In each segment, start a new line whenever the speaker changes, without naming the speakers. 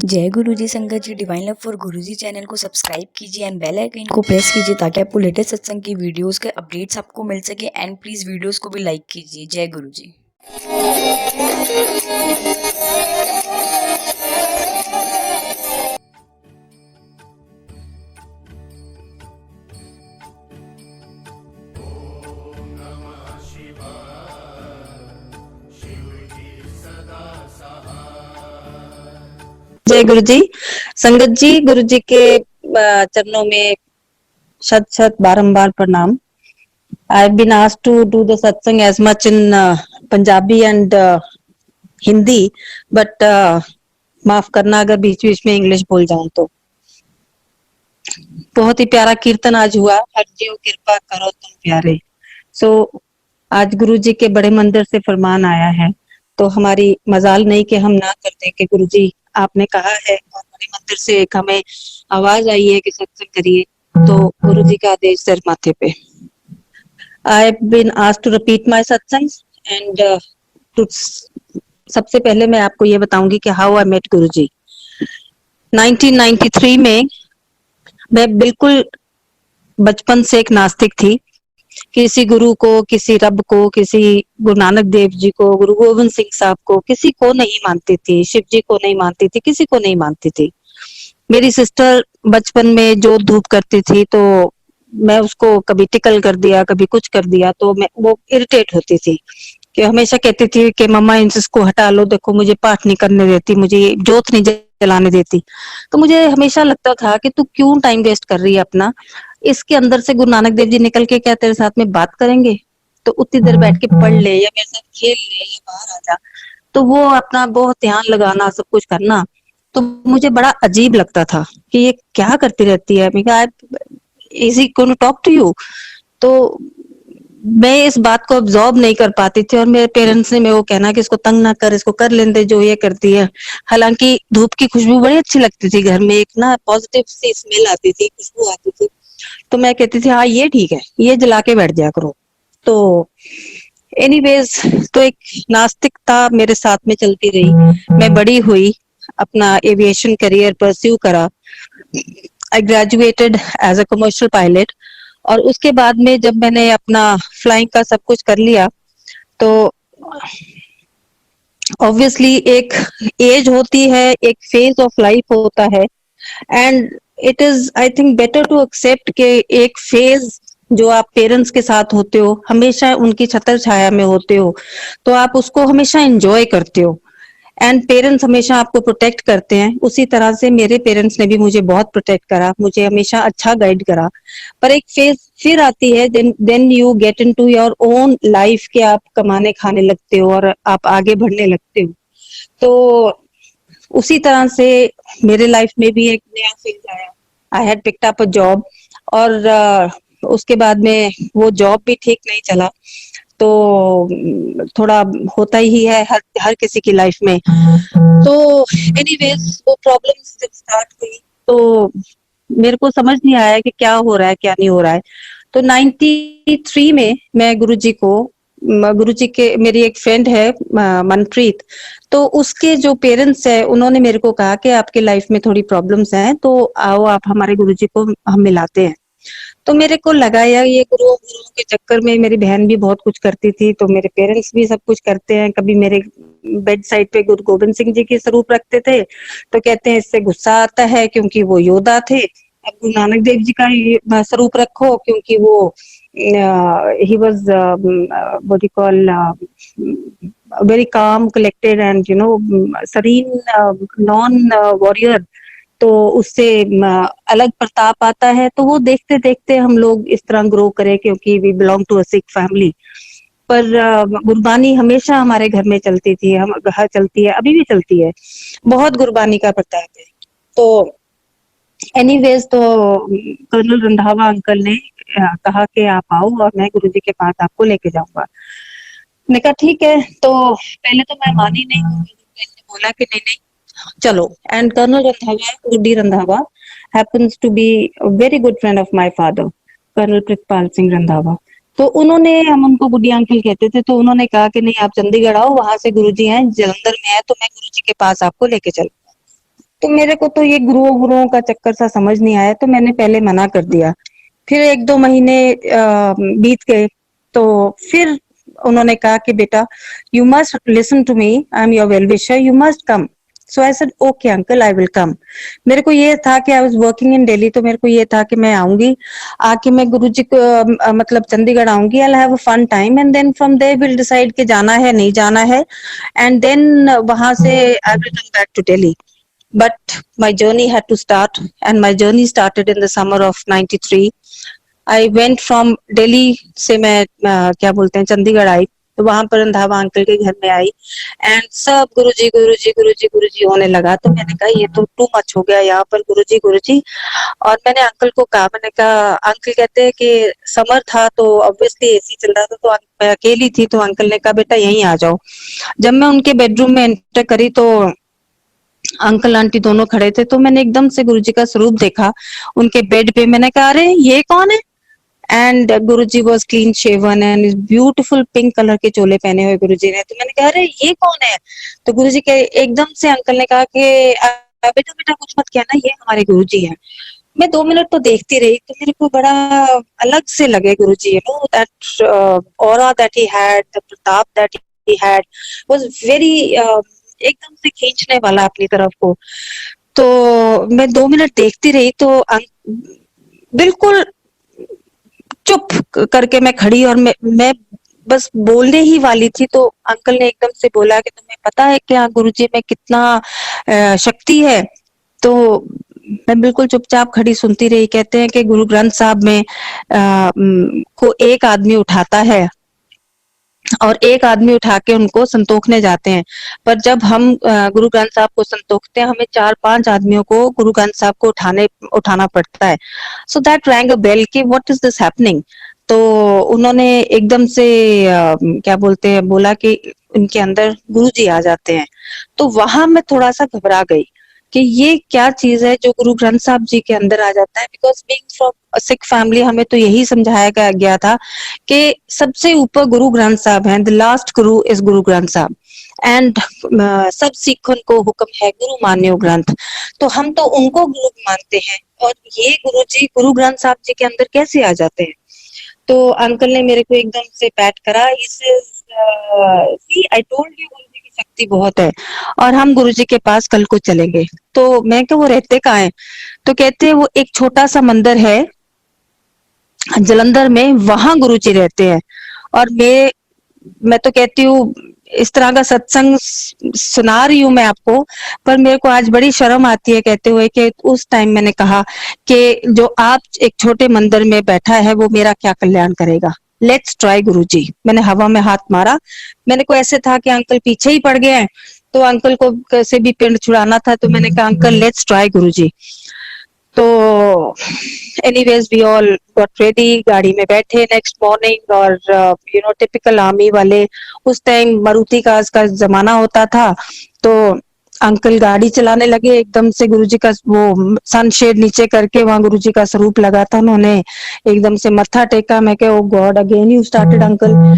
जय गुरुजी संगत जी। Divine love for Guruji channel को सब्सक्राइब कीजिए एंड बेल आइकन को प्रेस कीजिए ताकि आपको लेटेस्ट सत्संग की वीडियोस के अपडेट्स आपको मिल सके। एंड प्लीज वीडियोस को भी लाइक कीजिए। जय गुरुजी।
जय गुरु जी। संगत जी, गुरु जी के चरणों में शत शत बारंबार प्रणाम। I have been asked to do the satsang as much in Punjabi and Hindi, but माफ करना अगर बीच बीच में इंग्लिश बोल जाऊं तो। बहुत ही प्यारा कीर्तन आज हुआ, हर जीव कृपा करो तुम प्यारे। सो आज गुरु जी के बड़े मंदिर से फरमान आया है, तो हमारी मजाल नहीं कि हम ना कर दें कि गुरु जी आपने कहा है, और बड़े मंदिर से एक हमें आवाज आई है कि सत्संग करिए, तो गुरु जी का आदेश सर माथे पे। I have been asked to repeat my satsang and सबसे पहले मैं आपको ये बताऊंगी कि हाउ आई मेट गुरु जी। 1993 में मैं बिल्कुल बचपन से एक नास्तिक थी। किसी गुरु को, किसी रब को, किसी गुरु नानक देव जी को, गुरु गोविंद सिंह साहब को, किसी को नहीं मानती थी, शिव जी को नहीं मानती थी, किसी को नहीं मानती थी। मेरी सिस्टर बचपन में जोत धूप करती थी, तो मैं उसको कभी टिकल कर दिया, कभी कुछ कर दिया, तो मैं वो इरिटेट होती थी कि हमेशा कहती थी कि मम्मा इसको हटा लो, देखो मुझे पाठ नहीं करने देती, मुझे जोत नहीं जलाने देती। तो मुझे हमेशा लगता था कि तू क्यों टाइम वेस्ट कर रही है अपना, इसके अंदर से गुरु नानक देव जी निकल के क्या तेरे साथ में बात करेंगे, तो उतनी देर बैठ के पढ़ ले या मेरे साथ खेल ले या बाहर आ जा। तो वो अपना बहुत ध्यान लगाना, सब कुछ करना, तो मुझे बड़ा अजीब लगता था कि ये क्या करती रहती है। Is he gonna talk to you? तो मैं इस बात को अब्सॉर्ब नहीं कर पाती थी, और मेरे पेरेंट्स ने मेरे को कहना कि इसको तंग ना कर, इसको कर लेने दे जो ये करती है। हालांकि धूप की खुशबू बड़ी अच्छी लगती थी घर में, एक ना पॉजिटिव सी स्मेल आती थी, खुशबू आती थी, तो मैं कहती थी हाँ ये ठीक है, ये जला के बैठ जाया करो। तो एनीवेज, तो एक नास्तिकता मेरे साथ में चलती रही। मैं बड़ी हुई, अपना एविएशन करियर परस्यू करा। I graduated as a commercial pilot, और उसके बाद में जब मैंने अपना फ्लाइंग का सब कुछ कर लिया, तो ऑब्वियसली एक एज होती है, एक फेज ऑफ लाइफ होता है, and it is I think better to accept के एक फेज जो आप पेरेंट्स के साथ होते हो, हमेशा उनकी छत्र छाया में होते हो, तो आप उसको हमेशा एंजॉय करते हो, एंड पेरेंट्स हमेशा आपको प्रोटेक्ट करते हैं। उसी तरह से मेरे पेरेंट्स ने भी मुझे बहुत प्रोटेक्ट करा, मुझे हमेशा अच्छा गाइड करा। पर एक फेज फिर आती है, then you get into your own life के आप कमाने खाने लगते हो और आप आगे बढ़ने लगते हो। तो उसी तरह से मेरे लाइफ में भी एक नया फेज आया। I had picked up a job, और उसके बाद में वो जॉब भी ठीक नहीं चला, तो थोड़ा होता ही है हर हर किसी की लाइफ में। तो एनीवेज, वो प्रॉब्लम्स जब स्टार्ट हुई, तो मेरे को समझ नहीं आया कि क्या हो रहा है क्या नहीं हो रहा है। तो 93 में मैं गुरुजी को, गुरुजी के, मेरी एक फ्रेंड है मनप्रीत, तो उसके जो पेरेंट्स है उन्होंने मेरे को कहा कि आपके लाइफ में थोड़ी प्रॉब्लम्स हैं, तो आओ आप हमारे गुरुजी को हम मिलाते हैं। तो मेरे को लगा यार ये गुरुओं गुरुओं के चक्कर में मेरी बहन भी बहुत कुछ करती थी, तो मेरे पेरेंट्स भी सब कुछ करते हैं। कभी मेरे बेड साइड पे गुरु गोविंद सिंह जी के स्वरूप रखते थे, तो कहते हैं इससे गुस्सा आता है क्योंकि वो योद्धा थे। अब गुरु नानक देव जी का स्वरूप रखो क्योंकि वो he was what you call very calm collected and serene non warrior, तो उससे अलग प्रताप आता है। तो वो देखते देखते हम लोग इस तरह ग्रो करे, क्योंकि we belong to a Sikh family. पर गुरबानी हमेशा हमारे घर में चलती थी, हम घर चलती है, अभी भी चलती है, बहुत गुरबानी का प्रताप है। तो एनीवेज, तो कर्नल रंधावा अंकल ने कहा कि आप आओ और मैं गुरुजी के पास आपको लेके जाऊंगा। मैंने कहा ठीक है। तो पहले तो मैं मानी नहीं, मैंने बोला कि नहीं नहीं चलो। And colonel Randhawa, D Randhawa, happens to be a very good friend of my father, colonel Pritpal Singh Randhawa. तो उन्होंने, हम उनको गुड्डी अंकल कहते थे, तो उन्होंने कहा कि नहीं आप चंडीगढ़ आओ, वहां से गुरुजी हैं, जलंधर में है, तो मैं गुरुजी के पास आपको लेके चलूंगा। तो मेरे को तो ये गुरुओं का चक्कर सा समझ नहीं आया, तो मैंने पहले मना कर दिया। फिर 1-2 महीने बीत गए, तो फिर उन्होंने कहा कि बेटा, you must listen to me, I am your well wisher, you must come. So I said okay uncle, I will come. मेरे को ये था कि I was working in Delhi, तो मेरे को ये था कि मैं आऊंगी, आके मैं गुरुजी को मतलब चंडीगढ़ आऊंगी, I have a fun time and then from there will decide कि जाना है नहीं जाना है, एंड देन वहां से I will come back to Delhi. But my journey had to start, and my journey started in the summer of 93. I went from Delhi से मैं क्या बोलते हैं चंडीगढ़ आई, तो वहां पर रंधावा अंकल के घर में आई, एंड सब गुरुजी गुरुजी गुरुजी गुरुजी होने लगा। तो मैंने कहा ये तो टू मच हो गया यहाँ पर, गुरुजी गुरुजी। और मैंने अंकल को कहा, मैंने कहा अंकल कहते हैं कि समर था तो ऑब्वियसली एसी चल रहा था, तो मैं अकेली थी, तो अंकल ने कहा बेटा यहीं आ जाओ। जब मैं उनके बेडरूम में एंटर करी तो अंकल आंटी दोनों खड़े थे, तो मैंने एकदम से गुरुजी का स्वरूप देखा उनके बेड पे। मैंने कहा अरे ये कौन है? And Guruji was clean shaven and beautiful pink colour के चोले पहने हुए गुरुजी ने। तो मैंने कहा अरे ये कौन है? तो गुरुजी के एकदम से अंकल ने कहा कि बेटा बेटा कुछ मत कहना, ये हमारे गुरुजी हैं। मैं 2 मिनट तो देखती रही, तो मेरे को बड़ा अलग से लगे Guruji, you know that aura that he had, the pratap that he had was very एकदम से खींचने वाला अपनी तरफ को। तो मैं 2 मिनट देखती रही, तो बिल्कुल चुप करके मैं खड़ी, और मैं बस बोलने ही वाली थी, तो अंकल ने एकदम से बोला कि तुम्हें पता है क्या गुरुजी में कितना शक्ति है? तो मैं बिल्कुल चुपचाप खड़ी सुनती रही। कहते हैं कि गुरु ग्रंथ साहब में को एक आदमी उठाता है और एक आदमी उठा के उनको संतोखने जाते हैं, पर जब हम गुरु ग्रंथ साहब को संतोखते हैं, हमें 4-5 आदमियों को गुरु ग्रंथ साहब को उठाना पड़ता है। So that rang a bell कि व्हाट इज दिस हैपनिंग। तो उन्होंने एकदम से क्या बोलते हैं बोला कि उनके अंदर गुरु जी आ जाते हैं। तो वहां मैं थोड़ा सा घबरा गई कि ये क्या चीज है जो गुरु ग्रंथ साहब जी के अंदर आ जाता है। Because being from Sikh family हमें तो यही समझाया गया था कि सबसे ऊपर गुरु ग्रंथ साहब हैं, the last Guru is Guru Granth साहब, एंड सब सिखों को हुक्म है गुरु मान्यो ग्रंथ। तो हम तो उनको गुरु मानते हैं, और ये गुरु जी गुरु ग्रंथ साहब जी के अंदर कैसे आ जाते हैं? तो अंकल ने मेरे को एकदम से पैट करा, इस सी आई टोल्ड यू गुरु जी की शक्ति बहुत है, और हम गुरु जी के पास कल को चलेंगे। तो मैं क्या वो रहते कहाँ है? तो कहते हैं वो एक छोटा सा मंदिर है जलंधर में, वहां गुरु जी रहते हैं। और मैं तो कहती हूँ इस तरह का सत्संग सुना रही हूँ मैं आपको, पर मेरे को आज बड़ी शर्म आती है कहते हुए कि उस टाइम मैंने कहा कि जो आप एक छोटे मंदिर में बैठा है वो मेरा क्या कल्याण करेगा, लेट्स ट्राई गुरुजी। मैंने हवा में हाथ मारा, मैंने को ऐसे था कि अंकल पीछे ही पड़ गए हैं, तो अंकल को कैसे भी पिंड छुड़ाना था, तो मैंने कहा अंकल लेट्स ट्राई गुरुजी। तो anyways we all got ready, गाड़ी में बैठे नेक्स्ट मॉर्निंग, और यू नो टिपिकल आर्मी वाले, उस टाइम मारुति कार्स का जमाना होता था। तो अंकल गाड़ी चलाने लगे, एकदम से गुरुजी का वो सनशेड नीचे करके वहां गुरुजी का स्वरूप लगा था, उन्होंने एकदम से मत्था टेका। मैं क्या oh God again you started uncle.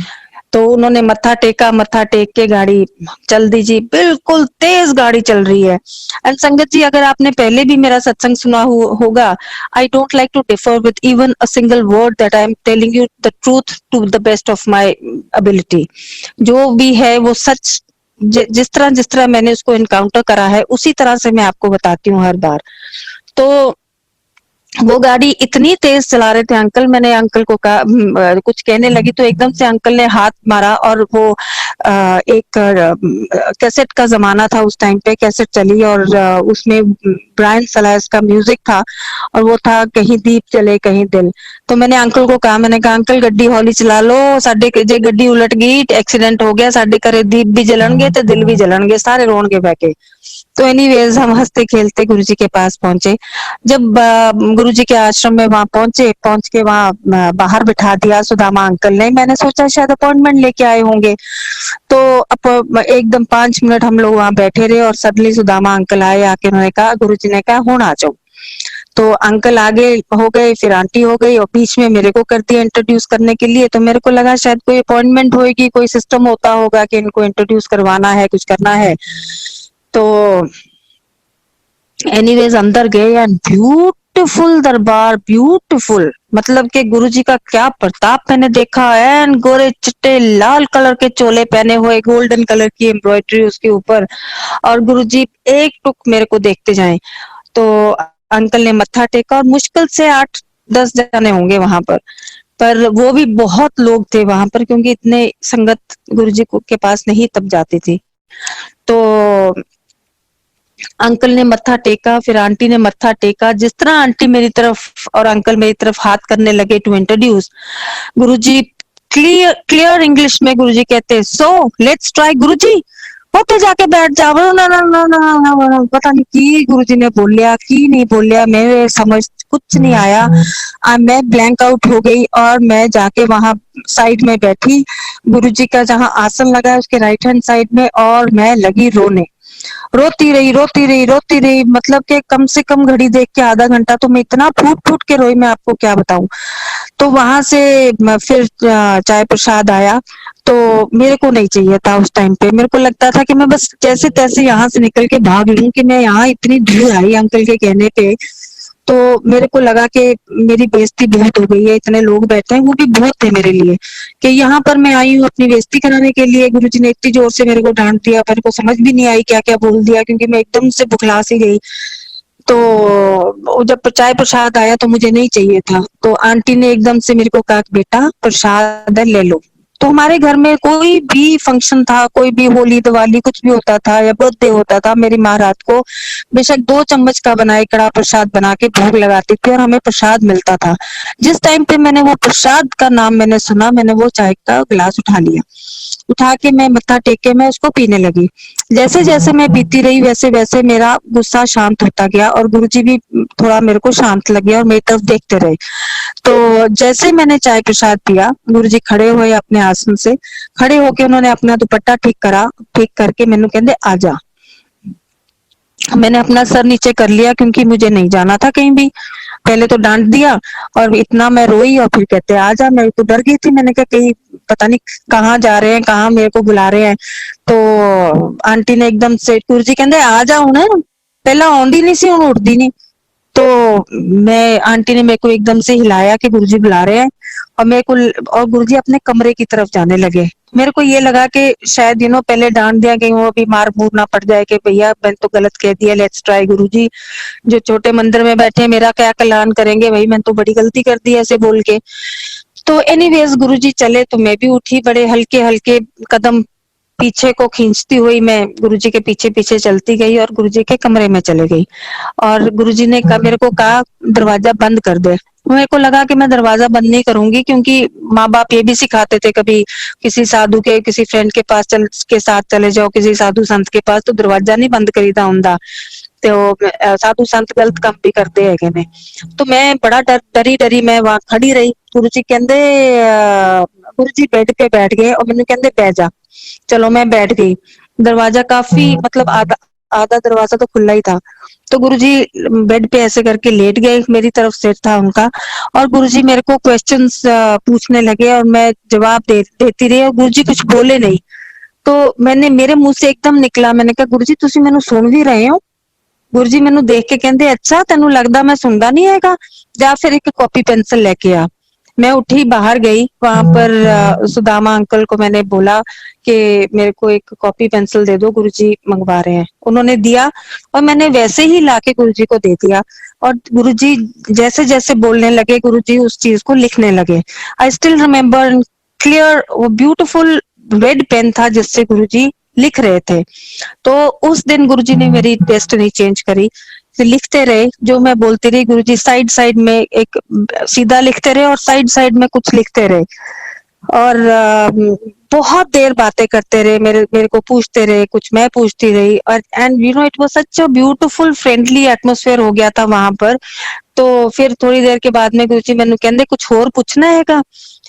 तो उन्होंने मत्था टेका, मत्था टेक के गाड़ी चल दी जी, बिल्कुल तेज गाड़ी चल रही है। एंड संगत जी अगर आपने पहले भी मेरा सत्संग सुना होगा, I don't like to differ with even a single word, that I am telling you the truth to the best of my ability. जो भी है वो सच, जिस तरह मैंने उसको इनकाउंटर करा है उसी तरह से मैं आपको बताती हूँ हर बार। तो वो गाड़ी इतनी तेज चला रहे थे अंकल, मैंने अंकल को कहा कुछ कहने लगी, तो एकदम से अंकल ने हाथ मारा, और वो एक कैसेट का जमाना था उस टाइम पे, कैसेट चली, और उसमें ब्रायन सलायस का म्यूजिक था, और वो था कहीं दीप जले कहीं दिल। तो मैंने अंकल को कहा, मैंने कहा अंकल गड्डी हौली चला लो, साडे जे गड्डी उलट गई, एक्सीडेंट हो गया, साडे घरे दीप भी जलणगे ते दिल भी जलणगे, सारे रोणगे बह के। तो एनीवेज हम हंसते खेलते गुरुजी के पास पहुंचे। जब गुरुजी के आश्रम में वहां पहुंच के वहां बाहर बिठा दिया सुदामा अंकल ने, मैंने सोचा शायद अपॉइंटमेंट लेके आए होंगे। तो एकदम 5 मिनट हम लोग वहां बैठे रहे, और सडनली सुदामा अंकल आए, आके उन्होंने कहा, गुरुजी ने कहा हुण आ जाओ। तो अंकल आगे हो गए, फिर आंटी हो गई, और बीच में मेरे को कर दिया इंट्रोड्यूस करने के लिए। तो मेरे को लगा शायद कोई अपॉइंटमेंट होगी, कोई सिस्टम होता होगा कि इनको इंट्रोड्यूस करवाना है, कुछ करना है। तो एनीवेज अंदर गए एंड ब्यूटीफुल दरबार, ब्यूटीफुल, मतलब कि गुरुजी का क्या प्रताप मैंने देखा। एंड गोरे चिट्टे लाल कलर के चोले पहने हुए, गोल्डन कलर की एम्ब्रॉयडरी उसके ऊपर, और गुरुजी एक टुक मेरे को देखते जाए। तो अंकल ने मत्था टेका और मुश्किल से 8-10 जने होंगे वहां पर वो भी बहुत लोग थे वहां पर, क्योंकि इतने संगत गुरुजी के पास नहीं तब जाती थी। तो अंकल ने मत्था टेका, फिर आंटी ने मत्था टेका। जिस तरह आंटी मेरी तरफ और अंकल मेरी तरफ हाथ करने लगे to introduce, Guruji clear clear English में गुरुजी कहते, सो लेट्स ट्राई गुरुजी, होते जाके बैठ जाओ। ना ना ना ना ना, पता नहीं की गुरुजी ने बोलिया की नहीं बोलिया, मेरे समझ कुछ नहीं आया। मैं ब्लैंक आउट हो गई और मैं जाके वहां साइड में बैठी, गुरुजी का जहां आसन लगा है उसके राइट हैंड साइड में, और मैं लगी रोने। रोती रही रोती रही रोती रही, मतलब कि कम से कम घड़ी देख के आधा घंटा तो मैं इतना फूट फूट के रोई, मैं आपको क्या बताऊं। तो वहां से फिर चाय प्रसाद आया, तो मेरे को नहीं चाहिए था उस टाइम पे। मेरे को लगता था कि मैं बस जैसे तैसे यहाँ से निकल के भाग लूं, कि मैं यहाँ इतनी दूर आई अंकल के कहने पे। तो मेरे को लगा कि मेरी बेइज्जती बहुत हो गई है, इतने लोग बैठे हैं, वो भी बहुत थे मेरे लिए, कि यहाँ पर मैं आई हूँ अपनी बेइज्जती कराने के लिए। गुरुजी ने इतनी जोर से मेरे को डांट दिया, मेरे को समझ भी नहीं आई क्या क्या बोल दिया, क्योंकि मैं एकदम से बुखला सी गई। तो जब चाय प्रसाद आया तो मुझे नहीं चाहिए था, तो आंटी ने एकदम से मेरे को कहा, बेटा प्रसाद है ले लो। तो हमारे घर में कोई भी फंक्शन था, कोई भी होली दिवाली कुछ भी होता था या बर्थडे होता था, मेरी माँ रात को बेशक 2 चम्मच का बनाए कड़ा प्रसाद बना के भोग लगाती थी और हमें प्रसाद मिलता था। जिस टाइम पे मैंने वो प्रसाद का नाम मैंने सुना, मैंने वो चाय का गिलास उठा लिया, उठा के मैं मत्था टेक के मैं उसको पीने लगी। जैसे जैसे मैं पीती रही वैसे वैसे मेरा गुस्सा शांत होता गया, और गुरुजी भी थोड़ा मेरे को शांत लगे और मेरी तरफ देखते रहे। तो जैसे मैंने चाय प्रसाद पिया, गुरुजी खड़े हुए अपने आसन से, खड़े होके उन्होंने अपना दुपट्टा ठीक करा, ठीक करके मैनू कहते आजा। मैंने अपना सर नीचे कर लिया, क्योंकि मुझे नहीं जाना था कहीं भी। पहले तो डांट दिया और इतना मैं रोई, और फिर कहते आजा। मैं तो डर गई थी, मैंने कहा कहीं पता नहीं कहाँ जा रहे हैं, कहाँ मेरे को बुला रहे हैं। तो आंटी ने एकदम से, गुरुजी कहते आ जा हुण, पहला आउंदी नहीं सी हुण उठदी नहीं। तो मैं, आंटी ने मेरे को एकदम से हिलाया कि गुरुजी बुला रहे हैं, और मेरे को, और गुरुजी अपने कमरे की तरफ जाने लगे। मेरे को ये लगा कि शायद पहले डांट दिया, कहीं वो भी मार मूर ना पड़ जाए कि भैया मैंने तो गलत कह दिया, लेट्स ट्राई गुरुजी, जो छोटे मंदिर में बैठे मेरा क्या कल्याण करेंगे, भाई मैंने तो बड़ी गलती कर दी ऐसे बोल के। तो एनीवेज गुरुजी चले तो मैं भी उठी, बड़े हल्के हल्के कदम पीछे को खींचती हुई मैं गुरुजी के पीछे पीछे चलती गई और गुरुजी के कमरे में चले गई। और गुरुजी ने मेरे को कहा दरवाजा बंद कर दे। मेरे को लगा कि मैं दरवाजा बंद नहीं करूंगी, क्योंकि माँ बाप ये भी सिखाते थे, कभी किसी साधु के किसी फ्रेंड के पास के साथ चले जाओ, किसी साधु संत के पास, तो दरवाजा नहीं बंद करीदा हुंदा, तो साधु संत गलत काम भी करते हैगे ने। तो मैं बड़ा डरी डरी मैं वहां खड़ी रही। गुरुजी कहते, गुरुजी बेड पे बैठ गए और मैंने कहते बह जा। चलो मैं बैठ गई। दरवाजा काफी, मतलब आधा आधा दरवाजा तो खुला ही था। तो गुरुजी बेड पे ऐसे करके लेट गए, मेरी तरफ सेट था उनका, और गुरुजी मेरे को क्वेश्चंस पूछने लगे और मैं जवाब देती रही, और गुरुजी कुछ बोले नहीं। तो मैंने, मेरे मुंह से एकदम निकला, मैंने कहा गुरुजी तुसी मैनू सुन भी रहे हो? गुरुजी मैनू देख के कहते, अच्छा तेनू लगदा मैं सुनदा नहीं हैगा, जा फिर एक कॉपी पेंसिल लेके आ। मैं उठी बाहर गई, वहां पर सुदामा अंकल को मैंने बोला कि मेरे को एक कॉपी पेंसिल दे दो, गुरुजी मंगवा रहे हैं। उन्होंने दिया और मैंने वैसे ही लाके गुरुजी को दे दिया, और गुरुजी जैसे जैसे बोलने लगे गुरुजी उस चीज को लिखने लगे। आई स्टिल रिमेम्बर क्लियर, वो ब्यूटीफुल रेड पेन था जिससे गुरुजी लिख रहे थे। तो उस दिन गुरुजी ने मेरी टेस्ट नहीं चेंज करी, लिखते रहे जो मैं बोलती रही। गुरुजी साइड साइड में एक सीधा लिखते रहे और साइड साइड में कुछ लिखते रहे, और बहुत देर बातें करते रहे, मेरे मेरे को पूछते रहे, कुछ मैं पूछती रही, और and it was such a beautiful friendly atmosphere हो गया था वहां पर। तो फिर थोड़ी देर के बाद में गुरुजी मैंने कहते कुछ और पूछना हैगा।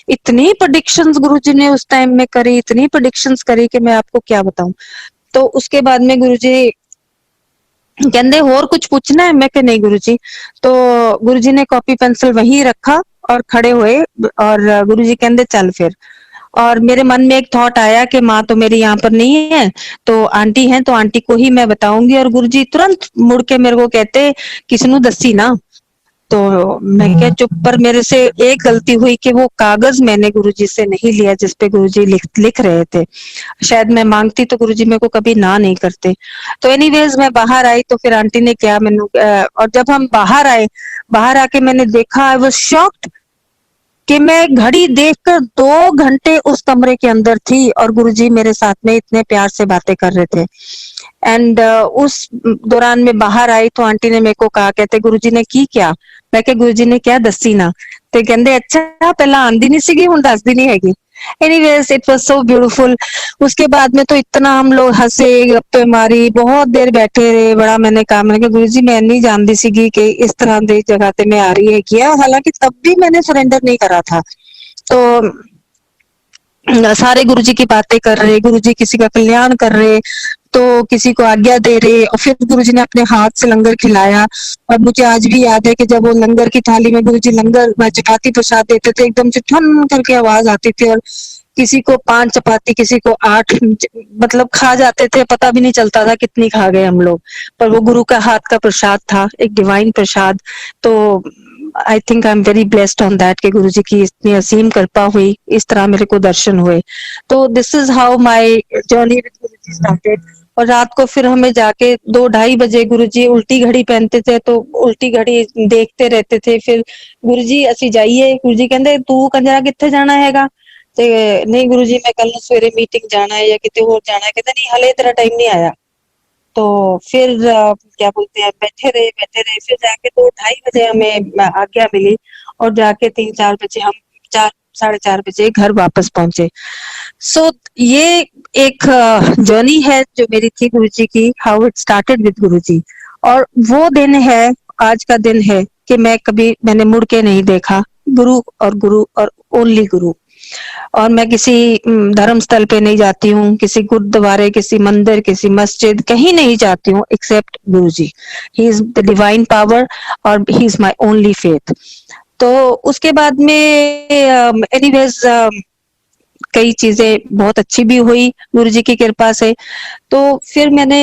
इतनी प्रेडिक्शंस गुरुजी ने उस टाइम में करी, इतनी प्रेडिक्शंस करी कि मैं आपको क्या बताऊं। तो उसके बाद में गुरुजी कहते और कुछ पूछना है, मैं कि नहीं गुरुजी। तो गुरुजी ने कॉपी पेंसिल वहीं रखा और खड़े हुए, और गुरुजी कहते चल फिर। और मेरे मन में एक थॉट आया कि माँ तो मेरी यहाँ पर नहीं है, तो आंटी हैं, तो आंटी को ही मैं बताऊंगी। और गुरुजी तुरंत मुड़ के मेरे को कहते, किसनु दसी ना। तो मैं क्या चुप, पर मेरे से एक गलती हुई कि वो कागज मैंने गुरुजी से नहीं लिया जिस पे गुरुजी लिख रहे थे। शायद मैं मांगती तो गुरुजी मेरे को कभी ना नहीं करते। तो एनीवेज मैं बाहर आई, तो फिर आंटी ने क्या मैंने, और जब हम बाहर आए, बाहर आके मैंने देखा, आई वाज शॉक्ड कि मैं घड़ी देखकर 2 घंटे उस कमरे के अंदर थी और गुरुजी मेरे साथ में इतने प्यार से बातें कर रहे थे। एंड उस दौरान मैं बाहर आई तो आंटी ने मेरे को कहा, कहते गुरुजी ने की क्या। मैं कहा गुरुजी ने क्या दसी ना। ਤੇ ਕਹਿੰਦੇ अच्छा पहला आंदी नहीं सीगी हुण दसदी नहीं हैगी। Anyways it was so beautiful. उसके बाद में तो इतना हम लोग हंसे, गप्पे मारी, बहुत देर बैठे रहे। बड़ा मैंने कहा, मैंने कहा गुरुजी मैं नहीं जानती सीगी कि इस तरह की जगह ते मैं आ रही है किया, हालांकि तब भी मैंने सरेंडर नहीं करा था। तो सारे गुरुजी की बातें कर रहे, गुरुजी किसी का कल्याण कर रहे, तो किसी को आज्ञा दे रहे, और फिर गुरुजी ने अपने हाथ से लंगर खिलाया। और मुझे आज भी याद है कि जब वो लंगर की थाली में गुरुजी लंगर चपाती प्रसाद देते थे, एकदम से ठन करके आवाज आती थी, और किसी को 5 चपाती, किसी को 8, मतलब खा जाते थे, पता भी नहीं चलता था कितनी खा गए हम लोग। पर वो गुरु का हाथ का प्रसाद था, एक डिवाइन प्रसाद। तो I think I am very blessed on that कि गुरुजी की इतनी असीम कृपा हुई, इस तरह मेरे को दर्शन हुए। तो this is how my journey with Guruji started. और रात को फिर हमें जाके 2-2:30 बजे गुरुजी उल्टी घड़ी पहनते थे, तो उल्टी घड़ी देखते रहते थे। फिर गुरुजी ਅਸੀਂ ਜਾਈਏ, गुरुजी ਕਹਿੰਦੇ ਤੂੰ ਕੰਜਰਾ ਕਿੱਥੇ ਜਾਣਾ ਹੈਗਾ। ਤੇ ਨਹੀਂ ਗੁरुजी मैं कल सवेरे मीटिंग जाना है या किते और जाना है। कहते नहीं हले तेरा टाइम नहीं आया। तो फिर क्या बोलते हैं, बैठे रहे, फिर जाके 2-2:30 बजे हमें आज्ञा मिली, और जाके 3-4 बजे हम 4-4:30 बजे घर वापस पहुंचे। सो ये एक जर्नी है जो मेरी थी गुरुजी की, हाउ इट स्टार्टेड विद गुरुजी। और वो दिन है, आज का दिन है कि मैंने मुड़ के नहीं देखा, गुरु और ओनली गुरु। और मैं किसी धर्म स्थल पे नहीं जाती हूँ, किसी गुरुद्वारे, किसी मंदिर, किसी मस्जिद, कहीं नहीं जाती हूँ except Guruji. He is the divine power और he is my only faith. तो उसके बाद में एनीवेज कई चीजें बहुत अच्छी भी हुई गुरुजी की कृपा से। तो फिर मैंने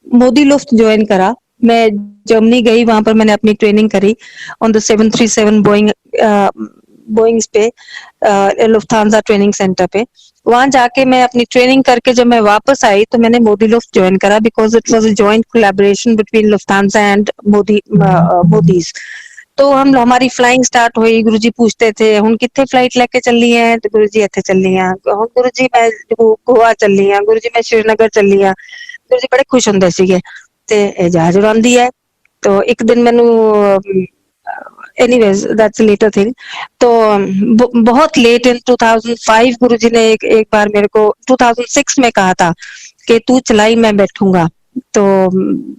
मोदी लुफ्त ज्वाइन करा। मैं जर्मनी गई, वहां पर मैंने अपनी ट्रेनिंग करी ऑन द 737 बोइंग्स पे, लुफ्थांसा ट्रेनिंग सेंटर पे। वहां जाके मैं अपनी ट्रेनिंग करके जब मैं वापस आई तो मैंने मोदी लुफ्त ज्वाइन करा, because it was a joint collaboration between Lufthansa and Modi's. तो हमारी फ्लाइंग स्टार्ट हुई। गुरुजी पूछते थे हुन किथे फ्लाइट लेके चली है, तो गुरुजी इथे चली आ, हुन गुरुजी मैं गोवा चली आ, गुरुजी मैं श्रीनगर चली आ। गुरुजी बड़े खुश ਹੁੰਦੇ ਸੀਗੇ ਤੇ ਇਹ ਜਹਾਜ਼ ਉਡਾਉਂਦੀ ਹੈ। तो एक दिन मैनू एनीवेज दैट्स लेटर थिंग। तो बहुत लेट इन 2005 गुरुजी ने एक बार मेरे को 2006 में कहा था कि तू चलाई मैं बैठूंगा। तो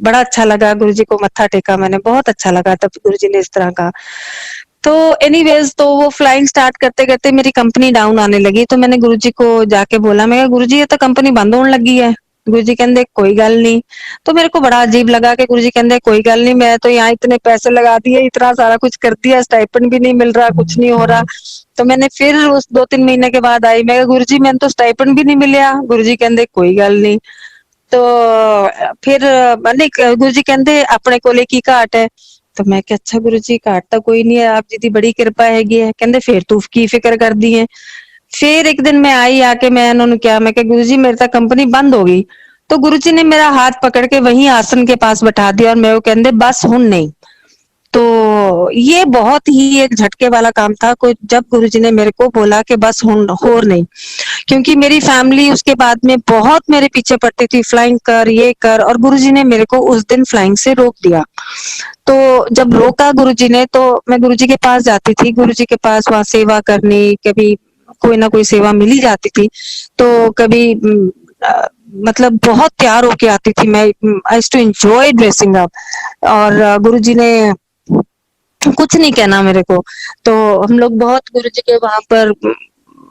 बड़ा अच्छा लगा, गुरुजी को मत्था टेका मैंने, बहुत अच्छा लगा तब गुरुजी ने इस तरह का। तो एनीवेज तो वो फ्लाइंग स्टार्ट करते करते मेरी कंपनी डाउन आने लगी। तो मैंने गुरुजी को जाके बोला, मैं गुरुजी ये तो कंपनी बंद होने लगी है। गुरुजी कहते कोई गल नहीं। तो मेरे को बड़ा अजीब लगा कि गुरुजी कहते कोई गल नहीं, मैं तो यहाँ इतने पैसे लगा दिए, इतना सारा कुछ कर दिया, स्टाइपेंड भी नहीं मिल रहा, कुछ नहीं हो रहा। तो मैंने फिर उस 2-3 महीने के बाद आई, मैं गुरुजी मैंने तो स्टाइपेंड भी नहीं मिलिया। गुरुजी कहते कोई गल नहीं। तो फिर गुरुजी कहते अपने कोले की घाट है। तो मैं क्या अच्छा गुरुजी घाट तो कोई नहीं है, आप जी की बड़ी कृपा हैगी है। कहते फिर तू की फिक्र कर दी है। फिर एक दिन मैं आई, आके मैं उन्होंने क्या, मैं गुरुजी मेरी तो कंपनी बंद हो गई। तो गुरुजी ने मेरा हाथ पकड़ के वहीं आसन के पास बैठा दिया और मैं वो कहते बस हुन नहीं। तो ये बहुत ही एक झटके वाला काम था कोई, जब गुरुजी ने मेरे को बोला कि बस हुन होर नहीं। क्योंकि मेरी फैमिली उसके बाद में बहुत मेरे पीछे पड़ती थी, फ्लाइंग कर, ये कर, और गुरुजी ने मेरे को उस दिन फ्लाइंग से रोक दिया। तो जब रोका गुरुजी ने, तो मैं गुरुजी के पास जाती थी, गुरुजी के पास वहां सेवा करनी, कभी कोई ना कोई सेवा मिल ही जाती थी। तो कभी मतलब बहुत प्यार होके आती थी मैं। I used to enjoy dressing up. और गुरुजी ने कुछ नहीं कहना मेरे को। तो हम लोग बहुत गुरुजी के वहां पर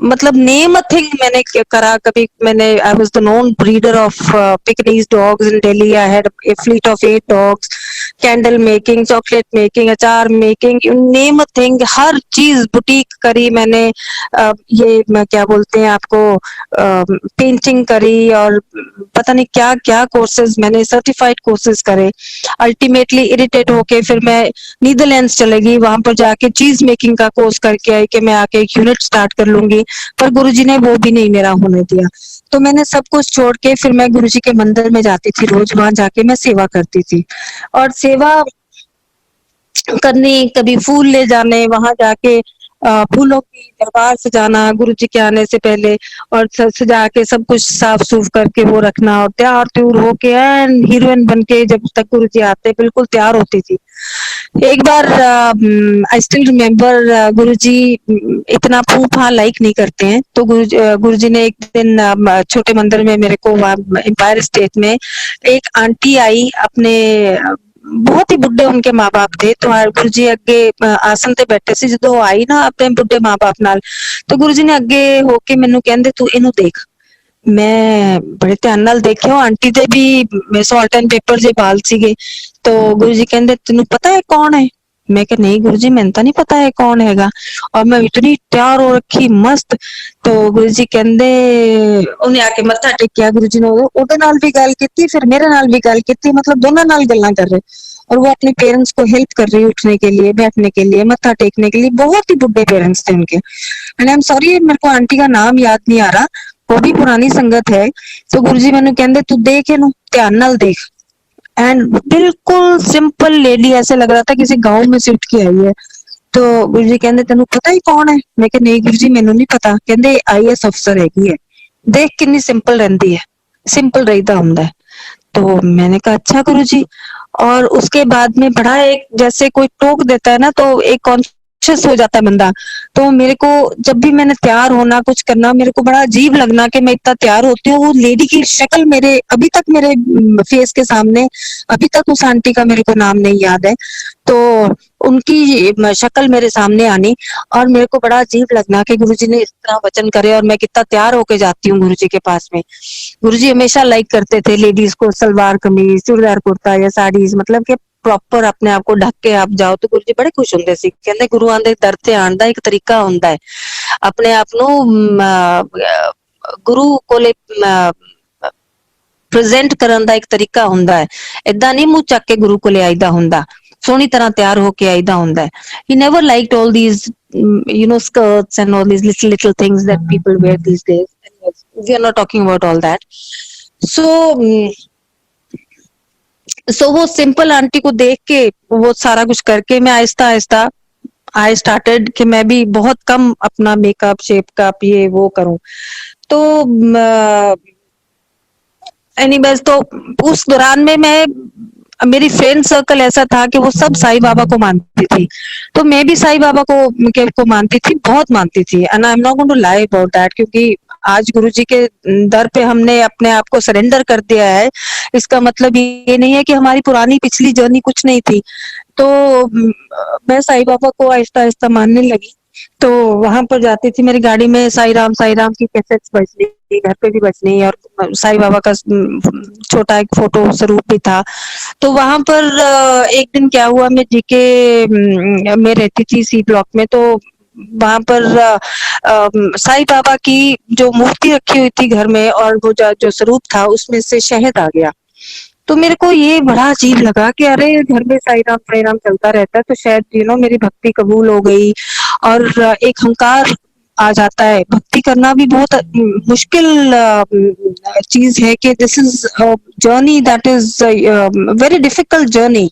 मतलब नेम अ थिंग मैंने करा कभी। मैंने I was the known breeder of Pekingese dogs in Delhi. I had a fleet of 8 dogs. Candle making, chocolate making, achar making, you name a thing, हर चीज बुटीक करी मैंने। ये क्या बोलते हैं आपको, पेंटिंग करी, और पता नहीं क्या क्या कोर्सेज मैंने, सर्टिफाइड कोर्सेज करे। अल्टीमेटली इरिटेट होके फिर मैं नीदरलैंड्स चले गई, वहां पर जाके चीज मेकिंग का कोर्स करके आई कि मैं आके एक यूनिट स्टार्ट कर लूंगी। पर गुरुजी ने वो भी नहीं मेरा होने दिया। तो मैंने सब कुछ छोड़ के फिर मैं गुरुजी के मंदिर में जाती थी, रोज वहां जाके मैं सेवा करती थी। और सेवा करनी, कभी फूल ले जाने वहां जाके, फूलों की दरबार सजाना गुरुजी के आने से पहले, और सजा के सब कुछ साफ सूफ करके वो रखना, और तैयार त्यूर होके एंड हीरोइन बन के जब तक गुरुजी आते बिल्कुल तैयार होती थी। एक बार आई स्टिल रिमेम्बर, गुरुजी इतना फू फा लाइक नहीं करते हैं, तो गुरुजी ने एक दिन छोटे मंदिर में मेरे को, एम्पायर स्टेट में एक आंटी आई अपने, बहुत ही बुढ़े उनके माँ बाप थे, तो गुरुजी अगे आसन ते बैठे सी, ਜਦੋਂ ਉਹ ਆਈ ਨਾ ਆਪਣੇ ਬੁੱਢੇ ਮਾਂ-ਬਾਪ ਨਾਲ, तो गुरुजी ने ਅੱਗੇ ਹੋ ਕੇ ਮੈਨੂੰ ਕਹਿੰਦੇ ਤੂੰ ਇਹਨੂੰ ਦੇਖ। ਮੈਂ ਬੜੇ ਧਿਆਨ ਨਾਲ ਦੇਖਿਆ, ਆਂਟੀ ਦੇ ਵੀ ਸਾਲਟ ਐਂਡ पेपर ਜੇ ਬਾਲ ਸੀਗੇ। तो गुरुजी ਕਹਿੰਦੇ ਤੈਨੂੰ पता है कौन है? मैं क्या नहीं गुरुजी मैंने तो नहीं पता है कौन हैगा। और मैं इतनी तैयार हो रखी मस्त। तो गुरुजी कहंदे, ਉਹਨੇ ਆ ਕੇ ਮੱਥਾ ਟੇਕਿਆ, गुरुजी ने ਉਹਦੇ ਨਾਲ ਵੀ ਗੱਲ ਕੀਤੀ, फिर मेरे नाल भी गल की, मतलब दोनों नाल गल्लां कर रहे। और वो अपने पेरेंट्स को हेल्प कर रही, उठने के लिए, बैठने के लिए, मत्था टेकने के लिए। बहुत ही बुढ़े पेरेंट्स थे उनके। एंड आई एम सॉरी मेरे को आंटी का नाम याद नहीं आ रहा, वो भी पुरानी संगत है। तो गुरुजी मैंने कहंदे तू देख इनू ध्यान नाल देख। एंड बिल्कुल सिंपल लेडी, ऐसे लग रहा था किसी गांव में से उठ के आई है। तो गुरुजी कहंदे तेनू पता ही कौन है? मैं कहा नहीं गुरुजी मैनू नहीं पता। कहंदे आईएएस अफसर हैगी है, देख कितनी सिंपल रहंदी है, सिंपल रहीदा हुंदा है। तो मैंने कहा अच्छा गुरुजी। और उसके बाद में बड़ा एक, जैसे कोई टोक देता है ना, तो एक कॉन्शियस हो जाता है बंदा। तो मेरे को जब भी मैंने तैयार होना, कुछ करना, मेरे को बड़ा अजीब लगना कि मैं इतना तैयार होती हूँ, वो लेडी की शक्ल मेरे अभी तक मेरे फेस के सामने, अभी तक उस आंटी का मेरे को नाम नहीं याद है। तो उनकी शक्ल मेरे सामने आनी, और मेरे को बड़ा अजीब लगना कि गुरुजी ने इस तरह वचन करे, और मैं कितना तैयार होके जाती हूँ गुरुजी के पास में। गुरुजी हमेशा लाइक करते थे लेडीज को सलवार कमीज, चूड़ीदार कुर्ता या साड़ीज, मतलब कि प्रॉपर अपने आप को ढक के आप जाओ, तो गुरुजी बड़े खुश ਹੁੰਦੇ ਸੀ। ਕਹਿੰਦੇ ਗੁਰੂਆਂ ਦੇ ਦਰ ਤੇ ਆਉਣ ਦਾ ਇੱਕ ਤਰੀਕਾ ਹੁੰਦਾ ਹੈ, ਆਪਣੇ ਆਪ ਨੂੰ ਗੁਰੂ ਕੋਲੇ ਪ੍ਰੈਜ਼ੈਂਟ ਕਰਨ ਦਾ ਇੱਕ ਤਰੀਕਾ ਹੁੰਦਾ ਹੈ। ਏਦਾਂ ਨਹੀਂ ਮੂੰਹ ਚੱਕ ਕੇ ਗੁਰੂ ਕੋਲੇ ਆਈਦਾ ਹੁੰਦਾ, ਸੋਹਣੀ ਤਰ੍ਹਾਂ ਤਿਆਰ ਹੋ ਕੇ ਆਈਦਾ ਹੁੰਦਾ ਹੈ। He never liked all these skirts and all these little things that people wear these days. Anyways, we are not talking about all that. So वो सिंपल आंटी को देख के, वो सारा कुछ करके, मैं आहिस्ता आहिस्ता आई स्टार्टेड कि मैं भी बहुत कम अपना मेकअप शेपअप ये वो करूं। तो एनीवेज, तो उस दौरान में मैं, मेरी फ्रेंड सर्कल ऐसा था कि वो सब साईं बाबा को मानती थी, तो मैं भी साईं बाबा को मानती थी, बहुत मानती थी। And I am not going to lie about that, क्योंकि आज गुरुजी के दर पे हमने अपने आप को सरेंडर कर दिया है, इसका मतलब ये नहीं है कि हमारी पुरानी पिछली जर्नी कुछ नहीं थी। तो मैं साईं बाबा को आहिस्ता आहिस्ता मानने लगी। तो वहां पर जाती थी, मेरी गाड़ी में साईं राम की कैसेट्स बजनी, घर पे भी बजनी, और साईं बाबा का छोटा एक फोटो स्वरूप भी था। तो वहां पर एक दिन क्या हुआ, मैं जीके में रहती थी सी ब्लॉक में, तो वहां पर साईं बाबा की जो मूर्ति रखी हुई थी घर में, और वो जो स्वरूप था उसमें से शहद आ गया। तो मेरे को ये बड़ा अजीब लगा कि अरे घर में साईं राम चलता रहता है, तो शायद मेरी भक्ति कबूल हो गई। और एक हंकार आ जाता है। भक्ति करना भी बहुत मुश्किल चीज है कि this is journey that is very difficult journey,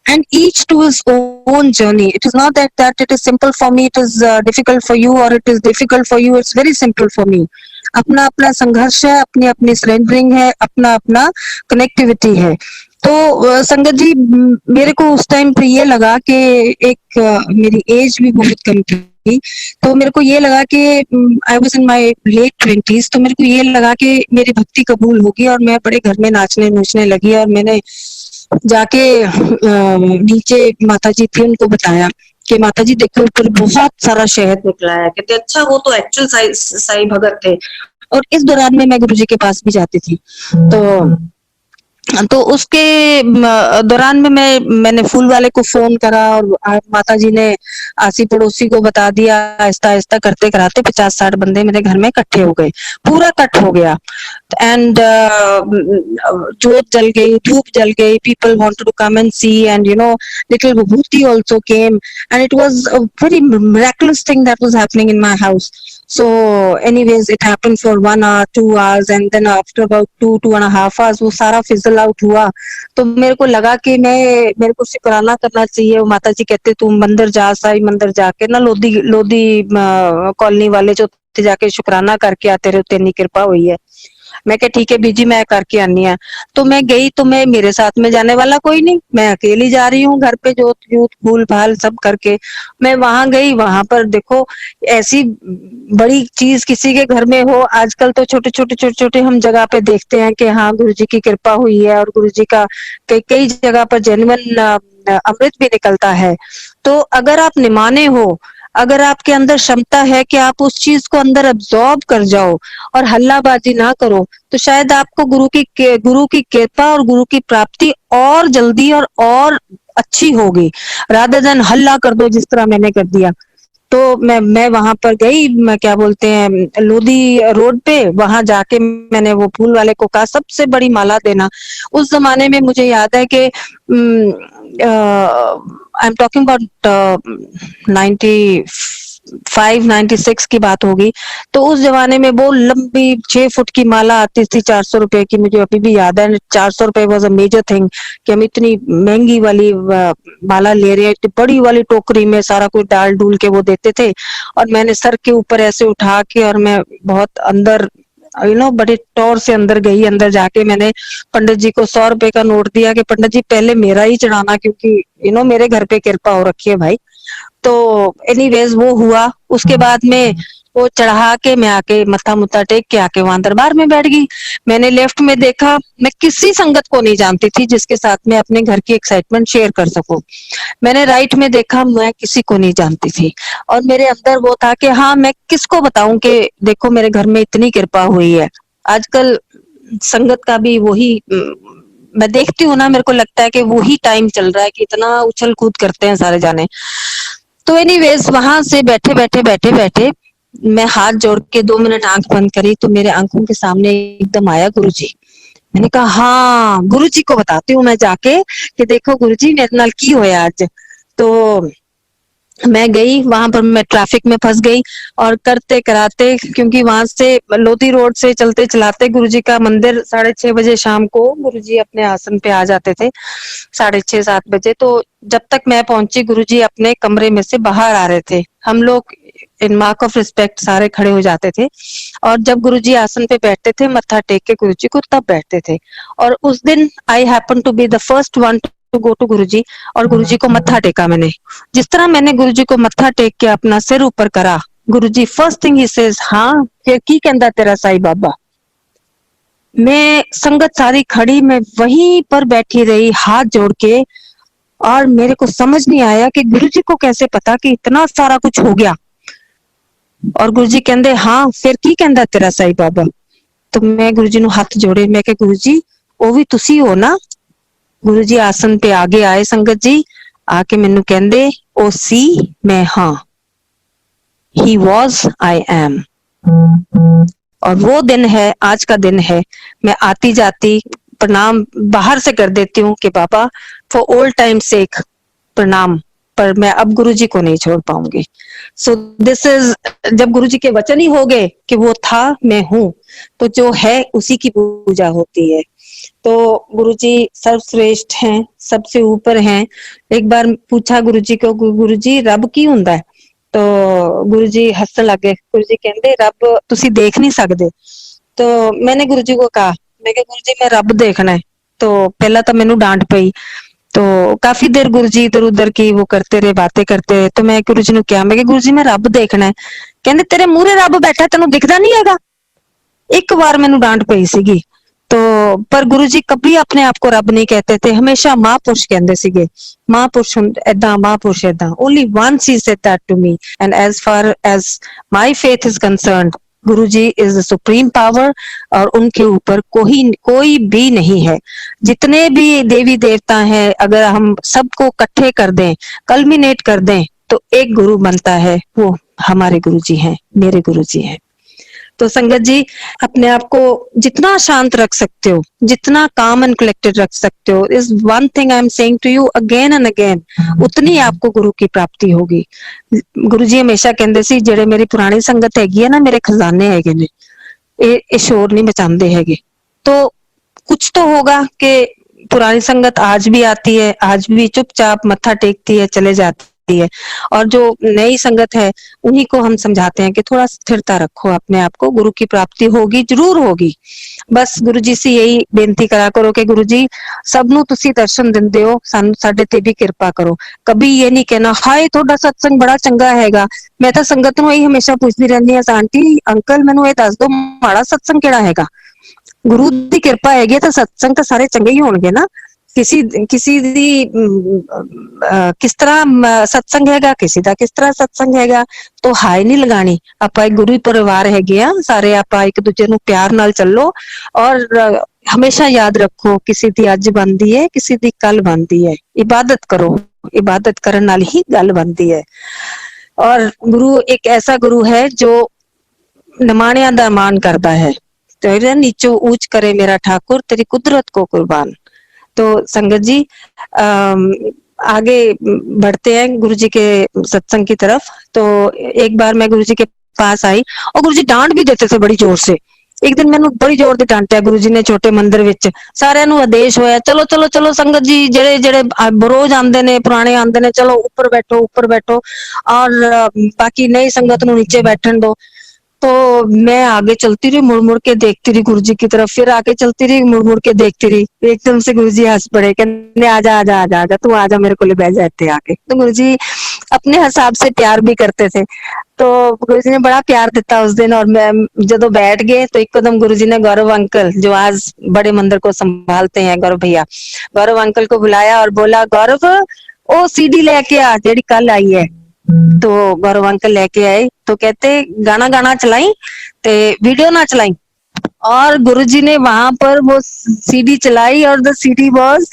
and each to his own journey. It is not that it is simple for me, it is difficult for you, or it is difficult for you, it's very simple for me. अपना अपना संघर्ष है, अपनी अपनी surrendering है, अपना अपना connectivity है। तो संगत जी, मेरे को उस टाइम पे ये लगा कि एक मेरी एज भी बहुत कम थी, तो मेरे को ये लगा कि I was in my late 20s, तो मेरे को ये लगा कि मेरी भक्ति कबूल होगी, और मैं बड़े घर में नाचने नूचने लगी। और मैंने जाके नीचे माता जी थी, उनको बताया कि माता जी देखो ऊपर बहुत सारा शहद निकला है। कहते अच्छा वो तो एक्चुअल साई साई भगत थे। और इस दौरान में मैं गुरुजी के पास भी जाती थी। तो उसके दौरान में मैंने फूल वाले को फोन करा और माता जी ने आसी पड़ोसी को बता दिया। आहिस्ता आहिस्ता करते कराते 50-60 बंदे मेरे घर में इकट्ठे हो गए, पूरा इकट्ठ हो गया। एंड जोत जल गई, धूप जल गई, people wanted to come and see, and little Vibhuti also came, and it was a very miraculous thing that was happening in my house. So anyways, it happened for 1 hour, 2 hours, and then after about 2.5 hours वो सारा fizzle out हुआ। तो मेरे को लगा कि मेरे को शुक्राना करना चाहिए। वो माता जी कहते तुम मंदिर जा, साई मंदिर जाके ना लोधी लोधी कॉलोनी वाले जो जाके शुक्राना करके आते रहे, तेरी कृपा हुई है। मैं क्या ठीक है बीजी, मैं करके आनी है। तो मैं गई, तो मैं मेरे साथ में जाने वाला कोई नहीं, मैं अकेली जा रही हूँ घर पे जोत यूत फूल फाल सब करके। मैं वहां गई, वहां पर देखो ऐसी बड़ी चीज किसी के घर में हो। आजकल तो छोटे छोटे छोटे छोटे हम जगह पे देखते हैं कि हाँ गुरु जी की कृपा हुई है, और गुरु जी का कई कई जगह पर जेन्युइन अमृत भी निकलता है। तो अगर आप निमाने हो, अगर आपके अंदर क्षमता है कि आप उस चीज को अंदर अब्सॉर्ब कर जाओ और हल्लाबाजी ना करो, तो शायद आपको गुरु की कृपा और गुरु की प्राप्ति और जल्दी और अच्छी होगी, रादर देन हल्ला कर दो जिस तरह मैंने कर दिया। तो मैं वहां पर गई, मैं क्या बोलते हैं लोधी रोड पे, वहां जाके मैंने वो फूल वाले को कहा सबसे बड़ी माला देना। उस जमाने में मुझे याद है कि आई एम टॉकिंग अबाउट 96 की बात होगी। तो उस जमाने में वो लंबी 6 फुट की माला आती थी 400 रुपए की, मुझे अभी भी याद है। 400 रुपए वॉज अ मेजर थिंग कि हम इतनी महंगी वाली माला ले रहे हैं, इतनी बड़ी वाली टोकरी में सारा कुछ डाल डूल के वो देते थे। और मैंने सर के ऊपर ऐसे उठा के, और मैं बहुत अंदर बड़े टौर से अंदर गई। अंदर जाके मैंने पंडित जी को 100 रुपए का नोट दिया कि पंडित जी पहले मेरा ही चढ़ाना, क्योंकि मेरे घर पे कृपा हो रखी है भाई। तो एनीवेज वो हुआ। उसके बाद में वो चढ़ा के मैं आके मत्था मुत्था टेक के आके वहां दरबार में बैठ गई। मैंने लेफ्ट में देखा, मैं किसी संगत को नहीं जानती थी जिसके साथ मैं अपने घर की एक्साइटमेंट शेयर कर सकूं। मैंने राइट में देखा, मैं किसी को नहीं जानती थी। और मेरे अंदर वो था कि हाँ मैं किसको बताऊं कि देखो मेरे घर में इतनी कृपा हुई है। आजकल संगत का भी वही मैं देखती हूँ ना, मेरे को लगता है कि वही टाइम चल रहा है कि इतना उछल कूद करते हैं सारे जाने। तो एनीवेज वहां से बैठे बैठे बैठे बैठे मैं हाथ जोड़ के 2 मिनट आंख बंद करी, तो मेरे आंखों के सामने एकदम आया गुरुजी। मैंने कहा हाँ गुरुजी को बताती हूँ मैं जाके कि देखो गुरुजी मेरे नाल की होया आज। तो मैं गई वहां पर, मैं ट्रैफिक में फंस गई। और करते कराते, क्योंकि वहां से लोधी रोड से चलते चलाते गुरुजी का मंदिर 6:30 बजे शाम को गुरुजी अपने आसन पे आ जाते थे, 6:30-7 बजे। तो जब तक मैं पहुंची गुरुजी अपने कमरे में से बाहर आ रहे थे। हम लोग इन मार्क ऑफ रिस्पेक्ट सारे खड़े हो जाते थे, और जब गुरुजी आसन पे बैठते थे मत्था टेक के गुरुजी को तब बैठते थे। और उस दिन I happen to be the first one to go to Guruji, और गुरुजी को मत्था टेका मैंने। जिस तरह मैंने गुरुजी को मत्था टेक के अपना सिर ऊपर करा, गुरुजी फर्स्ट थिंग ही सेज, हाँ फिर की कहंदा तेरा साई बाबा। मैं संगत सारी खड़ी, मैं वहीं पर बैठी रही हाथ जोड़ के, और मेरे को समझ नहीं आया कि गुरुजी को कैसे पता कि इतना सारा कुछ हो गया। और गुरुजी कहंदे हाँ फिर की कहंदा तेरा साई बाबा। तो मैं गुरुजी नु हाथ जोड़े, मैं कहा गुरुजी वो भी तुसी हो ना। गुरुजी आसन पे आगे आए संगत जी, आके मैनू कहंदे ओ सी मैं हाँ, ही वॉज आई एम। और वो दिन है, आज का दिन है। मैं आती जाती प्रणाम बाहर से कर देती हूँ कि बाबा फॉर ओल्ड टाइम सेक प्रणाम, पर मैं अब गुरुजी को नहीं छोड़ पाऊंगी। सो दिस इज, जब गुरुजी के वचन ही हो गए कि वो था मैं हूँ, तो जो है उसी की पूजा होती है। तो गुरुजी सर्वश्रेष्ठ हैं, सबसे ऊपर हैं। एक बार पूछा गुरुजी को, गुरुजी रब की हुंदा है? तो गुरुजी हंसण लग गए। गुरुजी कहंदे रब तुसी देख नहीं सकदे। तो मैंने गुरुजी को कहा, मैं कहा गुरुजी मैं रब देखना है। तो पहला तो मैनू डांट पई। तो काफी देर गुरुजी इधर उधर की वो करते रहे, बातें करते रहे। तो मैं गुरुजी नु कहा, मैं कहा गुरुजी मैं रब देखना है। कहंदे तेरे मूहरे रब बैठा तेनू दिखदा नहीं हैगा। एक बार मैनू डांट पई सीगी। तो पर गुरु जी कभी अपने आप को रब नहीं कहते थे, हमेशा महापुरुष कहते ਸੀਗੇ, महापुरुष ਏਦਾਂ महापुरुष ਏਦਾਂ। only once he said that to me, and as far as my faith is concerned, Guru ji is the supreme power, और उनके ऊपर कोई भी नहीं है। जितने भी देवी देवता हैं, अगर हम सबको इकट्ठे कर दें, कल्मिनेट कर दें, तो एक गुरु बनता है, वो हमारे गुरु जी हैं, मेरे गुरु जी हैं। तो संगत जी, अपने आप को जितना शांत रख सकते हो, जितना काम एंड कलेक्टेड रख सकते हो, is one thing I am saying to you again and again, उतनी आपको गुरु की प्राप्ति होगी। गुरु जी हमेशा कहते सी, जेड़े मेरी पुरानी संगत हैगी है ना, मेरे खजाने हैगे ने, ये शोर नहीं मचाते हैगे। तो कुछ तो होगा कि पुरानी संगत आज भी आती है, आज भी चुपचाप मत्था टेकती है, चले जाती है, और जो नई संगत है उन्हीं को हम समझाते हैं कि थोड़ा स्थिरता रखो अपने आप को, गुरु की प्राप्ति होगी, जरूर होगी। बस गुरु जी से यही बेनती करा करो कि गुरु जी सबनों तुसी दर्शन दिंदे हो, सानू साडे ते भी किरपा करो। कभी ये नहीं कहना हाय थोड़ा सत्संग बड़ा चंगा हैगा। मैं तो संगत नूं यही हमेशा पूछती रहंदी हां, आंटी अंकल मैनू ये दस दो माड़ा सत्संग किहड़ा हैगा। गुरु की किरपा हैगी तो सत्संग तो सारे चंगे ही होणगे ना। किसी किसी दी किस तरह सत्संग हैगा, किसी दा किस तरह सत्संग हैगा, तो हाय नहीं लगानी। आपां एक गुरु परिवार हैगे आ सारे, आपां एक दूजे नूं प्यार नाल चलो, और हमेशा याद रखो किसी दी अज बनदी है, किसी दी कल बनदी है। इबादत करो, इबादत करन नाल ही गल बनदी है। और गुरु एक ऐसा गुरु है जो नमाणियां दा मान करदा है। तेरे नीचो ऊंच करे मेरा ठाकुर, तेरी कुदरत को कुर्बान। तो संगत जी आगे बढ़ते हैं गुरु जी के सत्संग की तरफ। तो एक बार मैं गुरु जी के पास आई और गुरु जी डांट भी देते थे बड़ी जोर से। एक दिन मैंने बड़ी जोर से डांटिया गुरु जी ने छोटे मंदिर विच। सारियां नूं आदेश होया, चलो चलो चलो संगत जी, जेड़े जेड़े रोज आंदे ने, पुराने आंदे ने, चलो ऊपर बैठो ऊपर बैठो, और बाकी नई संगत नूं नीचे बैठन दो। तो मैं आगे चलती रही, मुड़ मुड़ के देखती रही गुरु जी की तरफ, फिर आगे चलती रही, मुड़ मुड़ के देखती रही। एकदम से गुरु जी हंस पड़े, कहते आजा आजा आजा आजा, तू आजा मेरे को बैठ जाते आके। तो गुरु जी अपने हिसाब से प्यार भी करते थे। तो गुरु जी ने बड़ा प्यार दिता उस दिन। और मैं जदों बैठ गए तो एकदम गुरु जी ने गौरव अंकल, जो आज बड़े मंदिर को संभालते हैं, गौरव भैया, गौरव अंकल को बुलाया और बोला, गौरव ओ सीडी लेके आ जेड़ी कल आई है। तो गौरव अंकल लेके आए, तो कहते गाना गाना चलाई, ते वीडियो ना चलाई। और गुरुजी ने वहां पर वो सीडी चलाई, और द सीडी वाज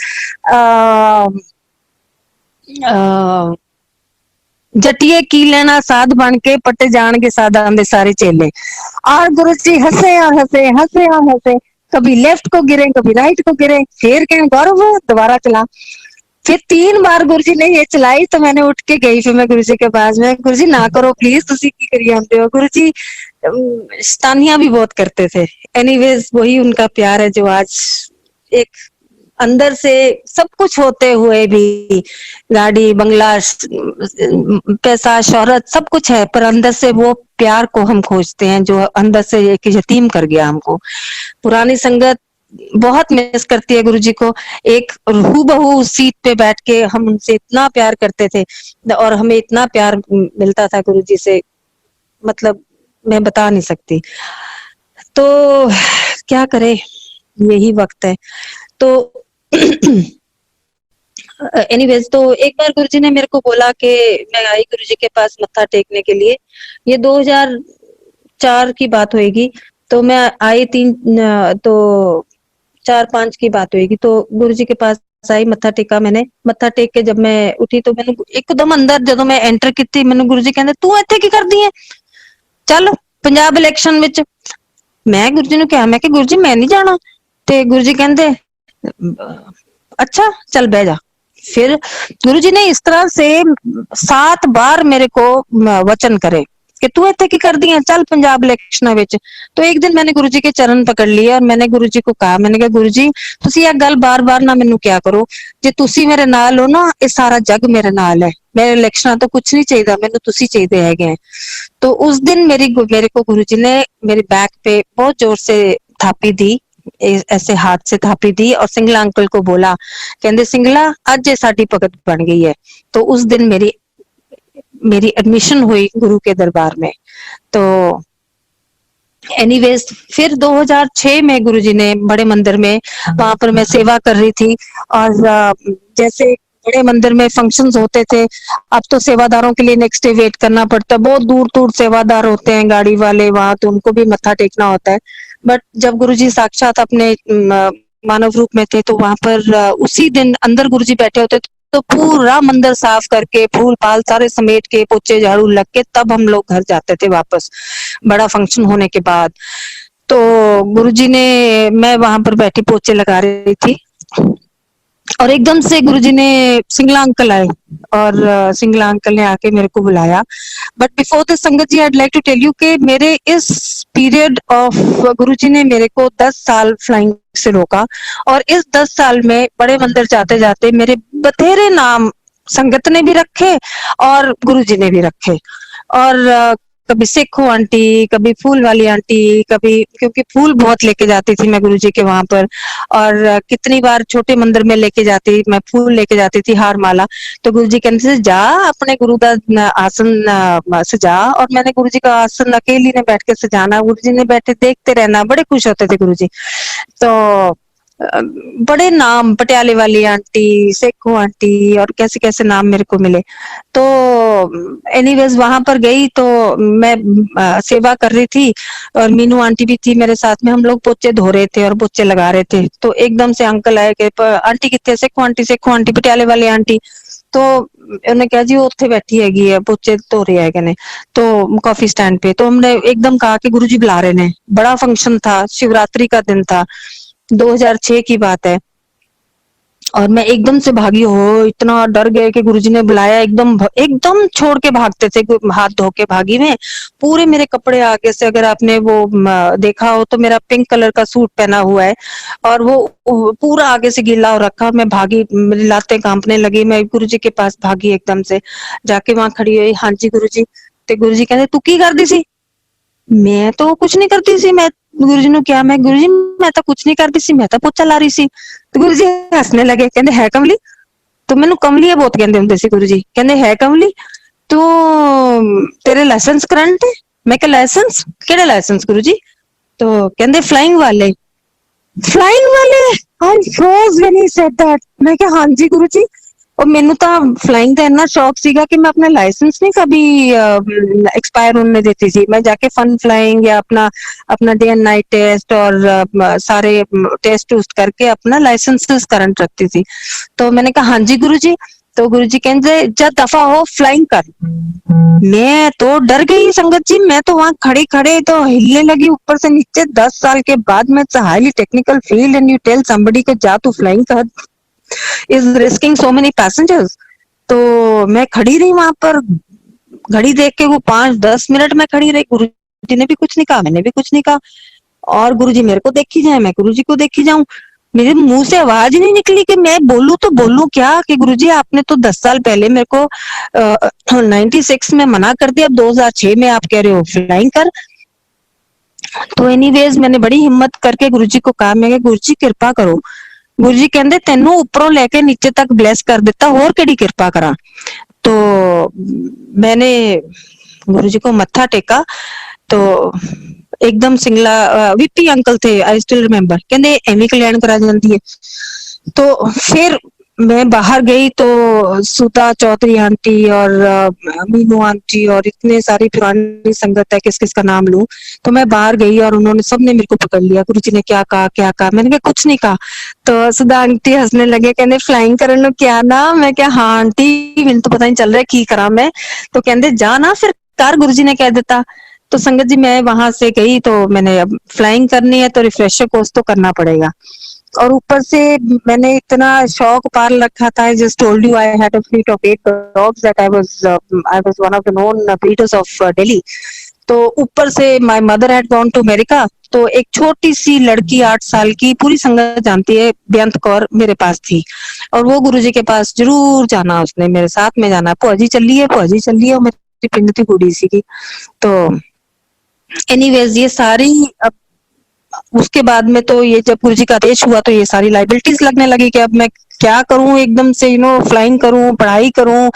जटिए की लेना साध बन के पट्टे जान के साध आंदे सारे चेले। और गुरु जी हंसे और हंसे, हंसे और हंसे, कभी लेफ्ट को गिरे, कभी राइट को गिरे, फिर कहें गौरव दोबारा चला। फिर 3 बार गुरु जी ने ये चलाई, तो मैंने उठ के गई। फिर मैं गुरु जी के पास में, गुरु जी ना करो प्लीज, तुसी की करी आंदे हो। गुरु जी शैतानियां भी बहुत करते थे। एनीवेज वही उनका प्यार है जो आज एक अंदर से सब कुछ होते हुए भी, गाड़ी बंगला पैसा शोहरत सब कुछ है, पर अंदर से वो प्यार को हम खोजते हैं जो अंदर से एक यतीम कर गया हमको। पुरानी संगत बहुत मिस करती है गुरु जी को। एक हूबहू सीट पे बैठ के हम उनसे इतना प्यार करते थे, और हमें इतना प्यार मिलता था गुरु जी से, मतलब मैं बता नहीं सकती। तो क्या करे, यही वक्त है। तो एनीवेज, तो एक बार गुरुजी ने मेरे को बोला कि मैं आई गुरुजी के पास मत्था टेकने के लिए। ये 2004 की बात होएगी। तो मैं आई तो 4-5 की बात होएगी। तो गुरुजी के पास आई, मत्था टेका मैंने। मत्था टेक के जब मैं उठी तो मैंने एकदम अंदर जदों मैं एंटर की, मैंने गुरुजी कहंदे तू इत्थे की करदी है, चल पंजाब इलेक्शन विच। मैं गुरुजी नूं कहा, मैं कि गुरुजी मैं नहीं जाना। ते गुरुजी कहंदे अच्छा चल बह जा। फिर गुरुजी ने इस तरह से 7 बार मेरे को वचन करे कि तू इत्थे की करदी है, चल पंजाब इलेक्शनां विच। तो एक दिन मैंने गुरुजी के चरण पकड़ लिए और मैंने गुरुजी को कहा, मैंने कहा गुरुजी तुसी यह गल बार बार ना मैनू क्या करो, जे तुसी मेरे नाल हो ना, ये सारा जग मेरे नाल है, मेरे इलेक्शनां तो कुछ नहीं चाहिए, मैनू तुसी चाहिए हैगे। तो उस दिन मेरे को गुरुजी ने मेरी बैक पे बहुत जोर से थापी दी, ऐसे हाथ से थापी दी, और सिंगला अंकल को बोला, कहंदे सिंगला आज ये साडी भगत बन गई है। तो उस दिन मेरी एडमिशन हुई गुरु के दरबार में। तो एनीवेज फिर 2006 में गुरुजी ने बड़े मंदिर में, वहां पर मैं सेवा कर रही थी। और जैसे बड़े मंदिर में फंक्शंस होते थे, अब तो सेवादारों के लिए नेक्स्ट डे वेट करना पड़ता है, बहुत दूर दूर सेवादार होते हैं गाड़ी वाले वहां, तो उनको भी मत्था टेकना होता है। बट जब गुरुजी साक्षात अपने मानव रूप में थे, तो वहां पर उसी दिन अंदर गुरुजी बैठे होते थे, तो पूरा मंदिर साफ करके फूल फाल सारे समेट के पोछे झाड़ू लग के तब हम लोग घर जाते थे वापस, बड़ा फंक्शन होने के बाद। तो गुरुजी ने, मैं वहां पर बैठी पोछे लगा रही थी, और एकदम से गुरुजी ने, सिंगला अंकल आए, और सिंगला अंकल ने आके मेरे को बुलाया। But before this sangat ji, I like to tell you कि मेरे इस पीरियड ऑफ, गुरुजी ने मेरे को 10 साल फ्लाइंग से रोका, और इस 10 साल में बड़े मंदिर जाते जाते मेरे बथेरे नाम संगत ने भी रखे और गुरुजी ने भी रखे। और कभी सिखो आंटी, कभी फूल वाली आंटी, कभी, क्योंकि फूल बहुत लेके जाती थी मैं गुरुजी के वहां पर, और कितनी बार छोटे मंदिर में लेके जाती, मैं फूल लेके जाती थी, हार माला। तो गुरुजी कहते थे जा अपने गुरु का आसन सजा, और मैंने गुरुजी का आसन अकेली ने बैठ के सजाना, गुरुजी ने बैठे देखते रहना, बड़े खुश होते थे गुरुजी। तो बड़े नाम, पटियाले वाली आंटी, सेखो आंटी, और कैसे कैसे नाम मेरे को मिले। तो एनीवेज वहां पर गई, तो मैं सेवा कर रही थी, और मीनू आंटी भी थी मेरे साथ में, हम लोग पोचे धो रहे थे और पोचे लगा रहे थे। तो एकदम से अंकल आए कि आंटी कितने, सेखो आंटी, सेखो आंटी, पटियाले वाली आंटी। तो उन्होंने कहा जी वो उत्थे बैठी हैगी है, पोचे धो रही है कहने, तो कॉफी स्टैंड पे। तो हमने एकदम कहा कि गुरुजी बुला रहे ने, बड़ा फंक्शन था, शिवरात्रि का दिन था, 2006 की बात है। और मैं एकदम से भागी, हो इतना डर गए कि गुरुजी ने बुलाया, एकदम छोड़ के भागते थे, हाथ धो के भागी मैं। पूरे मेरे कपड़े आगे से, अगर आपने वो देखा हो तो मेरा पिंक कलर का सूट पहना हुआ है, और वो पूरा आगे से गीला हो रखा। मैं भागी, मेरी लातें कांपने लगी, मैं गुरुजी के पास भागी, एकदम से जाके वहां खड़ी हुई। हाँ जी गुरुजी। ते गुरुजी कहते तू की करदी सी? मैं तो कुछ नहीं करती सी, मैं गुरुजी ने क्या, मैं गुरुजी मैं तो कुछ नहीं करती सी, मैं तो पोचा ला रही सी। तो गुरुजी हंसने लगे, कहते है कमली, तो मैनू कमली बहुत कहते होंगे सी गुरुजी, कहते है कमली तू, तेरे लाइसेंस करंट है? मैं क्या लाइसेंस, केड़ा लाइसेंस गुरुजी? तो कहते फ्लाइंग वाले, फ्लाइंग वाले। I froze when he said that. मैं क्या हाँ जी गुरुजी। और मैनू तो फ्लाइंग का इतना शौक सीगा कि मैं अपना लाइसेंस नहीं कभी एक्सपायर होने देती थी। मैं जाके फन फ्लाइंग या अपना अपना डे एंड नाइट टेस्ट और सारे टेस्ट टूस्ट करके अपना लाइसेंस करंट रखती थी। तो मैंने कहा हाँ जी गुरुजी। तो गुरुजी कहते जब दफा हो फ्लाइंग कर। मैं तो डर गई संगत जी, मैं तो वहां खड़े खड़े तो हिलने लगी ऊपर से नीचे। 10 साल के बाद में highly technical field and you tell somebody को जा तू फ्लाइंग कर, is risking so many passengers. तो मैं खड़ी रही वहां पर, घड़ी देख के वो 5-10 मिनट में खड़ी रही। गुरुजी ने भी कुछ नहीं कहा, मैंने भी कुछ नहीं कहा, और गुरुजी मेरे को देखी जाए, मैं गुरुजी को देखी जाऊं। मेरे मुंह से आवाज ही नहीं निकली कि मैं बोलूं तो बोलूं क्या, कि गुरुजी आपने तो 10 साल पहले मेरे को 96 में मना कर दिया, अब 2006 में आप कह रहे हो फ्लाइंग कर। तो एनीवेज मैंने बड़ी हिम्मत करके गुरुजी को कहा, मैं गुरुजी कृपा करो। गुरुजी कहते तेनू ऊपरों लेके नीचे तक ब्लेस कर दिता, होर केड़ी कृपा करा। तो मैंने गुरुजी को मत्था टेका। तो एकदम सिंगला विपी अंकल थे, आई स्टिल रिमेम्बर, कहते एवं कल्याण करा जाती है। तो फिर मैं बाहर गई तो सुधा चौधरी आंटी और मीनू आंटी और इतने सारी पुरानी संगत है, किस किस का नाम लूं। तो मैं बाहर गई और उन्होंने सबने मेरे को पकड़ लिया, गुरुजी ने क्या कहा क्या कहा। मैंने कहा कुछ नहीं कहा। तो सुधा आंटी हंसने लगे, कहते फ्लाइंग करने लो क्या ना। मैं क्या हाँ आंटी, मैंने तो पता नहीं चल रहा है की करा मैं। तो कहते जा ना फिर कर, गुरुजी ने कह दिता। तो संगत जी मैं वहां से गई, तो मैंने अब फ्लाइंग करनी है तो रिफ्रेशर कोर्स तो करना पड़ेगा। और ऊपर से मैंने इतना शौक पाल रखा था, just told you I had a fleet of 8 dogs that I was one of the known breeders of Delhi. तो ऊपर से my mother had gone to America. तो एक छोटी सी लड़की 8 साल की, पूरी संगत जानती है, बेअंत कौर मेरे पास थी, और वो गुरुजी के पास जरूर जाना, उसने मेरे साथ में जाना, भुआजी चली है भुआजी चली है, और मेरी पिंड की कुड़ी सी। तो एनीवेज ये सारी, उसके बाद में तो ये जब गुरुजी का आदेश हुआ तो ये सारी लाइबिलिटीज लगने लगी कि अब मैं क्या करूं, एकदम से फ्लाइंग करूं, पढ़ाई करूं,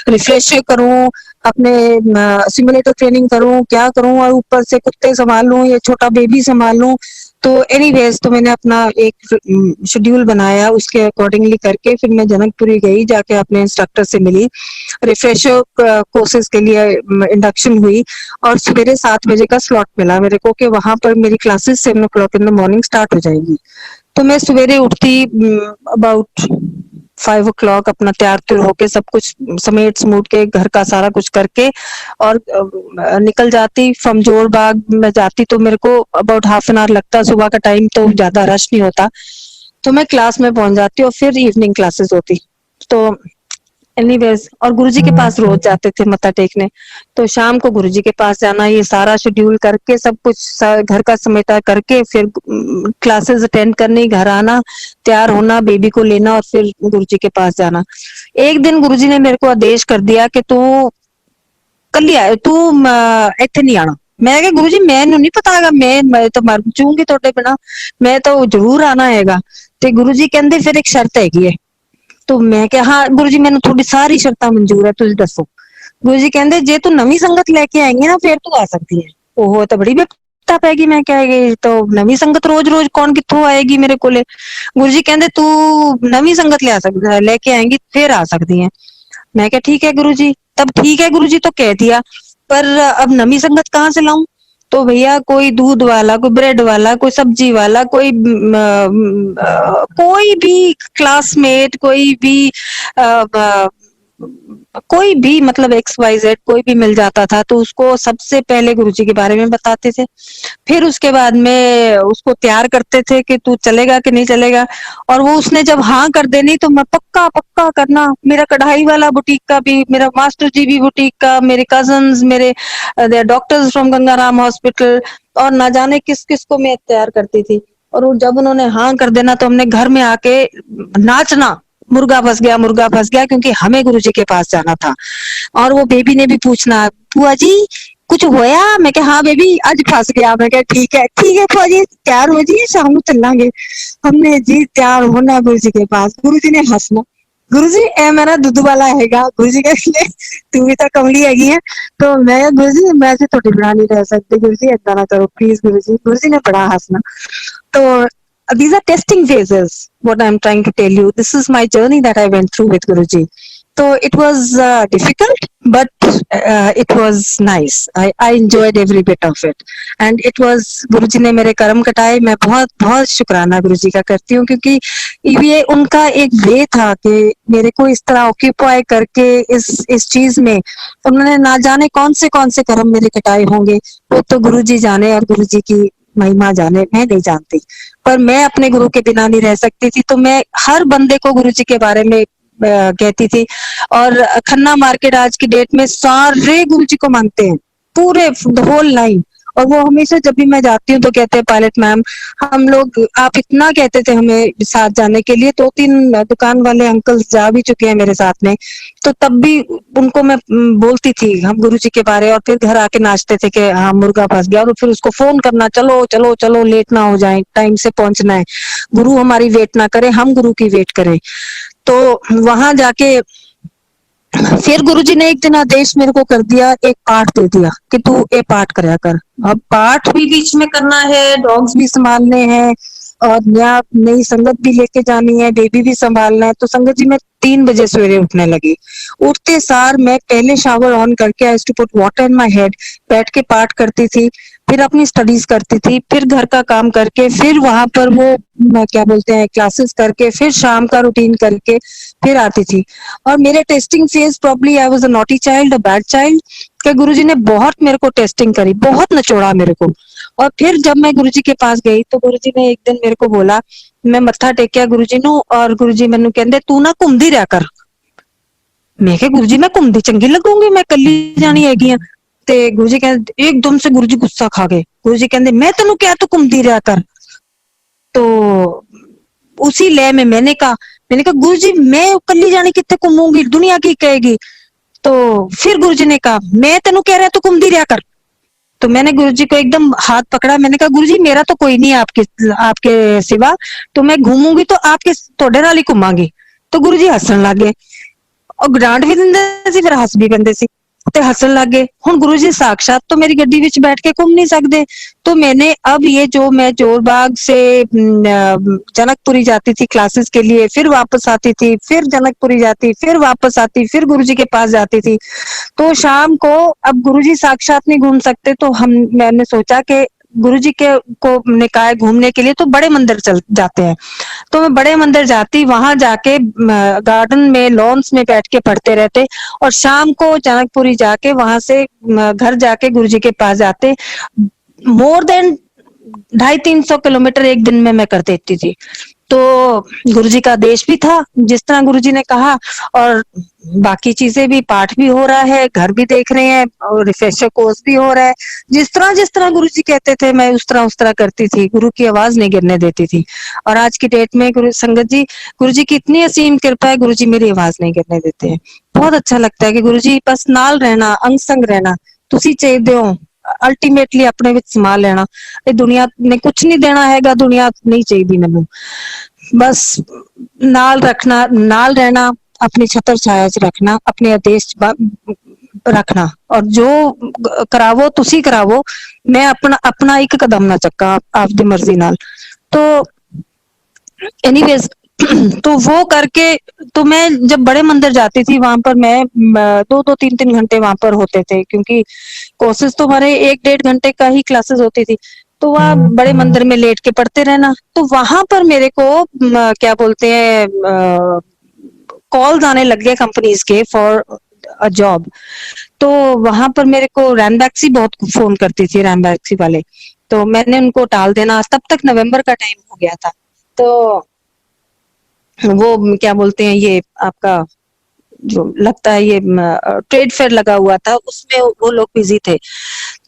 रिफ्रेश करूं, अपने सिमुलेटर ट्रेनिंग करूं, क्या करूं, और ऊपर से कुत्ते संभाल लूं या छोटा बेबी संभाल लूं। तो एनीवेज तो मैंने अपना एक शेड्यूल बनाया, उसके अकॉर्डिंगली करके फिर मैं जनकपुरी गई, जाके अपने इंस्ट्रक्टर से मिली, रिफ्रेशर कोर्सेज के लिए इंडक्शन हुई, और सवेरे 7 बजे का स्लॉट मिला मेरे को कि वहां पर मेरी classes 7 o'clock in the morning start हो जाएगी। तो मैं सवेरे उठती अबाउट 5 o'clock, अपना तैयार तुर होके सब कुछ समेट समूट के घर का सारा कुछ करके और निकल जाती। फ्रॉम जोर बाग में जाती तो मेरे को अबाउट हाफ एन आवर लगता, सुबह का टाइम तो ज्यादा रश नहीं होता, तो मैं क्लास में पहुंच जाती और फिर इवनिंग क्लासेस होती। तो एनीवेज, और गुरुजी के पास रोज जाते थे मत्था टेकने, तो शाम को गुरुजी के पास जाना, ये सारा शेड्यूल करके सब कुछ घर का समेटा करके फिर क्लासेस अटेंड करनी, घर आना, तैयार होना, बेबी को लेना और फिर गुरुजी के पास जाना। एक दिन गुरुजी ने मेरे को आदेश कर दिया कि तू कल आए, तू इत्थे नहीं आना। मैं क्या गुरुजी मैनू नहीं पता हैगा, मैं तो मर जूंगी ਤੁਹਾਡੇ बिना, मैं तो जरूर आना हैगा। ਤੇ गुरुजी कहंदे फिर एक शर्त हैगी है। तो मैं क्या, हाँ गुरु जी मैंने थोड़ी सारी शर्तां मंजूर है, तुझ दसो। गुरु जी कहंदे जे तू नवी संगत लेके आएंगी ना फिर तू आ सकती है। ओहो तो बड़ी विपता पैगी, मैं क्या है तो नवी संगत रोज रोज कौन कित्थों आएगी मेरे कोले। गुरु जी कहंदे तू नवी संगत ले आ सकती, लेके आएंगी फिर आ सकती है। मैं क्या ठीक है गुरु जी। तब ठीक है गुरु जी तो कह दिया, पर अब नवी संगत कहाँ से लाऊं। तो भैया कोई दूध वाला, कोई ब्रेड वाला, कोई सब्जी वाला, कोई भी क्लासमेट, कोई भी मतलब XYZ कोई भी मिल जाता था, तो उसको सबसे पहले गुरुजी के बारे में बताते थे, फिर उसके बाद में उसको तैयार करते थे कि तू चलेगा कि नहीं चलेगा। और वो उसने जब हाँ कर देनी तो मैं पक्का पक्का करना। मेरा कढ़ाई वाला बुटीक का भी, मेरा मास्टर जी भी बुटीक का, मेरे कजन्स, मेरे डॉक्टर्स फ्रॉम गंगाराम हॉस्पिटल, और ना जाने किस किस को मैं तैयार करती थी। और जब उन्होंने हाँ कर देना तो हमने घर में आके नाचना, मुर्गा फंस गया, मुर्गा फंस गया, क्योंकि हमें गुरुजी के पास जाना था। और वो बेबी ने भी पूछना, बुआ जी कुछ होया। मैं क्या हाँ बेबी आज फंस गया। मैं क्या ठीक है बुआ जी तैयार हो जी, शाम को चलेंगे। हमने जी तैयार होना गुरुजी के पास, गुरुजी ने हंसना, गुरुजी ए मेरा दुध वाला हैगा। गुरुजी कहते तू भी तो कमली हैगी है। तो मैं गुरुजी मैं से थोड़ी बिना नहीं रह सकती, गुरुजी ऐसा ना करो प्लीज गुरुजी। गुरुजी ने बड़ा हंसना। तो these are testing phases, what I'm trying to tell you. This is my journey that I went through with Guruji. So it was difficult, but it was nice. I enjoyed every bit of it. And it was, गुरुजी ने मेरे कर्म कटाए। मैं बहुत बहुत शुक्राना गुरुजी का करती हूँ, क्योंकि ये उनका एक वे था कि मेरे को इस तरह ऑक्यूपाई करके इस चीज में उन्होंने ना जाने कौन से कर्म मेरे कटाए होंगे, वो तो गुरुजी जाने और गुरुजी की महिमा जाने, मैं नहीं जानती। पर मैं अपने गुरु के बिना नहीं रह सकती थी, तो मैं हर बंदे को गुरुजी के बारे में कहती थी। और खन्ना मार्केट आज की डेट में सारे गुरुजी को मानते हैं, पूरे होल लाइन। और वो हमेशा जब भी मैं जाती हूँ तो कहते हैं पायलट मैम हम लोग, आप इतना कहते थे हमें साथ जाने के लिए, 2-3 दुकान वाले अंकल्स जा भी चुके हैं मेरे साथ में, तो तब भी उनको मैं बोलती थी हम गुरुजी के बारे। और फिर घर आके नाचते थे कि हाँ मुर्गा फंस गया, और फिर उसको फोन करना, चलो चलो चलो लेट ना हो जाए, टाइम से पहुंचना है, गुरु हमारी वेट ना करे, हम गुरु की वेट करें। तो वहां जाके फिर गुरुजी ने एक दिन आदेश मेरे को कर दिया, एक पाठ दे दिया कि तू ये पाठ कराया कर। अब पाठ भी बीच में करना है, डॉग्स भी संभालने हैं, और नई संगत भी लेके जानी है, बेबी भी संभालना है। तो संगत जी मैं 3 बजे सवेरे उठने लगी। उठते सार मैं पहले शावर ऑन करके I to put water in my head, बैठ के पाठ करती थी, फिर अपनी स्टडीज करती थी, फिर घर का काम करके, फिर वहां पर वो क्या बोलते हैं क्लासेस करके, फिर शाम का रूटीन करके फिर आती थी। और मेरे testing phase probably I was a naughty child, a bad child, कि गुरुजी ने बहुत मेरे को टेस्टिंग करी, बहुत नचोड़ा मेरे को। और फिर जब मैं गुरुजी के पास गई तो गुरुजी ने एक दिन मेरे को बोला, मैं मत्था टेकिया गुरुजी नू, और गुरुजी मैनू कहंदे तू ना घूमदी रहा कर। मैं क्या गुरुजी मैं घूमदी चंगी लगूंगी, मैं कल्ली जानी हैगी आ। ते गुरुजी कहंदे, एकदम से गुरुजी गुस्सा खा गए। गुरुजी कहंदे मैं तेनू क्या तू घूमदी रहा कर। तो उसी लय में मैंने कहा गुरुजी मैं कल्ली जानी कितने घूमूंगी, दुनिया की कहेगी। तो फिर गुरुजी ने कहा मैं तेनू कह रहा तू घूमदी रहा कर। तो मैंने गुरुजी को एकदम हाथ पकड़ा, मैंने कहा गुरुजी मेरा तो कोई नहीं आपके सिवा, तो मैं घूमूंगी तो आपके थोड़े नाल ही घूमांगी। तो गुरुजी हसन लग गए, और ग्रांट भी दिंदे सी फिर हस भी पैंदे सी। ਤੇ ਹੱਸਣ ਲੱਗ ਗਏ। ਹੁਣ ਗੁਰੂ ਜੀ साक्षात तो मेरी गड्डी विच बैठ के घूम नहीं सकते। तो मैंने अब ये जो मैं जोरबाग से जनकपुरी जाती थी क्लासेस के लिए, फिर वापस आती थी, फिर जनकपुरी जाती, फिर वापस आती, फिर गुरुजी के पास जाती थी। तो शाम को अब गुरुजी साक्षात नहीं घूम सकते, तो मैंने सोचा कि गुरुजी के को निकाय घूमने के लिए तो बड़े मंदिर चल जाते हैं। तो मैं बड़े मंदिर जाती, वहां जाके गार्डन में लॉन्स में बैठ के पढ़ते रहते, और शाम को जनकपुरी जाके वहां से घर जाके गुरुजी के पास जाते। मोर देन 250-300 किलोमीटर एक दिन में मैं कर देती थी। तो गुरुजी का आदेश भी था जिस तरह गुरुजी ने कहा, और बाकी चीजें भी, पाठ भी हो रहा है, घर भी देख रहे हैं, और रिफ्रेशर कोर्स भी हो रहा है। जिस तरह गुरुजी कहते थे मैं उस तरह करती थी। गुरु की आवाज नहीं गिरने देती थी। और आज की डेट में गुरु संगत जी, गुरुजी की इतनी असीम कृपा है, गुरुजी मेरी आवाज नहीं गिरने देते हैं। बहुत अच्छा लगता है कि गुरुजी बस नाल रहना, अंग संग रहना। ਤੁਸੀਂ ਚਾਹੀਦੇ ਹੋ ਅਲਟੀਮੇਟਲੀ ਆਪਣੇ ਵਿੱਚ ਸਮਾ ਲੈਣਾ। ਇਹ ਦੁਨੀਆ ਨੇ ਕੁਝ ਨਹੀਂ ਦੇਣਾ ਹੈਗਾ, ਦੁਨੀਆ ਨਹੀਂ ਚਾਹੀਦੀ ਮੈਨੂੰ। बस नाल रखना, नाल रहना, अपनी छतर छाया च रखना, अपने आदेश रखना, और जो करावो तुसी करावो, मैं अपना एक कदम ना चक्का आपदी मर्जी नाल। तो एनीवेज तो वो करके, तो मैं जब बड़े मंदिर जाती थी वहां पर मैं 2-2 3-3 घंटे वहां पर होते थे, क्योंकि कोर्सेज तो हमारे 1-1.5 घंटे का ही क्लासेस होती थी। तो वहाँ बड़े मंदिर में लेट के पढ़ते रहना। तो वहां पर मेरे को क्या बोलते हैं, कॉल्स आने लग गए कंपनीज के फॉर अ जॉब। तो वहां पर मेरे को रैनबैक्सी बहुत फोन करती थी, रैनबैक्सी वाले। तो मैंने उनको टाल देना, तब तक नवंबर का टाइम हो गया था। तो वो क्या बोलते हैं, ये आपका जो लगता है ये ट्रेड फेयर लगा हुआ था, उसमें वो लोग बिजी थे।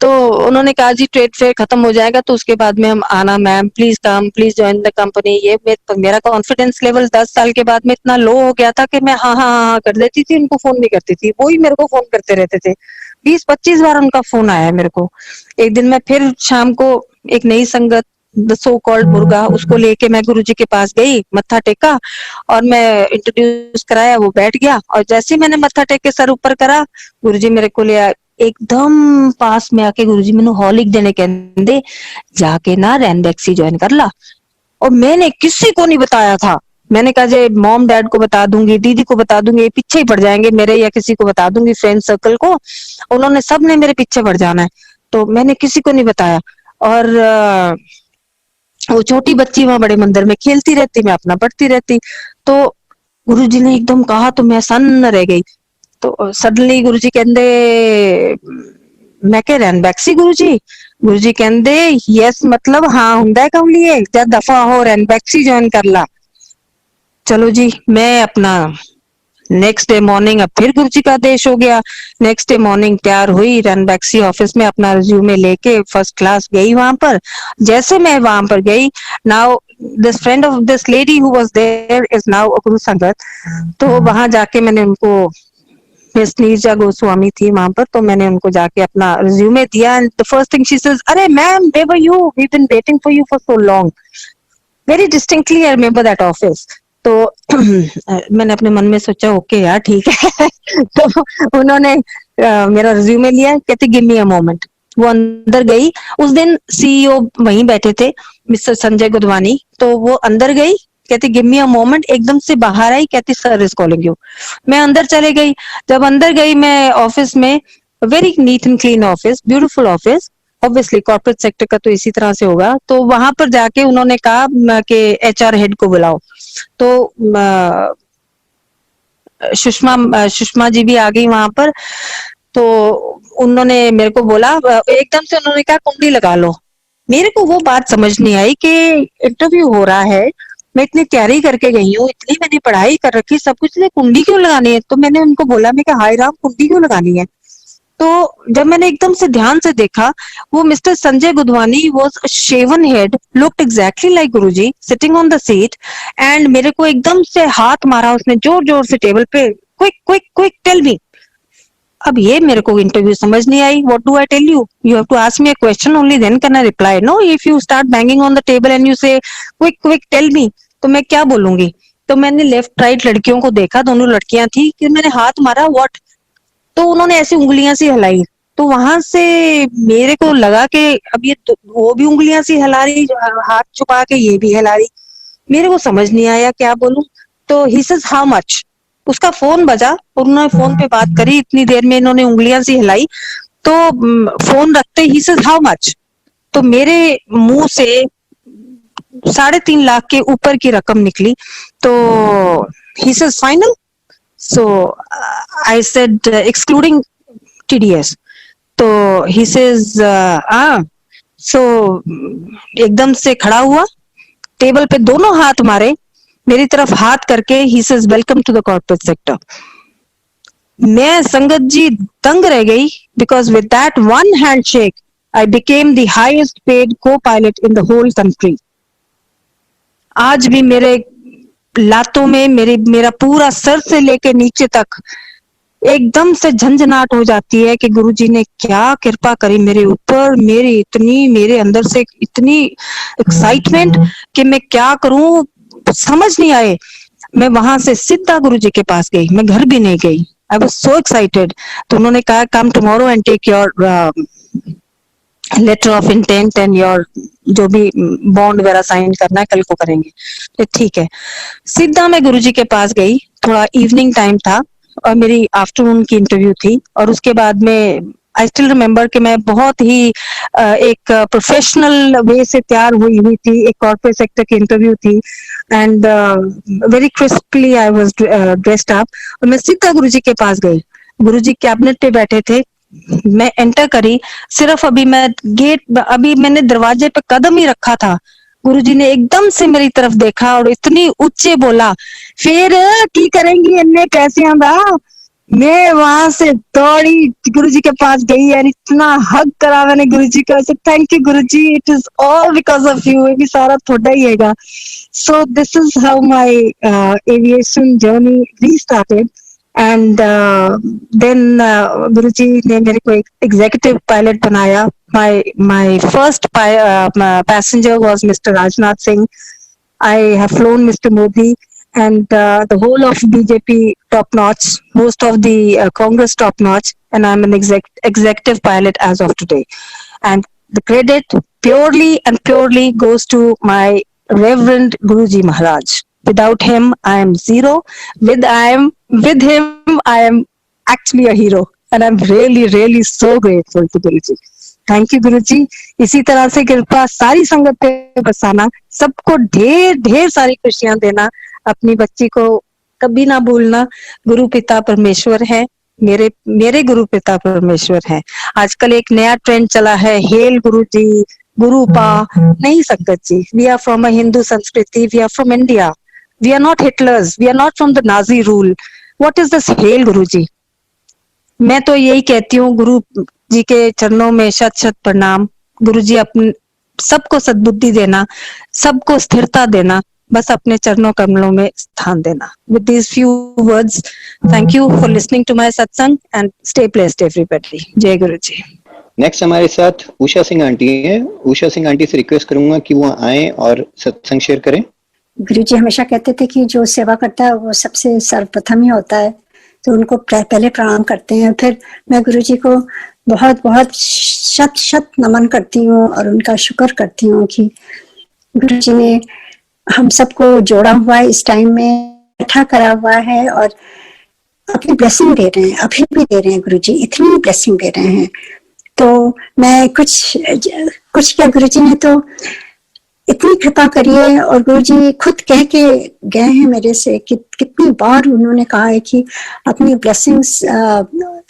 तो उन्होंने कहा जी ट्रेड फेयर खत्म हो जाएगा तो उसके बाद में हम आना, ma'am please come, please join the company. ये मेरा कॉन्फिडेंस लेवल 10 साल के बाद में इतना लो हो गया था कि मैं हाँ हाँ हाँ कर देती थी, उनको फोन नहीं करती थी, वो ही मेरे को फोन करते रहते थे। 20-25 बार उनका फोन आया है मेरे को। एक दिन मैं फिर शाम को एक नई संगत, द सो कॉल्ड मुर्गा, उसको लेके मैं गुरुजी के पास गई, मत्था टेका, और मैं इंट्रोड्यूस कराया, वो बैठ गया, और जैसे ही मैंने मत्था टेक के सर ऊपर करा, गुरुजी मेरे को ले आए एकदम पास में आके, गुरुजी मैंने हॉलिक देने कहते जाके ना रैनबैक्सी ज्वाइन कर ला। और मैंने किसी को नहीं बताया था। मैंने कहा जे मॉम डैड को बता दूंगी, दीदी को बता दूंगी, पीछे ही पड़ जाएंगे मेरे, या किसी को बता दूंगी फ्रेंड सर्कल को, उन्होंने सब ने मेरे पीछे पड़ जाना है। तो मैंने किसी को नहीं बताया। और वो छोटी बच्ची वहां बड़े मंदिर में खेलती रहती, मैं अपना पढ़ती रहती। तो गुरुजी ने एकदम कहा तो मैं सन्न रह गई। तो सडनली गुरुजी कहते, मैं कह रैनबैक्सी गुरुजी? गुरुजी कहते यस, मतलब हाँ हुंदा है कमलिए, जब दफा हो रैनबैक्सी ज्वाइन कर ला। चलो जी, मैं अपना नेक्स्ट डे मॉर्निंग अब फिर गुरुजी का आदेश हो गया। नेक्स्ट डे मॉर्निंग तैयार हुई, रैनबैक्सी ऑफिस में अपना रिज्यूमे लेके फर्स्ट क्लास गई वहां पर। जैसे मैं वहां पर गई, now this friend of this lady who was there is now a guru sangat. तो वहां जाके मैंने उनको, मिस नीरजा गोस्वामी थी वहां पर, तो मैंने उनको जाके अपना रिज्यूमे दिया, and the first thing she says, अरे ma'am where were you, we been waiting for you for so long. Very distinctly I remember that office. तो मैंने अपने मन में सोचा ओके यार ठीक है। तो उन्होंने मेरा रिज्यूमे लिया, कहते गिव मी अ मोमेंट। वो अंदर गई, उस दिन सीईओ वहीं बैठे थे, मिस्टर संजय गुदवानी। तो वो अंदर गई, कहती गिव मी अ मोमेंट, एकदम से बाहर आई, कहती सर इज कॉलिंग यू। मैं अंदर चले गई। जब अंदर गई मैं ऑफिस में, very neat and clean office, beautiful office, obviously corporate sector का तो इसी तरह से होगा। तो वहां पर जाके उन्होंने कहा कि एचआर हेड को बुलाओ। तो सुषमा जी भी आ गई वहां पर। तो उन्होंने मेरे को बोला, एकदम से उन्होंने कहा कुंडली लगा लो। मेरे को वो बात समझ नहीं आई कि इंटरव्यू हो रहा है, मैं इतनी तैयारी करके गई हूँ, इतनी मैंने पढ़ाई कर रखी, सब कुछ, कुंडी क्यों लगानी है? तो मैंने उनको बोला, मैं हाय राम, कुंडी क्यों लगानी है? तो जब मैंने एकदम से ध्यान से देखा, वो mister Sanjay Gudwani was shaven head, looked exactly like Guruji sitting on the seat, and मेरे को एकदम से हाथ मारा उसने जोर जोर से टेबल पे, quick quick quick tell me. अब ये मेरे को इंटरव्यू समझ नहीं आई। What do I tell you? You have to ask me a question only then can I reply. No, if you start banging on the table and you say quick quick tell me, तो मैं क्या बोलूंगी? तो मैंने left right लड़कियों को देखा, दोनों लड़कियां थी, कि मैंने हाथ मारा, व्हाट? तो उन्होंने ऐसी उंगलियां सी हिलाई, तो वहां से मेरे को लगा कि अब ये तो वो भी उंगलियां सी हिला रही, हाथ छुपा के ये भी हिला रही, मेरे को समझ नहीं आया क्या बोलूं। तो ही सेज हाउ मच, उसका फोन बजा और उन्होंने फोन पे बात करी, इतनी देर में इन्होंने उंगलियां सी हिलाई, तो फोन रखते ही सेज हाउ मच, तो मेरे मुंह से 3.5 लाख के ऊपर की रकम निकली। तो he says final, so I said excluding TDS, तो ही सेज सो एकदम से खड़ा हुआ, टेबल पे दोनों हाथ मारे, मेरी तरफ हाथ करके he says welcome to the corporate sector. मैं संगत जी दंग रह गई, because with that one handshake I became the highest paid copilot in the whole country. आज भी मेरे लातों में मेरा पूरा सर से लेके नीचे तक एकदम से झंझनाट हो जाती है कि गुरुजी ने क्या कृपा करी मेरे ऊपर, मेरे अंदर से इतनी एक्साइटमेंट कि मैं क्या करूं समझ नहीं आए। मैं वहां से सीधा गुरुजी के पास गई, मैं घर भी नहीं गई, आई वाज सो एक्साइटेड। तो उन्होंने कहा come tomorrow and take your letter of intent and your जो भी बॉन्ड वगैरह साइन करना है कल को करेंगे। तो ठीक है, सीधा मैं गुरुजी के पास गई, थोड़ा इवनिंग टाइम था और मेरी आफ्टरनून की इंटरव्यू थी, और उसके बाद में आई स्टिल रिमेम्बर कि मैं बहुत ही एक प्रोफेशनल वे से तैयार हुई थी, एक कॉर्पोरेट सेक्टर की इंटरव्यू थी, and very crisply I was dressed up, और मैं सीधा गुरुजी के पास गई। गुरुजी कैबिनेट पे बैठे थे, मैं एंटर करी, सिर्फ अभी मैंने दरवाजे पे कदम ही रखा था, गुरुजी ने एकदम से मेरी तरफ देखा और इतनी ऊंचे बोला, फिर की करेंगी इन्ने पैसे दा। मैं वहां से दौड़ी गुरुजी के पास गई और इतना हग करा मैंने गुरुजी का, thank you Guruji, it is all because of you, ये भी सारा थोड़ा ही हैगा। So this is how my aviation journey restarted, and then Guruji ने मेरे को एक एग्जीक्यूटिव पायलट बनाया। my first passenger was Mr. Rajnath Singh. I have flown Mr. Modi and the whole of BJP top notch, most of the Congress top notch, and I'm an executive pilot as of today. And the credit purely goes to my Reverend Guruji Maharaj. Without him, I am zero. With him, I am actually a hero, and I'm really so grateful to Guruji. Thank you Guru जी। इसी तरह से कृपा सारी संगत पे बरसाना, सबको ढेर सारी खुशियां देना, अपनी बच्ची को कभी ना भूलना। गुरु पिता परमेश्वर है, मेरे गुरु पिता परमेश्वर है। आजकल एक नया ट्रेंड चला है, हेल गुरु जी, गुरु पा, नहीं sangat ji, we are from a Hindu sanskriti, we are from India, we are not Hitlers, we are not from the Nazi rule. What is this hell Guru ji? मैं तो यही कहती हूँ, गुरु जी के चरणों में शत प्रणाम। गुरु जी अपने सबको सद्बुद्धि देना, सबको स्थिरता देना, बस अपने चरणों कमलों में स्थान देना। With these few words, thank you for listening to my satsang and stay blessed everybody. जय गुरु जी।
नेक्स्ट हमारे साथ उषा सिंह आंटी हैं। उषा सिंह आंटी से रिक्वेस्ट करूंगा कि वो आए और सत्संग शेयर करें।
गुरु जी हमेशा कहते थे कि जो सेवा करता है वो सबसे सर्वप्रथम ही होता है, तो उनको पहले प्रणाम करते हैं। फिर मैं गुरु जी को बहुत शत नमन करती हूँ और उनका शुक्र करती हूँ कि गुरु जी ने हम सबको जोड़ा हुआ है, इस टाइम में इकट्ठा करा हुआ है और अपनी ब्लेसिंग दे रहे हैं, अभी भी दे रहे हैं। गुरु जी इतनी ब्लेसिंग दे रहे हैं, तो मैं कुछ क्या, गुरु जी ने तो इतनी कृपा करी है। और गुरु जी खुद कह के गए हैं मेरे से कि कितनी बार उन्होंने कहा है कि अपनी ब्लेसिंग्स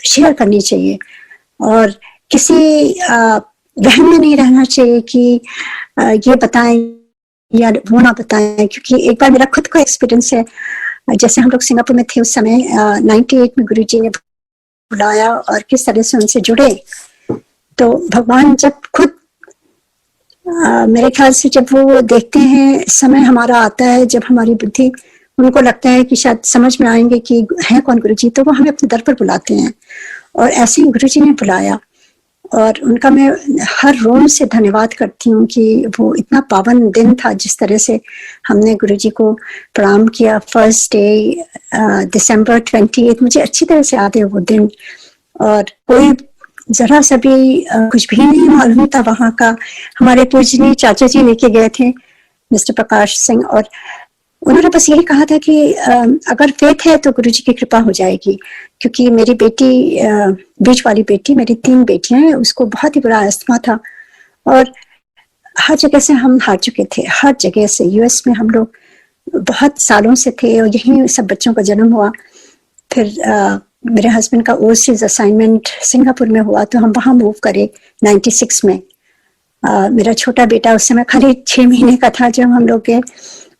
शेयर करनी चाहिए और किसी वहम में नहीं रहना चाहिए कि ये बताएं या वो ना बताएं। क्योंकि एक बार मेरा खुद का एक्सपीरियंस है, जैसे हम लोग सिंगापुर में थे उस समय 98 में गुरु जी ने बुलाया और किस तरह से उनसे जुड़े, तो भगवान जब खुद मेरे ख्याल से जब वो देखते हैं, समय हमारा आता है जब हमारी बुद्धि, उनको लगता है कि शायद समझ में आएंगे कि है कौन गुरु जी, तो वो हमें अपने दर पर बुलाते हैं। और ऐसे ही गुरु जी ने बुलाया और उनका मैं हर रोम से धन्यवाद करती हूँ कि वो इतना पावन दिन था, जिस तरह से हमने गुरु जी को प्रणाम किया। फर्स्ट डे दिसंबर 28, मुझे अच्छी तरह से याद है वो दिन, और कोई जरा सा भी कुछ भी नहीं मालूम था वहाँ का। हमारे पूजनीय चाचा जी लेके गए थे, मिस्टर प्रकाश सिंह, और उन्होंने बस यही कहा था कि अगर फेथ है तो गुरुजी की कृपा हो जाएगी। क्योंकि मेरी बेटी, बीच वाली बेटी, मेरी 3 बेटियां हैं, उसको बहुत ही बुरा अस्थमा था और हर जगह से हम हार चुके थे, हर जगह से। यूएस में हम लोग बहुत सालों से थे और यहीं सब बच्चों का जन्म हुआ। फिर मेरे हस्बैंड का ओवरसीज असाइनमेंट सिंगापुर में हुआ तो हम वहाँ मूव करे 96 में। मेरा छोटा बेटा उस समय खाली 6 महीने का था जब हम लोग गए,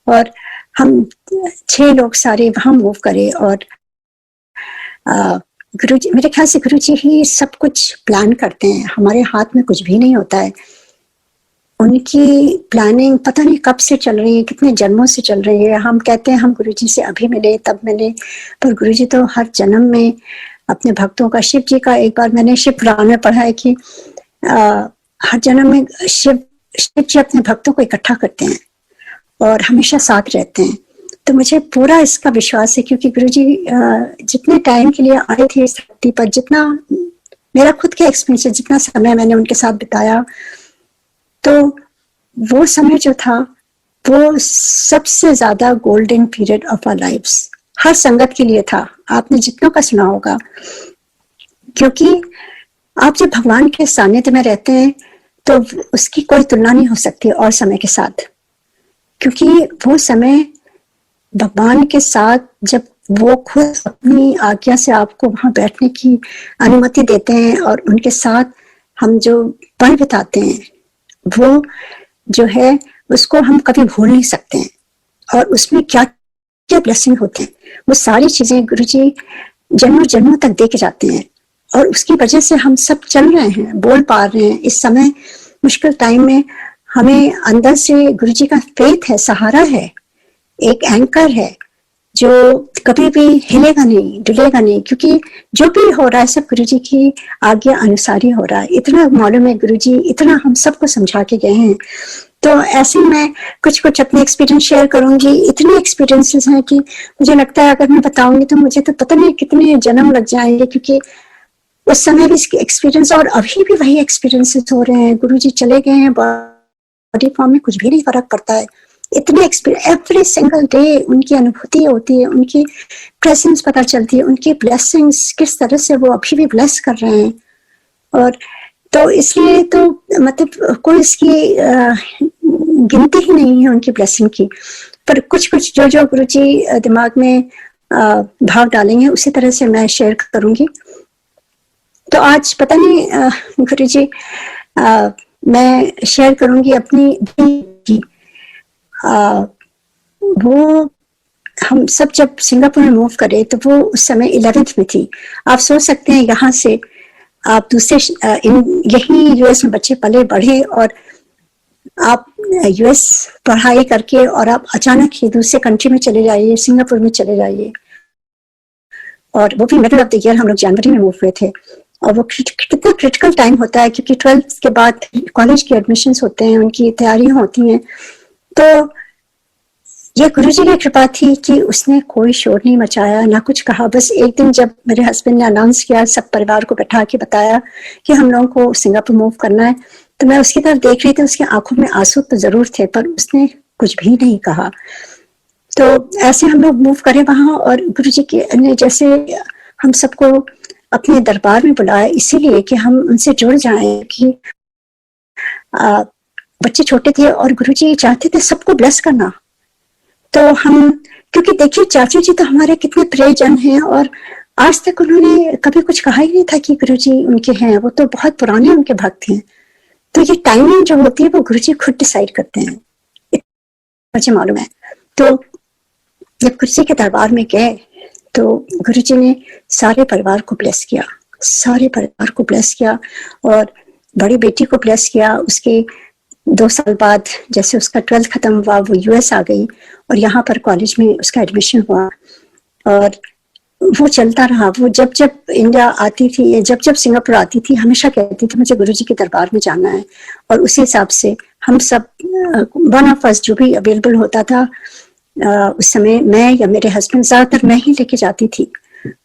और हम 6 लोग सारे वहाँ मूव करे। और गुरुजी, मेरे ख्याल से गुरुजी ही सब कुछ प्लान करते हैं, हमारे हाथ में कुछ भी नहीं होता है। उनकी प्लानिंग पता नहीं कब से चल रही है, कितने जन्मों से चल रही है। हम कहते हैं हम गुरुजी से अभी मिले तब मिले, पर गुरुजी तो हर जन्म में अपने भक्तों का, शिव जी का, एक बार मैंने शिव पुराण में पढ़ा है कि हर जन्म में शिव जी अपने भक्तों को इकट्ठा करते हैं और हमेशा साथ रहते हैं। तो मुझे पूरा इसका विश्वास है, क्योंकि गुरुजी जितने टाइम के लिए आए थे इस धरती पर, जितना मेरा खुद का एक्सपीरियंस है, जितना समय मैंने उनके साथ बिताया, तो वो समय जो था वो सबसे ज्यादा golden period of our lives हर संगत के लिए था। आपने जितनों का सुना होगा, क्योंकि आप जब भगवान के सानिध्य में रहते हैं तो उसकी कोई तुलना नहीं हो सकती और समय के साथ। क्योंकि वो समय भगवान के साथ, जब वो खुद अपनी आज्ञा से आपको वहां बैठने की अनुमति देते हैं और उनके साथ हम जो पल बिताते हैं, वो जो है उसको हम कभी भूल नहीं सकते हैं। और उसमें क्या क्या ब्लेसिंग होते हैं, वो सारी चीजें गुरुजी जन्मों जन्मों तक दे के जाते हैं। और उसकी वजह से हम सब चल रहे हैं, बोल पा रहे हैं। इस समय मुश्किल टाइम में हमें अंदर से गुरुजी का फेथ है, सहारा है, एक एंकर है जो कभी भी हिलेगा नहीं, डुलेगा नहीं। क्योंकि जो भी हो रहा है सब गुरुजी की आज्ञा अनुसार ही हो रहा है। इतना मालूम है, गुरुजी इतना हम सबको समझा के गए हैं। तो ऐसे मैं कुछ कुछ अपने एक्सपीरियंस शेयर करूंगी। इतने एक्सपीरियंसेस हैं कि मुझे लगता है अगर मैं बताऊंगी तो मुझे तो पता नहीं कितने जन्म लग जाएंगे, क्योंकि उस समय भी इसके एक्सपीरियंस और अभी भी वही एक्सपीरियंसेस हो रहे हैं। गुरुजी चले गए हैं, बॉडी फॉर्म में कुछ भी नहीं फर्क पड़ता है। इतने एक्सपीरियंस, एवरी सिंगल डे उनकी अनुभूति होती है, उनकी प्रेजेंस पता चलती है, उनकी ब्लेसिंग्स किस तरह से वो अभी भी ब्लेस कर रहे हैं। और तो इसलिए तो मतलब कोई इसकी गिनती ही नहीं है उनकी ब्लेसिंग की। पर कुछ कुछ जो जो गुरुजी दिमाग में भाव डालेंगे उसी तरह से मैं शेयर करूंगी। तो आज पता नहीं गुरुजी मैं शेयर करूंगी अपनी की। वो हम सब जब सिंगापुर में मूव करे तो वो उस समय 11th में थी। आप सोच सकते हैं यहाँ से आप दूसरे यही यूएस में बच्चे पले बढ़े और आप यूएस पढ़ाई करके और आप अचानक ही दूसरे कंट्री में चले जाइए, सिंगापुर में चले जाइए। और वो भी मिडिल ऑफ द ईयर, हम लोग जनवरी में मूव हुए थे। और वो कितना क्रिटिकल टाइम होता है, क्योंकि 12th के बाद कॉलेज के एडमिशन्स होते हैं, उनकी तैयारियां होती हैं। तो ये गुरुजी की कृपा थी कि उसने कोई शोर नहीं मचाया, ना कुछ कहा। बस एक दिन जब मेरे हस्बैंड ने अनाउंस किया, सब परिवार को बैठा के बताया कि हम लोगों को सिंगापुर मूव करना है, तो मैं उसकी तरफ देख रही थी। उसकी आंखों में आंसू तो जरूर थे, पर उसने कुछ भी नहीं कहा। तो ऐसे हम लोग मूव करे वहां। और गुरुजी के ने जैसे हम सबको अपने दरबार में बुलाया, इसीलिए कि हम उनसे जुड़ जाएं। कि बच्चे छोटे थे और गुरुजी चाहते थे सबको ब्लेस करना। तो हम, क्योंकि देखिए चाचू जी तो हमारे कितने प्रियजन हैं और आज तक उन्होंने कभी कुछ कहा ही नहीं था कि गुरुजी उनके हैं। वो तो बहुत पुराने उनके भक्त हैं। तो ये टाइमिंग जो होती है वो गुरुजी खुद डिसाइड करते हैं, मुझे मालूम है। तो जब गुरुजी के दरबार में गए तो गुरुजी ने सारे परिवार को ब्लेस किया, सारे परिवार को ब्लेस किया। और बड़ी बेटी को ब्लेस किया। उसके 2 साल बाद जैसे उसका 12th खत्म हुआ, वो यूएस आ गई और यहाँ पर कॉलेज में उसका एडमिशन हुआ। और वो चलता रहा। वो जब जब इंडिया आती थी, जब जब सिंगापुर आती थी, हमेशा कहती थी मुझे गुरुजी के दरबार में जाना है। और उसी हिसाब से हम सब वन ऑफ अस जो भी अवेलेबल होता था उस समय, मैं या मेरे हस्बैंड, ज्यादातर मैं ही लेके जाती थी।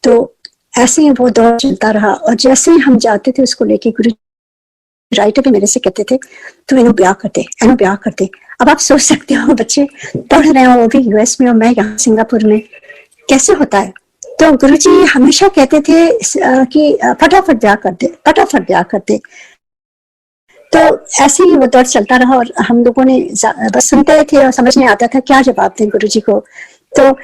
तो ऐसे ही वो दौर चलता रहा। और जैसे ही हम जाते थे उसको लेके, गुरु राइटर भी मेरे से कहते थे तो इन्हों ब्याह करते। अब आप सोच सकते हो, बच्चे पढ़ रहे हो, वो भी यूएस में और मैं यहाँ सिंगापुर में, कैसे होता है। तो गुरुजी हमेशा कहते थे कि फटाफट ब्याह कर दे। तो ऐसे ही वो दौर चलता रहा और हम लोगों ने बस सुनते थे और समझ नहीं आता था क्या जवाब दें गुरुजी को। तो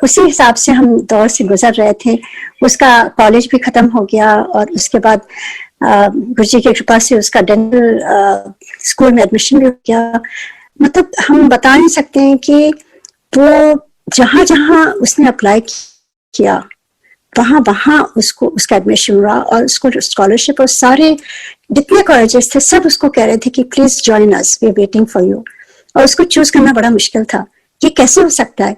उसी हिसाब से हम दौर से गुजर रहे थे। उसका कॉलेज भी खत्म हो गया और उसके बाद गुरुजी की कृपा से उसका डेंटल स्कूल में एडमिशन भी हो गया। मतलब हम बता नहीं सकते हैं कि वो जहां जहां उसने अप्लाई किया वहां उसको उसका एडमिशन हुआ और उसको स्कॉलरशिप, और सारे जितने कॉलेजेस थे सब उसको कह रहे थे कि please join us, we are waiting for you. और उसको चूज करना बड़ा मुश्किल था। ये कैसे हो सकता है,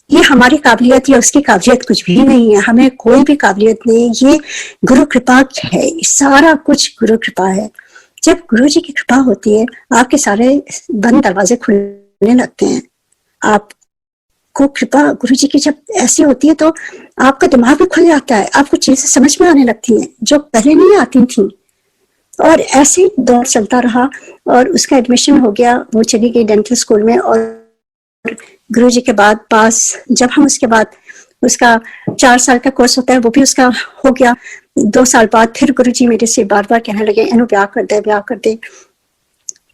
ये हमारी काबिलियत या उसकी काबिलियत कुछ भी नहीं है, हमें कोई भी काबिलियत नहीं, ये गुरु कृपा है, सारा कुछ गुरु कृपा है। जब गुरु जी की कृपा होती है आपके सारे बंद दरवाजे खुलने लगते हैं। आपको कृपा गुरु जी की जब ऐसी होती है तो आपका दिमाग भी खुल जाता है, आपको चीजें समझ में आने लगती हैं जो पहले नहीं आती थी। और ऐसे दौर चलता रहा और उसका एडमिशन हो गया, वो चली गई डेंटल स्कूल में। और गुरुजी के बाद पास जब हम उसके बाद उसका 4 साल का कोर्स होता है वो भी उसका हो गया। 2 साल बाद फिर गुरुजी मेरे से बार बार कहने लगे इन्हों ब्याह कर दे।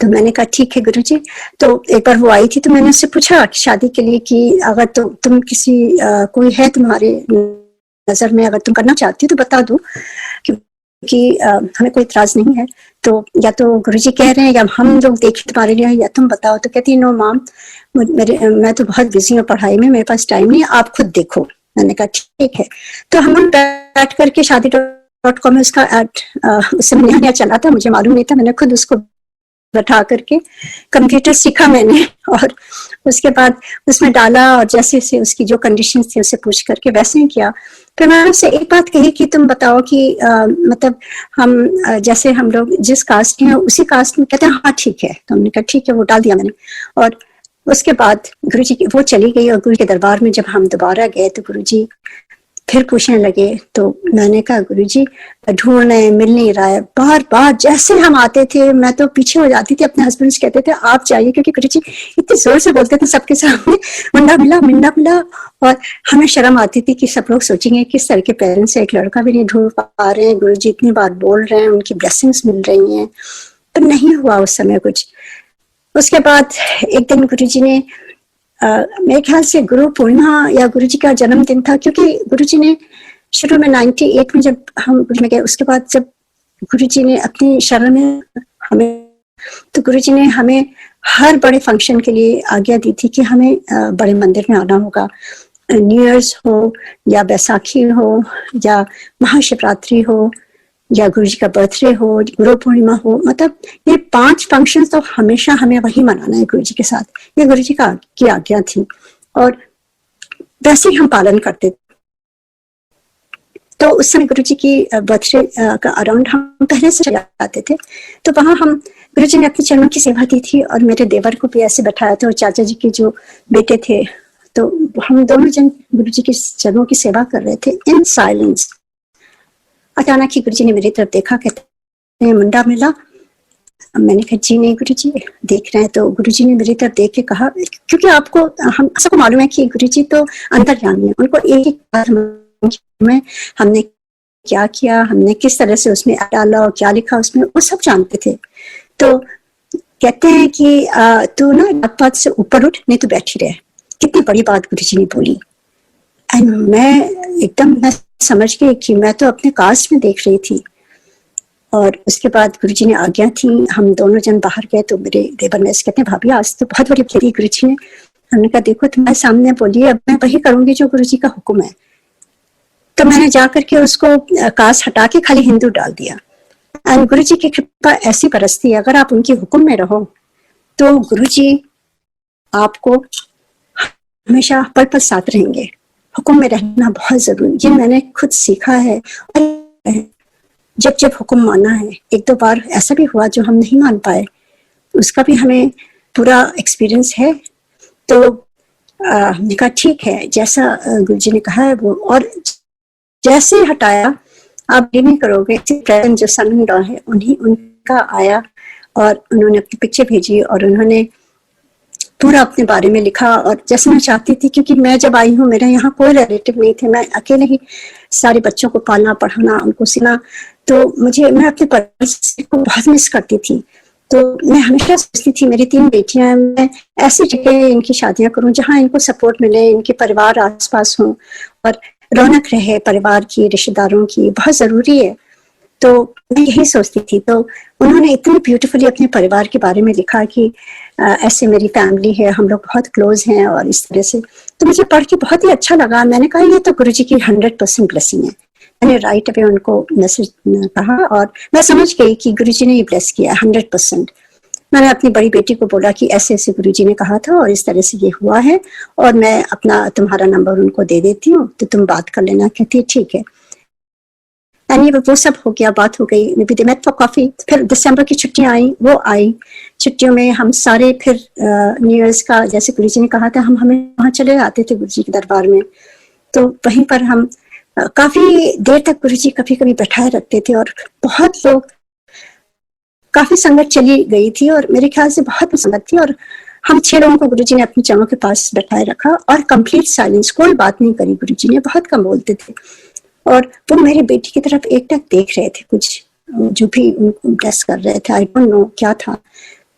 तो मैंने कहा ठीक है गुरुजी। तो एक बार वो आई थी तो मैंने उससे पूछा शादी के लिए कि अगर तो तुम किसी कोई है तुम्हारे नजर में, अगर तुम करना चाहती हो तो बता दो, क्योंकि हमें कोई इतराज नहीं है। तो या तो गुरुजी कह रहे हैं या हम लोग देखें तुम्हारे लिए, या तुम बताओ। तो कहती नो माम, मैं तो बहुत बिजी हूँ पढ़ाई में, मेरे पास टाइम नहीं, आप खुद देखो। मैंने कहा ठीक है। तो हम बैठ करके शादी.com में उसका एड उस समय नया चला था, मुझे मालूम नहीं था, मैंने खुद उसको बैठा करके कंप्यूटर सीखा मैंने और उसके बाद उसमें डाला और जैसे से उसकी जो कंडीशंस थी उसे पूछ करके वैसे ही किया। फिर मैंने उससे एक बात कही कि तुम बताओ कि मतलब हम जैसे हम लोग जिस कास्ट के हैं उसी कास्ट में। कहते हैं हाँ ठीक है। तो हमने कहा ठीक है, वो डाल दिया मैंने। और उसके बाद गुरुजी की वो चली गई और गुरु के दरबार में जब हम दोबारा गए तो गुरुजी फिर पूछने लगे। तो मैंने कहा गुरुजी ढूंढ रहे, मिल नहीं रहा है। बार बार जैसे हम आते थे मैं तो पीछे हो जाती थी, अपने हस्बैंड से कहते थे आप जाइए, क्योंकि गुरुजी इतनी जोर से बोलते थे सबके सामने मिंडा मिला। और हमें शर्म आती थी कि सब लोग सोचेंगे किस तरह के पेरेंट्स है, एक लड़का भी नहीं ढूंढ पा रहे हैं, गुरुजी इतनी बार बोल रहे हैं, उनकी ब्लेसिंग्स मिल रही हैं, पर नहीं हुआ उस समय कुछ। उसके बाद एक दिन गुरुजी ने मेरे ख्याल से गुरु पूर्णिमा या गुरुजी का जन्मदिन था, क्योंकि गुरुजी ने शुरू में 98 में जब हम गुरु में गए, उसके बाद जब गुरुजी ने अपनी शरण में हमें, तो गुरुजी ने हमें हर बड़े फंक्शन के लिए आज्ञा दी थी कि हमें बड़े मंदिर में आना होगा। न्यू ईयर्स हो या बैसाखी हो या महाशिवरात्रि हो या गुरुजी का बर्थडे हो, गुरु पूर्णिमा हो, मतलब ये 5 फंक्शन तो हमेशा हमें वही मनाना है गुरुजी के साथ। ये गुरुजी की आज्ञा थी और वैसे ही हम पालन करते। तो उस समय गुरुजी की बर्थडे का अराउंड हम पहले से चले आते थे। तो वहां हम गुरुजी ने अपने चरणों की सेवा दी थी और मेरे देवर को भी ऐसे बैठाया था और चाचा जी के जो बेटे थे, तो हम दोनों जन गुरुजी के चरणों की सेवा कर रहे थे इन साइलेंस। अचानक ही गुरुजी ने मेरी तरफ देखा, कहते हैं मुंडा मिला। मैंने कहा जी नहीं गुरुजी, देख रहे हैं। तो गुरुजी ने मेरी तरफ देख के कहा, क्योंकि आपको हम सबको मालूम है कि गुरुजी तो अंतर्यामी है, उनको एक एक बात में हमने क्या किया, हमने किस तरह से उसमें डाला और क्या लिखा उसमें, वो सब जानते थे। तो कहते हैं कि तू ना बात से ऊपर उठ, नहीं तो बैठी रहे। कितनी बड़ी बात गुरुजी ने बोली। एंड मैं समझ गई कि मैं तो अपने कास्ट में देख रही थी। और उसके बाद गुरुजी ने आज्ञा थी, हम दोनों जन बाहर गए। तो मेरे देवर में कहते हैं भाभी आज तो बहुत बड़ी खेती गुरुजी ने। हमने कहा देखो तुम्हारे सामने बोलिए, अब मैं वही करूंगी जो गुरुजी का हुक्म है। तो मैंने जाकर के उसको कास्ट हटा के खाली हिंदू डाल दिया। एंड गुरुजी की कृपा ऐसी बरसती है, अगर आप उनके हुक्म में रहो तो गुरुजी आपको हमेशा पल पल साथ रहेंगे। हुक्म में रहना बहुत जरूरी, ये मैंने खुद सीखा है। जब जब हुक्म माना है, 1-2 बार ऐसा भी हुआ जो हम नहीं मान पाए, उसका भी हमें पूरा एक्सपीरियंस है। तो हमने कहा ठीक है, जैसा गुरुजी ने कहा है वो। और जैसे ही हटाया, आप ये नहीं करोगे, प्रेजेंट जो सन इन लॉ है उन्हीं उनका आया और उन्होंने अपनी पिक्चर भेजी और उन्होंने पूरा अपने बारे में लिखा। और जैसे मैं चाहती थी, क्योंकि मैं जब आई हूँ मेरे यहाँ कोई रिलेटिव नहीं थे, मैं अकेले ही सारे बच्चों को पालना पढ़ाना उनको सीखना, तो मैं अपने परिवार को बहुत मिस करती थी। तो मैं हमेशा सोचती थी मेरी 3 बेटियां हैं, मैं ऐसी जगह इनकी शादियां करूं जहां इनको सपोर्ट मिले, इनके परिवार आसपास हों और रौनक रहे परिवार की, रिश्तेदारों की, बहुत जरूरी है। तो मैं यही सोचती थी। तो उन्होंने इतनी ब्यूटीफुली अपने परिवार के बारे में लिखा कि ऐसे मेरी फैमिली है, हम लोग बहुत क्लोज हैं और इस तरह से। तो मुझे पढ़ के बहुत ही अच्छा लगा। मैंने कहा ये तो गुरुजी की 100% ब्लेसिंग है। मैंने राइट अवे उनको मैसेज कहा और मैं समझ गई कि गुरुजी ने ये ब्लेस किया 100%। मैंने अपनी बड़ी बेटी को बोला कि ऐसे ऐसे गुरुजी ने कहा था और इस तरह से ये हुआ है और मैं अपना तुम्हारा नंबर उनको दे देती हूँ, तो तुम बात कर लेना। कहती है ठीक है। वो सब हो गया, बात हो गई। Maybe they met for coffee. फिर दिसंबर की छुट्टियां आई, वो आई। छुट्टियों में हम सारे फिर न्यू ईयर्स का, जैसे गुरुजी ने कहा था, हम हमें वहां चले आते थे गुरुजी के दरबार में। तो वहीं पर हम काफी देर तक गुरुजी कभी कभी बैठाए रखते थे और बहुत लोग, काफी संगत चली गई थी और मेरे ख्याल से बहुत संगत थी और हम 6 लोगों को गुरुजी ने अपनी जगह के पास बैठाए रखा और कंप्लीट साइलेंस, कोई बात नहीं करी गुरुजी ने, बहुत कम बोलते थे। और वो मेरी बेटी की तरफ एकटक देख रहे थे, कुछ जो भी ब्लेस कर रहे थे, आई डोंट नो क्या था।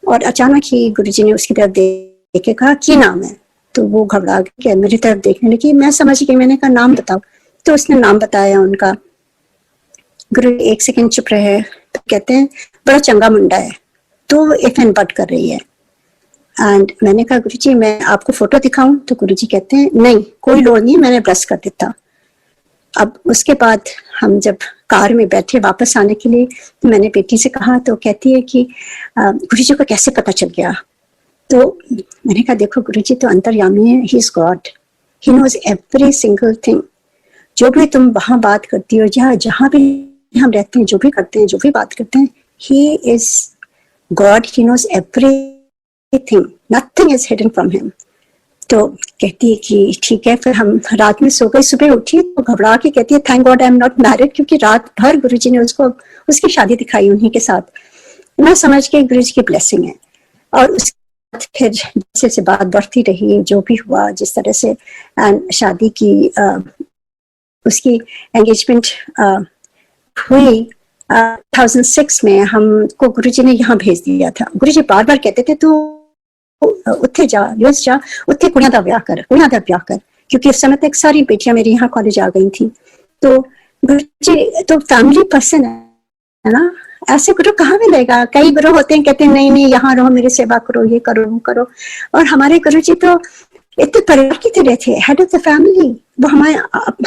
और अचानक ही गुरुजी ने उसकी तरफ देख के कहा क्या नाम है। तो वो घबरा गई, मेरी तरफ देखने लगी। मैं समझ गई, मैंने कहा नाम बताओ। तो उसने नाम बताया उनका। गुरु 1 सेकंड चुप रहे, तो कहते हैं बड़ा चंगा मुंडा है, तो इफ एंड बट कर रही है। एंड मैंने कहा गुरुजी मैं आपको फोटो दिखाऊं? तो गुरुजी कहते हैं नहीं, कोई लोड़ नहीं, मैंने ब्लेस कर देता। अब उसके बाद हम जब कार में बैठे वापस आने के लिए, तो मैंने बेटी से कहा, तो कहती है कि गुरुजी को कैसे पता चल गया? तो मैंने कहा देखो गुरुजी तो अंतर्यामी है, he is God, he knows every single thing. जो भी तुम वहां बात करती हो, जहां भी हम रहते हैं, जो भी करते हैं, जो भी बात करते हैं, he is God, he knows everything, nothing is hidden from him. तो कहती है कि ठीक है। फिर हम रात में सो गए, सुबह उठी तो घबरा के कहती है thank God I am not married, क्योंकि रात भर गुरुजी ने उसको उसकी शादी दिखाई उन्हीं के साथ। मैं समझ गई गुरुजी की ब्लेसिंग है। और उसके बाद फिर जैसे से बात बढ़ती रही, जो भी हुआ जिस तरह से, एंड शादी की उसकी एंगेजमेंट हुई 2006 में। हमको गुरुजी ने यहाँ भेज दिया था। गुरुजी बार बार कहते थे तू उत्थे जा, यूएस जा, उत्थे कुड़ियां दा ब्याह कर, कुड़ियां दा ब्याह कर, क्योंकि उस समय तक सारी बेटियां मेरी यहाँ कॉलेज आ गई थी। तो गुरुजी तो फैमिली पर्सन है ना, ऐसे गुरु कहाँ मिलेगा? कई गुरु होते हैं कहते हैं नहीं नहीं यहाँ रहो, मेरी सेवा करो, ये करो वो करो। और हमारे गुरुजी तो इतने परिवार की तरह थे, हेड ऑफ द फैमिली। वो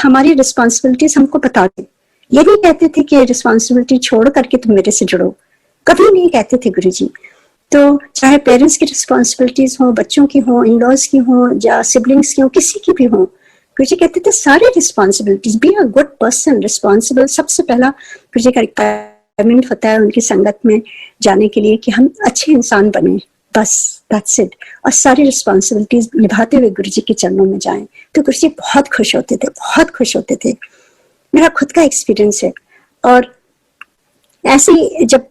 हमारी रिस्पॉन्सिबिलिटीज हमको बताते, ये नहीं कहते थे कि रिस्पॉन्सिबिलिटी छोड़ करके तुम मेरे से जुड़ो, कभी नहीं कहते थे गुरुजी। तो चाहे पेरेंट्स की रिस्पॉन्सिबिलिटीज हो, बच्चों की हो, इन लॉज की हो, या सिबलिंग्स की हो, किसी की भी हो, गुरुजी कहते थे सारे responsibilities, be a good person, responsible. सबसे पहला गुरुजी का रिक्वायरमेंट होता है उनकी संगत में जाने के लिए कि हम अच्छे इंसान बने, बस दैट्स इट। और सारी रिस्पॉन्सिबिलिटीज निभाते हुए गुरुजी के चरणों में जाएं। तो गुरुजी बहुत खुश होते थे, बहुत खुश होते थे। मेरा खुद का एक्सपीरियंस है। और ऐसे ही जब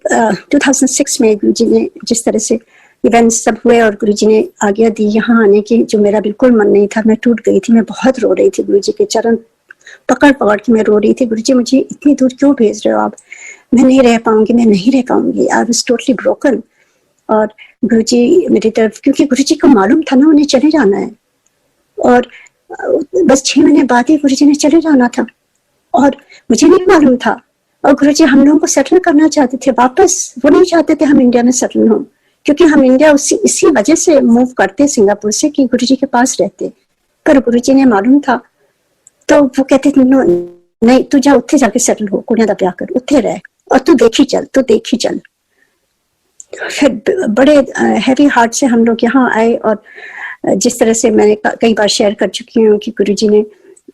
2006 में गुरुजी ने जिस तरह से इवेंट्स सब हुए और गुरुजी ने आज्ञा दी यहाँ आने की, जो मेरा बिल्कुल मन नहीं था, मैं टूट गई थी, मैं बहुत रो रही थी। गुरुजी के चरण पकड़ पकड़ के मैं रो रही थी, गुरुजी मुझे इतनी दूर क्यों भेज रहे हो आप? मैं नहीं रह पाऊंगी, मैं नहीं रह पाऊंगी। I was totally broken. और गुरुजी मेरी तरफ, क्योंकि गुरुजी को मालूम था ना उन्हें चले जाना है, और बस 6 महीने बाद ही गुरुजी ने चले जाना था और मुझे नहीं मालूम था। और गुरुजी हम लोगों को सेटल करना चाहते थे वापस, वो नहीं चाहते थे हम इंडिया में सेटल हों, क्योंकि हम इंडिया इसी वजह से मूव करते सिंगापुर से कि गुरुजी के पास रहते। पर गुरुजी ने मालूम था, तो वो कहते थे नहीं तू जा उत्थे जाके सेटल हो, कुड़ियां दा ब्याह कर, उत्थे रह और तू देखी चल। फिर बड़े हैवी हार्ट से हम लोग यहाँ आए। और जिस तरह से मैंने कई बार शेयर कर चुकी हूँ कि गुरुजी ने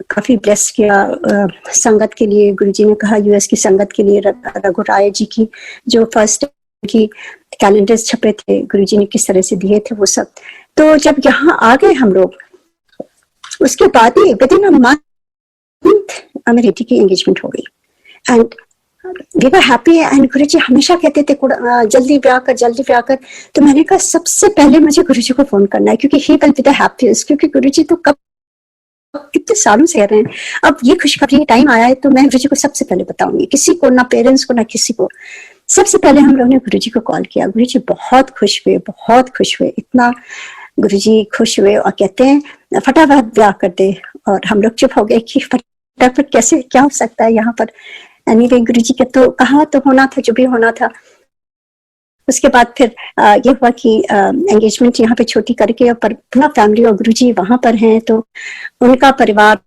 काफी ब्लेस किया संगत के लिए। गुरुजी ने कहा यूएस की संगत के लिए, रघु राय जी की जो फर्स्ट की कैलेंडर्स छपे थे, गुरुजी ने किस तरह से दिए थे वो सब। तो जब यहाँ आ गए हम लोग, उसके बाद ही विदिन अ मंथ मेरी बेटी की एंगेजमेंट हो गई and we were happy and Guruji हमेशा कहते थे जल्दी ब्याह कर, जल्दी ब्याह कर। तो मैंने कहा सबसे पहले मुझे गुरुजी को फोन करना है, क्योंकि he will be the happiest, क्योंकि गुरुजी तो कब कितने सालों से कह रहे हैं, अब ये खुशखबरी टाइम आया है तो मैं गुरुजी को सबसे पहले बताऊंगी, किसी को, ना पेरेंट्स को ना किसी को। सबसे पहले हम लोगों ने गुरुजी को कॉल किया। गुरुजी बहुत खुश हुए, बहुत खुश हुए, इतना गुरुजी खुश हुए और कहते हैं फटाफट ब्याह कर दे। और हम लोग चुप हो गए कि फटाफट कैसे, क्या हो सकता है यहाँ पर। एनीवे गुरुजी के तो कहा तो होना था जो भी होना था। उसके बाद फिर ये हुआ कि एंगेजमेंट यहाँ पे छोटी करके, और पूरा फैमिली और गुरुजी वहां पर हैं, तो उनका परिवार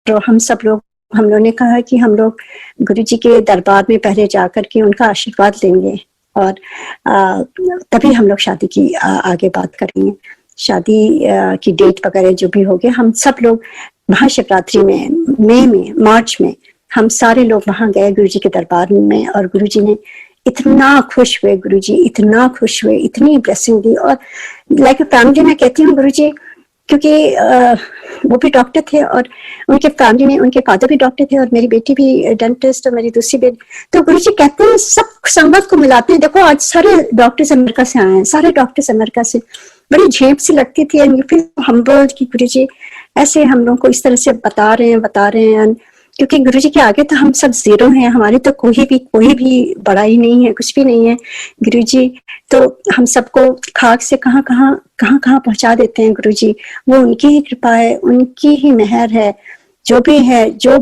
और हम सब लोग, हम लोगों ने कहा कि हम लोग गुरुजी के दरबार में पहले जाकर के उनका आशीर्वाद लेंगे और तभी हम लोग शादी की आगे बात करेंगे। शादी की डेट वगैरह जो भी होगी, हम सब लोग महाशिवरात्रि में, मई में, मार्च में हम सारे लोग वहां गए गुरुजी के दरबार में। और गुरुजी ने इतना खुश हुए, गुरुजी इतना खुश हुए, इतनी ब्लेसिंग दी। और लाइक फैमिली में कहती हूँ गुरुजी, क्योंकि वो भी डॉक्टर थे और उनके फैमिली में उनके फादर भी डॉक्टर थे और मेरी बेटी भी डेंटिस्ट और मेरी दूसरी बेटी। तो गुरुजी कहते हैं सब संगत को मिलाते हैं। देखो आज सारे डॉक्टर्स अमेरिका से आए हैं, सारे डॉक्टर्स अमेरिका से। बड़ी झेप सी लगती थी एंड फिर हम्बल कि गुरुजी ऐसे हम लोगों को इस तरह से बता रहे हैं। क्योंकि गुरुजी के आगे तो हम सब जीरो हैं, हमारी तो कोई भी बड़ाई नहीं है, कुछ भी नहीं है। गुरुजी तो हम सबको खाक से कहाँ पहुंचा देते हैं गुरुजी। वो उनकी ही कृपा है, उनकी ही मेहर है। जो भी है, जो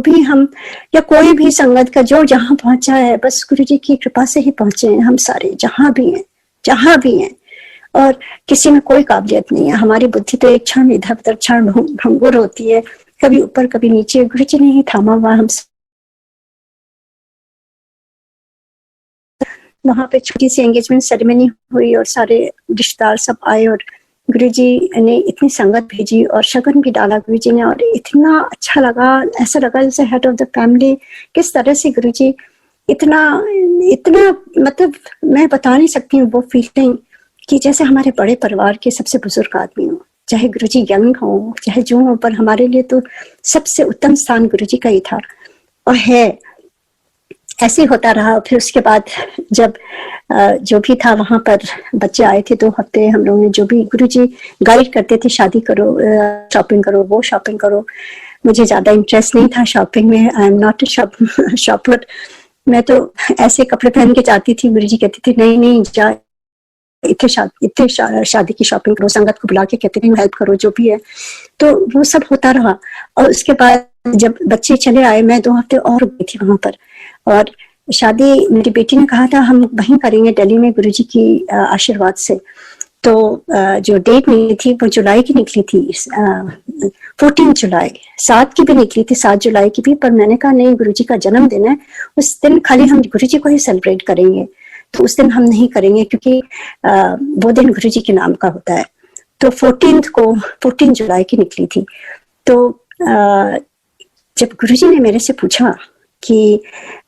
भी हम या कोई भी संगत का जो जहाँ पहुंचा है, बस गुरुजी की कृपा से ही पहुंचे हैं हम सारे, जहां भी हैं। और किसी में कोई काबिलियत नहीं है। हमारी बुद्धि तो एक क्षण इधर उधर क्षण भंगुर होती है, कभी ऊपर कभी नीचे। गुरुजी ने ही थामा हुआ हम। वहां पे छोटी सी एंगेजमेंट सेरेमनी हुई और सारे रिश्तेदार सब आए और गुरुजी ने इतनी संगत भेजी और शगन भी डाला गुरुजी ने। और इतना अच्छा लगा, ऐसा लगा जैसे हेड ऑफ द फैमिली। किस तरह से गुरुजी इतना मतलब मैं बता नहीं सकती हूँ वो फीलिंग कि जैसे हमारे बड़े परिवार के सबसे बुजुर्ग आदमी हो। चाहे गुरुजी यंग हो, चाहे जो हो, पर हमारे लिए तो सबसे उत्तम स्थान गुरुजी का ही था और है। ऐसे होता रहा। फिर उसके बाद जब जो भी था वहां पर बच्चे आए थे 2 हफ्ते, हम लोगों ने जो भी गुरुजी गाइड करते थे, शादी करो, शॉपिंग करो, वो शॉपिंग करो। मुझे ज्यादा इंटरेस्ट नहीं था शॉपिंग में। आई एम नॉट अ शॉपर। मैं तो ऐसे कपड़े पहन के जाती थी। गुरुजी कहती थी नहीं जा, इतने शादी की शॉपिंग करो, संगत को बुला के कहते थे हेल्प करो, जो भी है। तो वो सब होता रहा। और उसके बाद जब बच्चे चले आए, मैं 2 हफ्ते और गई थी वहां पर। और शादी मेरी बेटी ने कहा था हम वहीं करेंगे दिल्ली में गुरुजी की आशीर्वाद से। तो जो डेट निकली थी वो जुलाई की निकली थी, 14 जुलाई। 7 की भी निकली थी, 7 जुलाई की भी। पर मैंने कहा नहीं, गुरुजी का जन्मदिन है, उस दिन खाली हम गुरुजी को ही सेलिब्रेट करेंगे। तो उस दिन हम नहीं करेंगे क्योंकि वो दिन गुरुजी के नाम का होता है। तो 14 जुलाई की निकली थी। तो जब गुरुजी ने मेरे से पूछा कि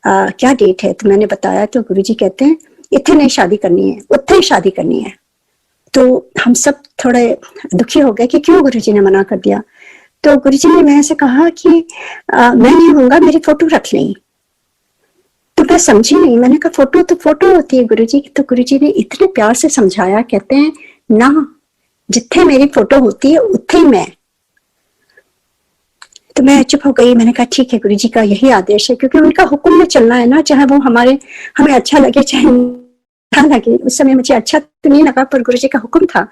क्या डेट है, तो मैंने बताया। तो गुरुजी कहते हैं इतने नहीं शादी करनी है, उत्थे ही शादी करनी है। तो हम सब थोड़े दुखी हो गए कि क्यों गुरुजी ने मना कर दिया। तो गुरुजी ने मेरे से कहा कि मैं नहीं होऊंगा, मेरी फोटो रख लें। तो मैं समझी नहीं। मैंने कहा फोटो तो फोटो होती है गुरुजी की। तो गुरुजी ने इतने प्यार से समझाया, कहते हैं ना, जिथे मेरी फोटो होती है उत्थे ही मैं। तो मैं चुप हो गई। मैंने कहा ठीक है, गुरुजी का यही आदेश है, क्योंकि उनका हुक्म में चलना है ना, चाहे वो हमें अच्छा लगे चाहे ना लगे। उस समय मुझे अच्छा तो नहीं लगा, पर गुरुजी का हुक्म था।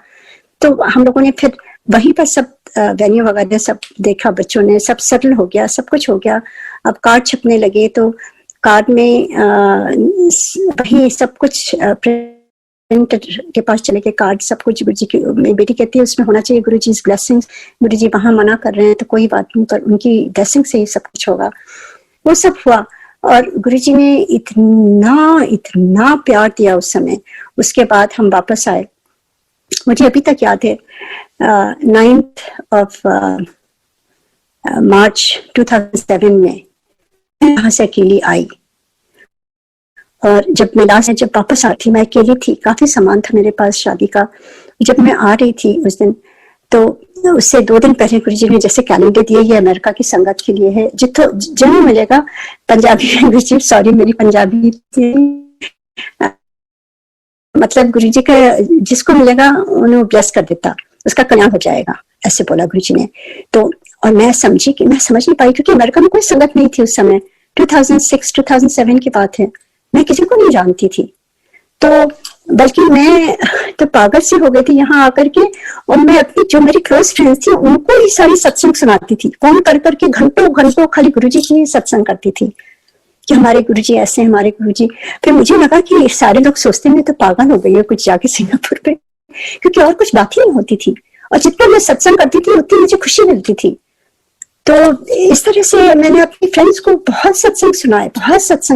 तो हम लोगों ने फिर वहीं पर सब वेन्यू वगैरह सब देखा, बच्चों ने सब सेटल हो गया, सब कुछ हो गया। अब कार्ड छपने लगे, तो कार्ड में वही सब कुछ प्रिंटर के पास चले गए, कार्ड सब कुछ गुरुजी की। मेरी बेटी कहती है उसमें होना चाहिए गुरुजी ब्लेसिंग्स। गुरुजी वहां मना कर रहे हैं तो कोई बात नहीं, पर उनकी ब्लेसिंग से ही सब कुछ होगा। वो सब हुआ और गुरुजी ने इतना प्यार दिया उस समय। उसके बाद हम वापस आए। मुझे अभी तक याद है 9th of March 2007 में यहाँ से अकेली आई। और जब मैं जब वापस आई थी, मैं अकेली थी, काफी सामान था मेरे पास शादी का। जब मैं आ रही थी उस दिन, तो उससे 2 दिन पहले गुरुजी ने जैसे कैलेंडर दिए, ये अमेरिका की संगत के लिए है, जितो जहाँ मिलेगा पंजाबी में, गुरुजी सॉरी मेरी पंजाबी मतलब गुरुजी का जिसको मिलेगा उन्हें ब्लेस कर देता, उसका कल्याण हो जाएगा, ऐसे बोला गुरुजी ने। तो और मैं समझी कि मैं समझ नहीं पाई, क्योंकि अमेरिका में कोई संगत नहीं थी उस समय, 2006-2007 की बात है, मैं किसी को नहीं जानती थी। तो बल्कि मैं तो पागल सी हो गई थी यहाँ आकर के, और मैं अपनी जो मेरी क्लोज फ्रेंड्स थी उनको ही सारी सत्संग सुनाती थी, फोन कर करके घंटों घंटों खाली गुरुजी की सत्संग करती थी कि हमारे गुरुजी ऐसे, हमारे गुरुजी। फिर मुझे लगा कि सारे लोग सोचते हैं मैं तो पागल हो गई हूँ कुछ जाके सिंगापुर पे, क्योंकि और कुछ बात ही नहीं होती थी, और जितना मैं सत्संग करती थी उतनी मुझे खुशी मिलती थी। तो इस तरह से मैंने अपनी फ्रेंड्स को बहुत सत्संग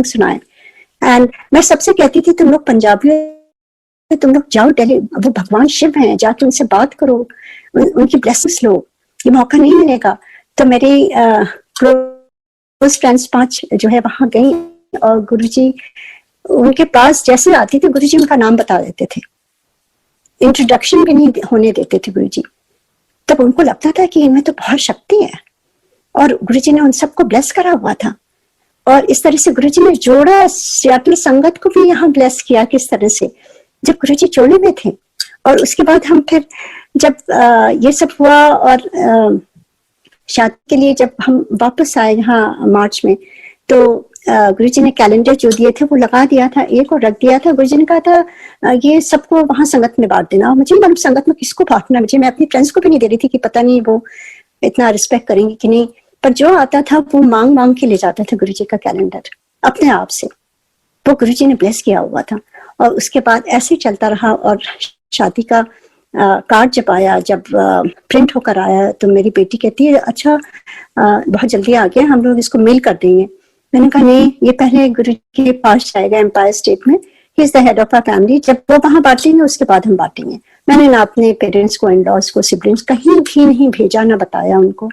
सुनाए। एंड मैं सबसे कहती थी तुम लोग पंजाबी, तुम लोग जाओ दिल्ली, वो भगवान शिव हैं, जाके उनसे बात करो, उनकी ब्लेसिंग्स लो, ये मौका नहीं मिलेगा। तो मेरी क्लोज फ्रेंड्स 5 जो है वहां गई, और गुरुजी उनके पास जैसे आती थी गुरुजी उनका नाम बता देते थे, इंट्रोडक्शन भी नहीं होने देते थे गुरुजी। तब उनको लगता था कि इनमें तो बहुत शक्ति है, और गुरुजी ने उन सबको ब्लेस करा हुआ था। और इस तरह से गुरुजी ने जोड़ा, सियाटल संगत को भी यहाँ ब्लेस किया किस तरह से, जब गुरुजी चोले में थे। और उसके बाद हम फिर जब ये सब हुआ, और शादी के लिए जब हम वापस आए यहाँ मार्च में, तो गुरुजी ने कैलेंडर जो दिए थे वो लगा दिया था एक, और रख दिया था। गुरुजी ने कहा था ये सबको वहां संगत में बांट देना। मुझे मालूम संगत में किसको बांटना, मुझे, मैं अपनी फ्रेंड्स को भी नहीं दे रही थी कि पता नहीं वो इतना रिस्पेक्ट करेंगे कि नहीं, पर जो आता था वो मांग मांग के ले जाता था गुरुजी का कैलेंडर अपने आप से, वो गुरुजी ने ब्लेस किया हुआ था। और उसके बाद ऐसे चलता रहा, और शादी का कार्ड जब आया, जब प्रिंट होकर आया, तो मेरी बेटी कहती है अच्छा बहुत जल्दी आ गया, हम लोग इसको मेल कर देंगे। मैंने कहा नहीं, ये पहले गुरु के पास जाएगा एम्पायर स्टेट में, he is the head of our family, जब वो वहां बांटेंगे उसके बाद हम बांटेंगे। मैंने ना अपने पेरेंट्स को, इन लॉज को, सिबलिंग्स कहीं भी नहीं भेजा, ना बताया उनको।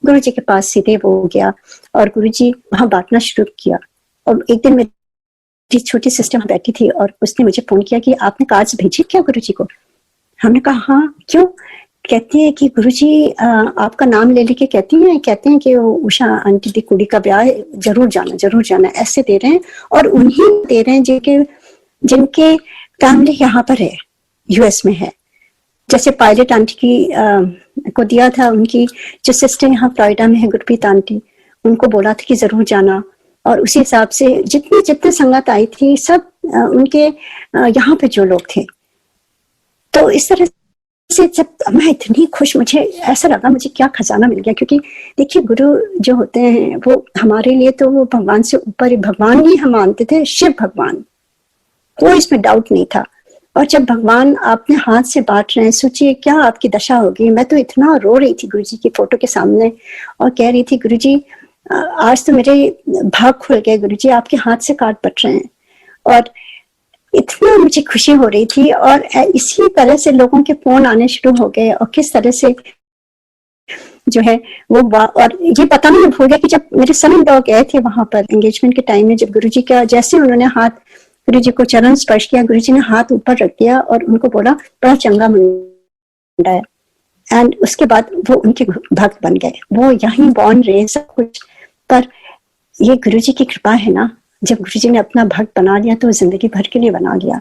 गुरु जी के पास सीधे वो गया, और गुरु जी वहां बांटना शुरू किया। और एक दिन मेरी छोटी सिस्टर बैठी थी, और उसने मुझे फोन किया कि आपने कार्ड्स भेजे क्या गुरु जी को? हमने कहा हाँ, क्यों? कहती है कि गुरुजी आपका नाम ले लेके कहते हैं कि वो उषा आंटी दी कुड़ी का ब्याह है, जरूर जाना, ऐसे दे रहे हैं। और उन्हीं दे रहे हैं जिनके फैमिली यहाँ पर है, यूएस में है। जैसे पायलट आंटी की को दिया था, उनकी जो सिस्टर यहाँ फ्लोरिडा में है, गुरप्रीत आंटी, उनको बोला था कि जरूर जाना। और उसी हिसाब से जितने संगत आई थी सब उनके यहाँ पे जो लोग थे। तो इस तरह से जब मैं इतनी खुश, मुझे ऐसा लगा मुझे क्या खजाना मिल गया। क्योंकि देखिए गुरु जो होते हैं वो हमारे लिए तो वो भगवान से ऊपर, भगवान ही हम मानते थे, शिव भगवान, कोई इसमें डाउट नहीं था। और जब भगवान आपने हाथ से बांट रहे हैं, सोचिए क्या आपकी दशा होगी। मैं तो इतना रो रही थी गुरुजी की फोटो के सामने, और कह रही थी गुरुजी आज तो मेरे भाग खुल गए, गुरुजी आपके हाथ से कार्ड बट रहे हैं। और इतना मुझे खुशी हो रही थी। और इसी तरह से लोगों के फोन आने शुरू हो गए, और किस तरह से जो है वो और ये पता नहीं भूल गया कि जब मेरे सन लॉ गए थे वहां पर एंगेजमेंट के टाइम में, जब गुरुजी का जैसे उन्होंने हाथ, गुरुजी को चरण स्पर्श किया, गुरुजी ने हाथ ऊपर रख दिया और उनको बोला बड़ा चंगा मुंडा है। एंड उसके बाद वो उनके भक्त बन गए, वो यहीं बॉर्न रहे सब कुछ। पर ये गुरुजी की कृपा है ना, जब गुरुजी ने अपना भक्त बना लिया तो जिंदगी भर के लिए बना लिया।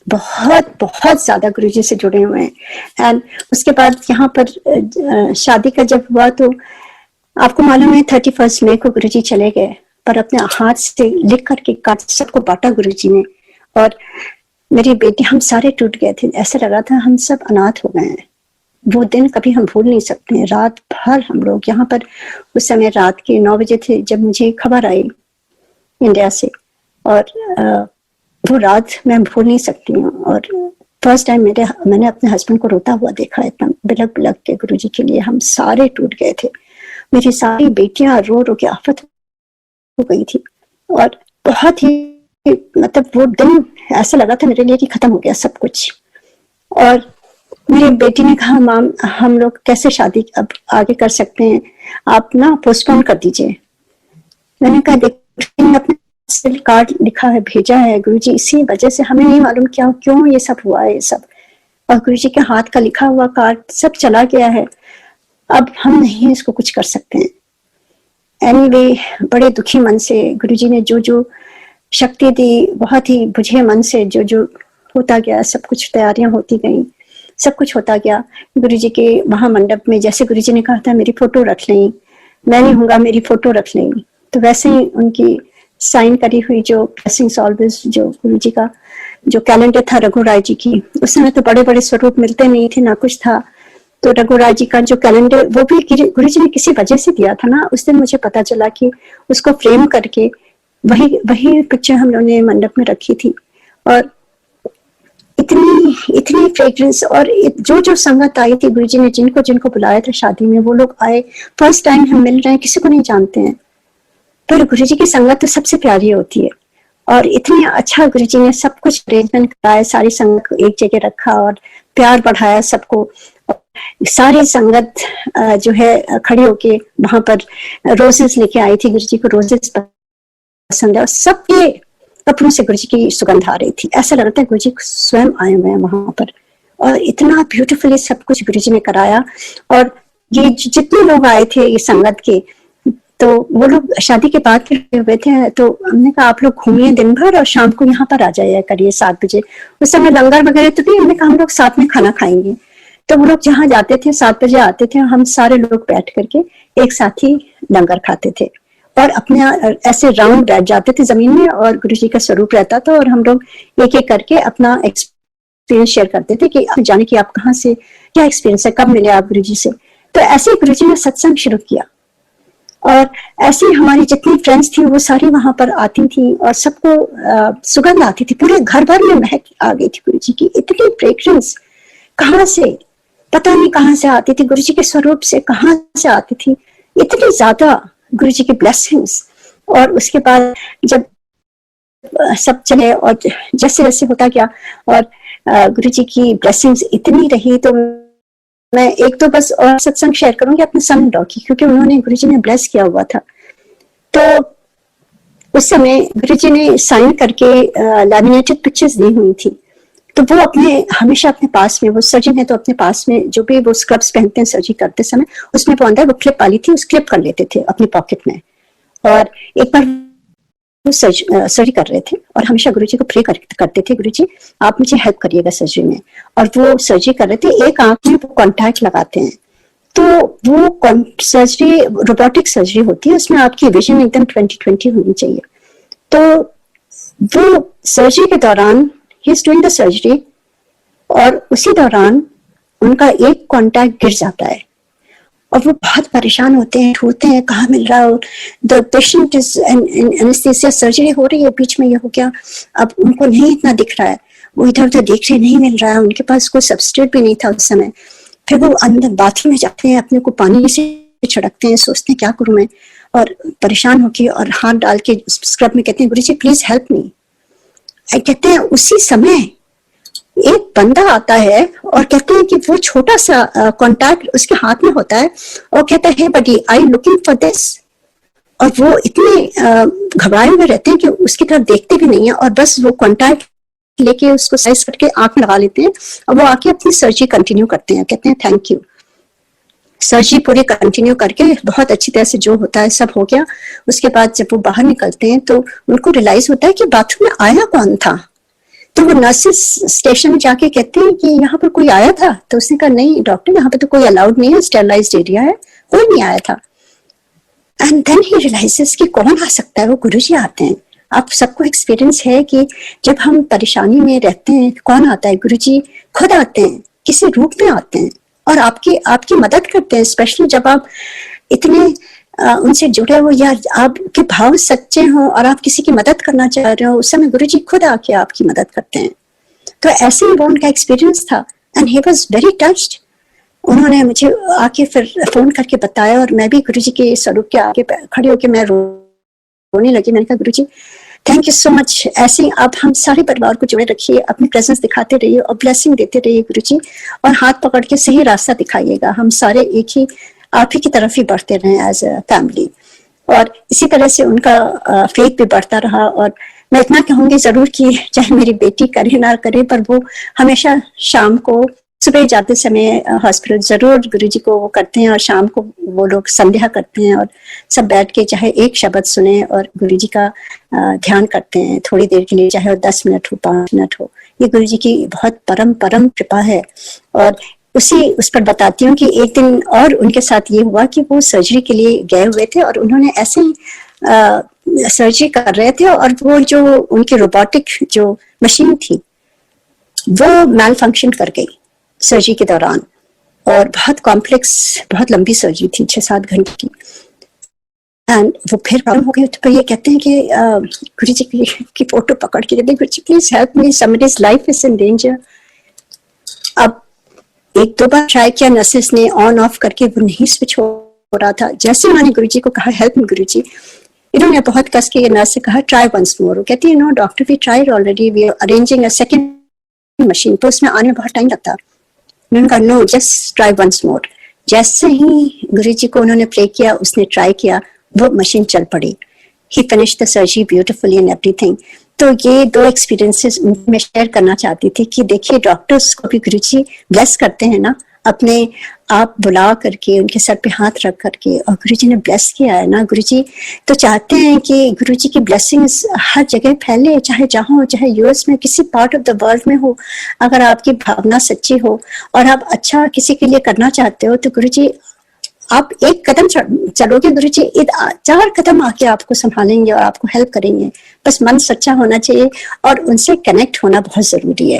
बहुत बहुत ज्यादा गुरुजी से जुड़े हुए हैं। एंड उसके बाद यहाँ पर शादी का जब हुआ तो आपको मालूम है 31 मई को गुरुजी चले गए, पर अपने हाथ से लिख करके कार्ड सबको बांटा गुरुजी ने। और मेरी बेटी, हम सारे टूट गए थे, ऐसा लगा था हम सब अनाथ हो गए हैं। वो दिन कभी हम भूल नहीं सकते हैं। रात भर हम लोग यहाँ पर, उस समय रात के 9 बजे थे जब मुझे खबर आई इंडिया से, और वो रात मैं भूल नहीं सकती हूँ। और फर्स्ट टाइम मैंने अपने हस्बैंड को रोता हुआ देखा, इतना बिलक बिलक के गुरुजी के लिए। हम सारे टूट गए थे, मेरी सारी बेटियां रो रो के आफत हो गई थी। और बहुत ही मतलब वो दिन ऐसा लगा था मेरे लिए कि खत्म हो गया सब कुछ। और मेरी बेटी ने कहा माम हम लोग कैसे शादी अब आगे कर सकते हैं, आप ना पोस्टपोन कर दीजिए। मैंने कहा देखिए अपने कार्ड लिखा है, भेजा है गुरुजी, इसी वजह से हमें नहीं मालूम क्या क्यों ये सब हुआ है ये सब। और गुरुजी के हाथ का लिखा हुआ कार्ड सब चला गया है। अब हम नहीं इसको कुछ कर सकते हैं। एनीवे, बड़े दुखी मन से गुरुजी ने जो जो शक्ति दी, बहुत ही बुझे मन से जो जो होता गया, सब कुछ तैयारियां होती गई, सब कुछ होता गया। गुरुजी के महामंडप में जैसे गुरुजी ने कहा था मेरी फोटो रख लें, मैं नहीं हूँगा मेरी फोटो रख लें, तो वैसे ही उनकी साइन करी हुई जो ब्लेसिंग्स ऑलवेज, जो गुरुजी का जो कैलेंडर था रघुराय जी की, उस समय तो बड़े बड़े स्वरूप मिलते नहीं थे, ना कुछ था, तो रघुराय जी का जो कैलेंडर वो भी गुरुजी ने किसी वजह से दिया था ना। उस दिन मुझे पता चला कि उसको फ्रेम करके वही पिक्चर हम लोगों ने मंडप में रखी थी। और इतनी फ्रेग्रेंस, और जो जो संगत आई थी, गुरुजी ने जिनको जिनको बुलाया था शादी में, वो लोग आए, फर्स्ट टाइम हम मिल रहे हैं, किसी को नहीं जानते हैं, पर गुरुजी की संगत तो सबसे प्यारी होती है। और इतनी अच्छा गुरुजी ने सब कुछ अरेंजमेंट कराया, सारी संगत को एक जगह रखा और प्यार बढ़ाया सबको। सारी संगत जो है खड़ी होके वहां पर रोजेस लेके आई थी, गुरुजी को रोजेस पसंद है, और सबके कपड़ों से गुरुजी की सुगंध आ रही थी, ऐसा लग रहा था गुरुजी स्वयं आए हुए हैं वहां पर। और इतना ब्यूटीफुली सब कुछ गुरुजी ने कराया। और ये जितने लोग आए थे ये संगत के, तो वो लोग शादी के बाद हुए थे, तो हमने कहा आप लोग घूमिए दिन भर और शाम को यहाँ पर आ जाइए करिए 7 बजे। उस समय लंगर वगैरह तो नहीं, हमने कहा हम लोग साथ में खाना खाएंगे। तो वो लोग जहाँ जाते थे 7 बजे आते थे, हम सारे लोग बैठ करके एक साथ ही लंगर खाते थे और अपने ऐसे राउंड बैठ जाते थे जमीन में, और गुरुजी का स्वरूप रहता था, और हम लोग एक एक करके अपना एक्सपीरियंस शेयर करते थे कि आप जाने कि आप कहाँ से, क्या एक्सपीरियंस है, कब मिले आप गुरुजी से। तो ऐसे गुरुजी ने सत्संग शुरू किया, और ऐसे हमारी जितनी फ्रेंड्स थी वो सारी वहां पर आती थी, और सबको सुगंध आती थी, पूरे घर भर में महक आ गई थी गुरुजी की। इतनी फ्रेग्रेंस कहाँ से, पता नहीं कहाँ से आती थी, गुरुजी के स्वरूप से कहाँ से आती थी, इतनी ज्यादा गुरुजी की ब्लेसिंग्स। और उसके बाद जब सब चले और जैसे जैसे होता गया, और गुरुजी की ब्लेसिंग्स इतनी रही, तो मैं एक तो बस और सत्संग शेयर करूंगी अपने सन इन लॉ की, क्योंकि उन्होंने गुरुजी ने ब्लेस किया हुआ था। तो उस समय गुरुजी ने साइन करके लैमिनेटेड पिक्चर्स दी हुई थी, तो वो हमेशा अपने पास में, वो सर्जन है तो अपने पास में जो भी वो स्क्रब्स पहनते हैं सर्जरी करते समय, उसमें वो अंदर वो क्लिप वाली थी, उस क्लिप कर लेते थे अपनी पॉकेट में। और एक बार वो सर्जरी कर रहे थे, और हमेशा गुरुजी को प्रे करते थे, गुरुजी आप मुझे हेल्प करिएगा सर्जरी में। और वो सर्जरी कर रहे थे, एक आंख में वो कॉन्टैक्ट लगाते हैं, तो वो सर्जरी रोबोटिक सर्जरी होती है, उसमें आपकी विजन एकदम 20/20 होनी चाहिए। तो वो सर्जरी के दौरान he is doing the surgery, और उसी दौरान उनका एक कॉन्टैक्ट गिर जाता है, और वो बहुत परेशान होते हैं कहाँ मिल रहा हो, the patient is anaesthesia, surgery हो रही है, बीच में ये हो गया, अब उनको नहीं इतना दिख रहा है, वो इधर उधर देख रहे, नहीं मिल रहा है, उनके पास कोई सब्स्टिट्यूट भी नहीं था उस समय। फिर वो अंदर बाथरूम में जाते हैं, अपने को पानी से छिड़कते हैं, सोचते हैं क्या करूं मैं, और परेशान होके और हाथ डाल के स्क्रब में कहते हैं गुरुजी प्लीज हेल्प मी। कहते हैं उसी समय एक बंदा आता है और कहते हैं कि वो छोटा सा कॉन्टैक्ट उसके हाथ में होता है, और कहता है बडी आई लुकिंग फॉर दिस, और वो इतने घबराए हुए रहते हैं कि उसकी तरफ देखते भी नहीं है, और बस वो कॉन्टैक्ट लेके उसको साइज करके आंख में लगा लेते हैं, और वो आके अपनी सर्जरी कंटिन्यू करते हैं। कहते हैं थैंक यू। सर्जरी पूरी कंटिन्यू करके बहुत अच्छी तरह से जो होता है सब हो गया। उसके बाद जब वो बाहर निकलते हैं तो उनको रियलाइज होता है कि बाथरूम में आया कौन था। तो वो नर्सेस स्टेशन में जाके कहते हैं कि यहाँ पर कोई आया था, तो उसने कहा नहीं डॉक्टर, यहाँ पर तो कोई अलाउड नहीं है, स्टेरलाइज्ड एरिया है, कोई नहीं आया था। एंड देन ही रियलाइजेस कि कौन आ सकता है, वो गुरुजी आते हैं। आप सबको एक्सपीरियंस है कि जब हम परेशानी में रहते हैं कौन आता है, गुरुजी खुद आते हैं, किसी रूप में आते हैं और आपकी मदद करते हैं, स्पेशली जब आप इतने उनसे जुड़े हो या आपके भाव सच्चे हो और आप किसी की मदद करना चाह रहे हो, उस समय गुरुजी खुद आके आपकी मदद करते हैं। तो ऐसे ही वो उनका एक्सपीरियंस था and he was very touched. उन्होंने मुझे आके फिर फोन करके बताया और मैं भी गुरुजी के स्वरूप के आगे खड़े होके मैं रोने लगी। मैंने कहा गुरुजी थैंक यू सो मच, ऐसे ही आप हम सारे परिवार को जुड़े रखिए, अपनी प्रेजेंस दिखाते रहिए और ब्लेसिंग देते रहिए गुरुजी, और हाथ पकड़ के सही रास्ता दिखाइएगा। हम सारे एक ही आप ही की तरफ ही बढ़ते रहे एज अ फैमिली। और इसी तरह से उनका फेथ भी बढ़ता रहा। और मैं इतना कहूंगी जरूर कि चाहे मेरी बेटी करे ना करे, पर वो हमेशा शाम को सुबह जाते समय हॉस्पिटल जरूर गुरुजी को वो करते हैं, और शाम को वो लोग संध्या करते हैं, और सब बैठ के चाहे एक शब्द सुने और गुरुजी का ध्यान करते हैं थोड़ी देर के लिए, चाहे वो 10 मिनट हो 5 मिनट हो। ये गुरुजी की बहुत परम परम कृपा है। और उस पर बताती हूँ कि एक दिन और उनके साथ ये हुआ कि वो सर्जरी के लिए गए हुए थे, और उन्होंने ऐसे ही सर्जरी कर रहे थे, और वो जो उनकी रोबोटिक जो मशीन थी वो मैल फंक्शन कर गई सर्जरी के दौरान, और बहुत कॉम्प्लेक्स, बहुत लंबी सर्जरी थी, 6-7 घंटे की। एंड वो फिर प्रॉब्लम हो गई, तो ये कहते हैं कि गुरुजी की फोटो पकड़ के कहते हैं, Guruji please help me, somebody's life is in danger. अब 1-2 बार ट्राई किया नर्सेस ने, ऑन ऑफ करके, वो नहीं स्विच हो रहा था। जैसे मैंने गुरुजी को कहा हेल्प मी गुरुजी, इन्होंने बहुत कस के नर्स से कहा ट्राई वंस मोर। वो कहती है no doctor, we tried already, we are arranging a second machine, तो उसमें आने में बहुत टाइम लगता। उन्होंने कहा no, just try once more. जैसे ही गुरुजी को उन्होंने प्रे किया, उसने ट्राई किया, वो मशीन चल पड़ी। ही finished the surgery beautifully and everything. तो ये 2 एक्सपीरियंसेस मैं शेयर करना चाहती थी कि देखिए डॉक्टर्स को भी गुरुजी ब्लेस करते हैं ना, अपने आप बुला करके, उनके सर पे हाथ रख करके, और गुरुजी ने ब्लेस किया है ना। गुरुजी तो चाहते हैं कि गुरुजी की ब्लेसिंग्स हर जगह फैले, चाहे जहाँ हो, चाहे यूएस में, किसी पार्ट ऑफ द वर्ल्ड में हो। अगर आपकी भावना सच्ची हो और आप अच्छा किसी के लिए करना चाहते हो, तो गुरुजी आप एक कदम चलोगे, गुरुजी 4 कदम आके आपको संभालेंगे और आपको हेल्प करेंगे। बस मन सच्चा होना चाहिए और उनसे कनेक्ट होना बहुत जरूरी है।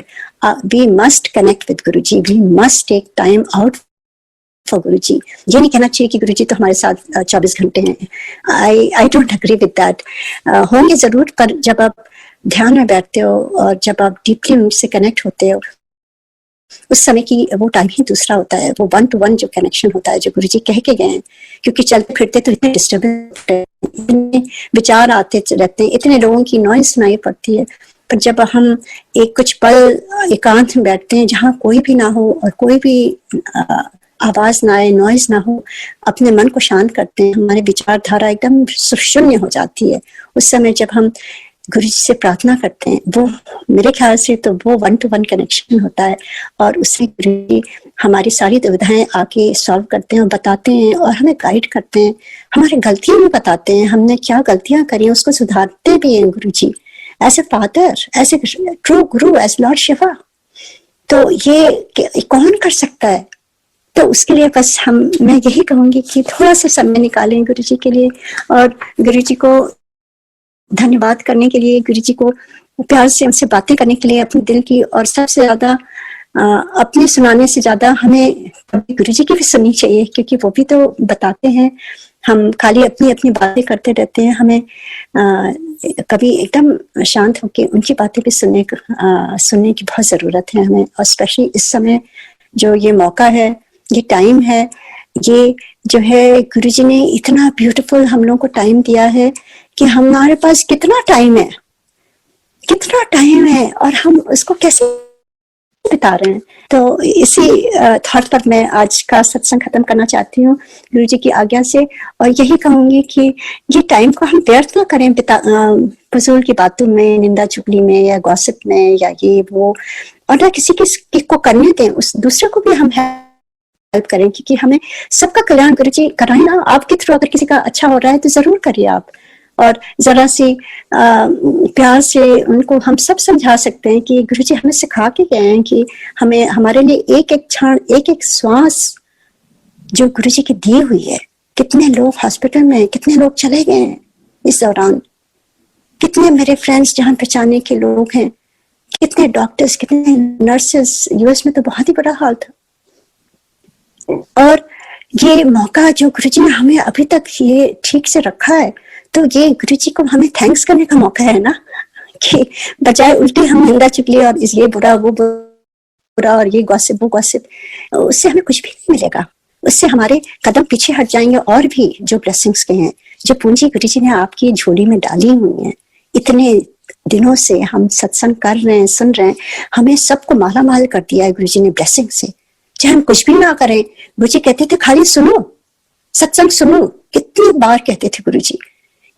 We must connect with Guruji, we must take time out for Guruji. ये नहीं कहना चाहिए कि गुरुजी तो हमारे साथ 24 घंटे हैं। I don't agree with that. होंगे जरूर, पर जब आप ध्यान में बैठते हो और जब आप डीपली उनसे कनेक्ट होते हो, उस समय की वो टाइम ही दूसरा होता है। वो 1 to 1 जो कनेक्शन होता है, जो गुरुजी कह के गए हैं। क्योंकि चलते फिरते तो इतने डिस्टर्बेंस, इतने विचार आते रहते हैं, इतने लोगों की नॉइज सुनाई पड़ती है। पर जब हम एक कुछ पल एकांत में बैठते हैं, जहाँ कोई भी ना हो और कोई भी आवाज ना आए, नॉइज ना हो, अपने मन को शांत करते हैं, हमारी विचारधारा एकदम शून्य हो जाती है। उस समय जब हम गुरुजी से प्रार्थना करते हैं, वो मेरे ख्याल से तो वो 1 to 1 कनेक्शन होता है, और उससे गुरुजी हमारी सारी दुविधाएं आके सॉल्व करते हैं और बताते हैं, और हमें गाइड करते हैं, हमारी गलतियां भी बताते हैं, हमने क्या गलतियां करी उसको सुधारते भी हैं Guruji, as a father, as a true guru, as lord Shiva. तो ये कौन कर सकता है? तो उसके लिए बस मैं यही कहूंगी कि थोड़ा सा समय निकालें गुरुजी के लिए, और गुरुजी को धन्यवाद करने के लिए, गुरुजी को प्यार से उनसे बातें करने के लिए अपने दिल की, और सबसे ज्यादा अपने सुनाने से ज्यादा हमें गुरुजी की भी सुननी चाहिए, क्योंकि वो भी तो बताते हैं। हम खाली अपनी अपनी बातें करते रहते हैं, हमें कभी एकदम शांत होके उनकी बातें भी सुनने की बहुत जरूरत है हमें। और स्पेशली इस समय जो ये मौका है, ये टाइम है, ये जो है गुरुजी ने इतना ब्यूटीफुल हम लोगों को टाइम दिया है कि हमारे पास कितना टाइम है और हम उसको कैसे बिता रहे हैं। तो इसी थॉट पर मैं आज का सत्संग खत्म करना चाहती हूँ गुरुजी की आज्ञा से, और यही कहूंगी कि ये टाइम को हम व्यर्थ ना करें फजूल की बातों में, निंदा चुगली में, या गॉसिप में, या ये वो, और ना किसी को करने दें, उस दूसरे को भी हम हेल्प करें, क्योंकि हमें सबका कल्याण गुरुजी कराए ना। आपके थ्रू अगर किसी का अच्छा हो रहा है तो जरूर करिए आप, और जरा सी प्यार से उनको हम सब समझा सकते हैं कि गुरुजी हमें सिखा के गए हैं कि हमें, हमारे लिए एक एक क्षण, एक एक श्वास जो गुरुजी की दी हुई है। कितने लोग हॉस्पिटल में, कितने लोग चले गए हैं इस दौरान, कितने मेरे फ्रेंड्स जान पहचाने के लोग हैं, कितने डॉक्टर्स, कितने नर्सेस। यूएस में तो बहुत ही बड़ा हाल था। और ये मौका जो गुरुजी ने हमें अभी तक ये ठीक से रखा है, तो ये गुरुजी को हमें थैंक्स करने का मौका है ना, कि बजाय उल्टी हम निंदा चुगली और ये बुरा वो बुरा और ये गॉसिप वो गॉसिप, उससे हमें कुछ भी नहीं मिलेगा। उससे हमारे कदम पीछे हट जाएंगे, और भी जो ब्लेसिंग्स के हैं, जो पूंजी गुरुजी ने आपकी झोली में डाली हुई है। इतने दिनों से हम सत्संग कर रहे हैं, सुन रहे हैं, हमें सबको माला माल कर दिया है गुरुजी ने ब्लेसिंग से। चाहे हम कुछ भी ना करें, गुरुजी कहते थे खाली सुनो, सत्संग सुनो। कितनी बार कहते थे गुरुजी,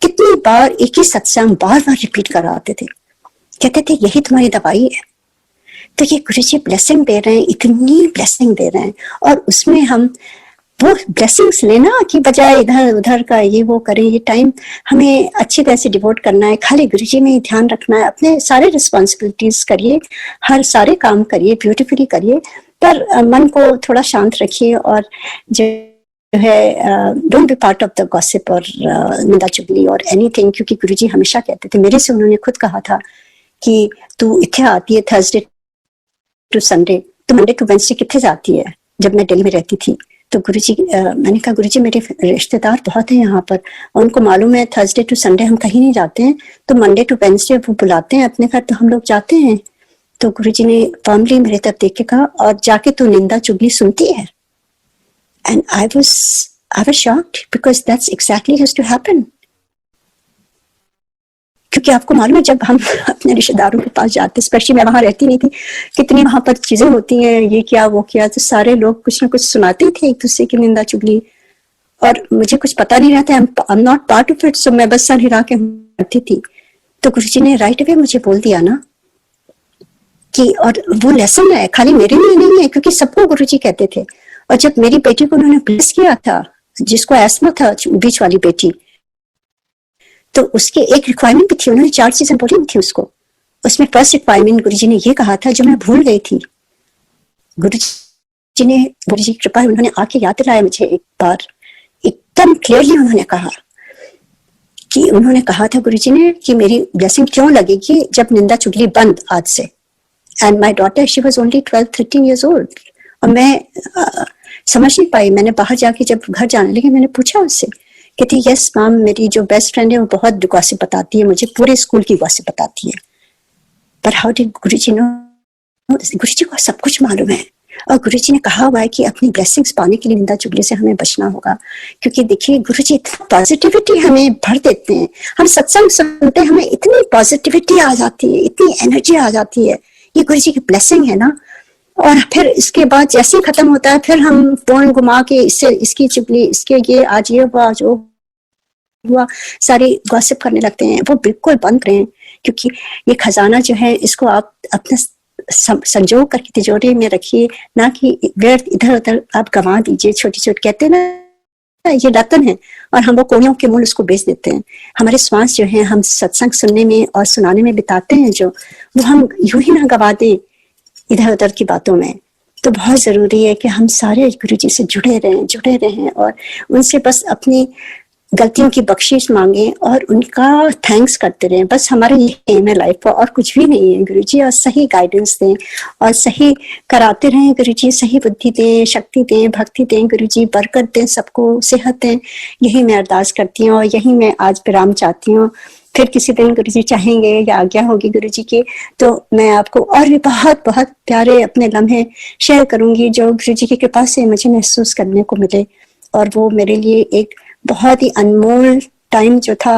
कितनी बार एक ही सत्संग बार बार रिपीट कराते थे, कहते थे यही तुम्हारी दवाई है। देखिए गुरुजी ब्लेसिंग दे रहे हैं, इतनी ब्लेसिंग दे रहे हैं, और उसमें हम वो ब्लेसिंग्स लेना की बजाय इधर उधर का ये वो करें। ये टाइम हमें अच्छी तरह से डिवोट करना है, खाली गुरुजी में ही ध्यान रखना है। अपने सारे रिस्पॉन्सिबिलिटीज करिए, हर सारे काम करिए, ब्यूटीफुली करिए, पर मन को थोड़ा शांत रखिए। और जो है don't be part of the gossip और निंदा चुगली और एनीथिंग, क्योंकि गुरुजी हमेशा कहते थे, मेरे से उन्होंने खुद कहा था कि तू इत्थे आती है थर्सडे टू संडे, तो मंडे टू वेंसडे कितने जाती है, जब मैं दिल्ली में रहती थी। तो गुरुजी मैंने कहा गुरुजी मेरे रिश्तेदार बहुत हैं यहाँ पर, और उनको मालूम है थर्सडे टू संडे हम कहीं नहीं जाते हैं, तो मंडे टू वेंसडे वो बुलाते हैं अपने घर, तो हम लोग जाते हैं। तो गुरुजी ने फर्मली मेरे तरफ देख के कहा, और जाके तू निंदा चुगली सुनती है? And I was shocked because that's exactly has to happen. क्योंकि आपको मालूम है, जब हम अपने रिश्तेदारों के पास जाते, स्पेशली मैं वहां रहती नहीं थी, कितनी वहां पर चीजें होती हैं, ये क्या वो क्या, तो सारे लोग कुछ ना कुछ सुनाते थे एक दूसरे की निंदा चुगली, और मुझे कुछ पता नहीं रहता, I am not part of it, so मैं बस सर हिला के करती थी। तो गुरुजी ने राइट अवे मुझे बोल दिया ना कि, और वो लेसन है, खाली मेरे लिए नहीं है, क्योंकि सबको गुरुजी कहते थे। और जब मेरी बेटी को उन्होंने ब्लेस किया था, जिसको एस्मा था, बीच वाली बेटी, तो उसके एक रिक्वायरमेंट भी थी, उन्होंने 4 चीजें बोली थी उसको। उसमें फर्स्ट रिक्वायरमेंट गुरुजी ने ये कहा था, जो मैं भूल गई थी, गुरुजी की कृपा है, उन्होंने आके याद दिलाया मुझे एक बार, एकदम क्लियरली उन्होंने कहा कि, उन्होंने कहा था गुरुजी ने कि मेरी ब्लेसिंग क्यों लगेगी जब निंदा चुगली बंद आज से। And my daughter she was only 12-13 years old, और मैं समझ नहीं पाई। मैंने बाहर जाके जब घर जाने लगी, मैंने पूछा उससे, कहती यस मैम, मेरी जो बेस्ट फ्रेंड है वो बहुत गॉसिप बताती है मुझे, पूरे स्कूल की गॉसिप बताती है। पर हाउ डिड गुरुजी नो? गुरुजी को सब कुछ मालूम है, और गुरुजी ने कहा हुआ है कि अपनी ब्लेसिंग्स पाने के लिए निंदा चुगली से हमें बचना होगा। क्योंकि देखिए गुरुजी इतना पॉजिटिविटी हमें भर देते हैं, हम सत्संग सुनते हैं, हमें इतनी पॉजिटिविटी आ जाती है, इतनी एनर्जी आ जाती है, ये गुरुजी की ब्लेसिंग है ना। और फिर इसके बाद जैसे ही खत्म होता है, फिर हम फोन घुमा के इससे इसकी चुगली, इसके ये आज ये हुआ, जो हुआ, सारी गॉसिप करने लगते हैं। वो बिल्कुल बंद करें, क्योंकि ये खजाना जो है, इसको आप अपने संजो करके तिजोरी में रखिए, ना कि व्यर्थ इधर उधर आप गंवा दीजिए। छोटी छोटी कहते हैं ना, ये रतन है, और हम वो कोड़ियों के मूल उसको बेच देते हैं। हमारे श्वास जो है, हम सत्संग सुनने में और सुनाने में बिताते हैं, जो वो हम यूं ही ना गवा दें इधर उधर की बातों में। तो बहुत जरूरी है कि हम सारे गुरुजी से जुड़े रहें, और उनसे बस अपनी गलतियों की बख्शिश मांगे और उनका थैंक्स करते रहें। बस हमारे ये एम है लाइफ का, और कुछ भी नहीं है गुरुजी। और सही गाइडेंस दें और सही कराते रहें गुरुजी, सही बुद्धि दें, शक्ति दें, भक्ति दें गुरुजी, बरकत दें, सबको सेहत दें। यही मैं अरदास करती हूँ, और यही मैं आज विराम चाहती हूँ। फिर किसी दिन गुरुजी चाहेंगे या आज्ञा होगी गुरुजी की, तो मैं आपको और भी बहुत बहुत प्यारे अपने लम्हे शेयर करूंगी, जो गुरुजी की कृपा से मुझे महसूस करने को मिले। और वो मेरे लिए एक बहुत ही अनमोल टाइम जो था,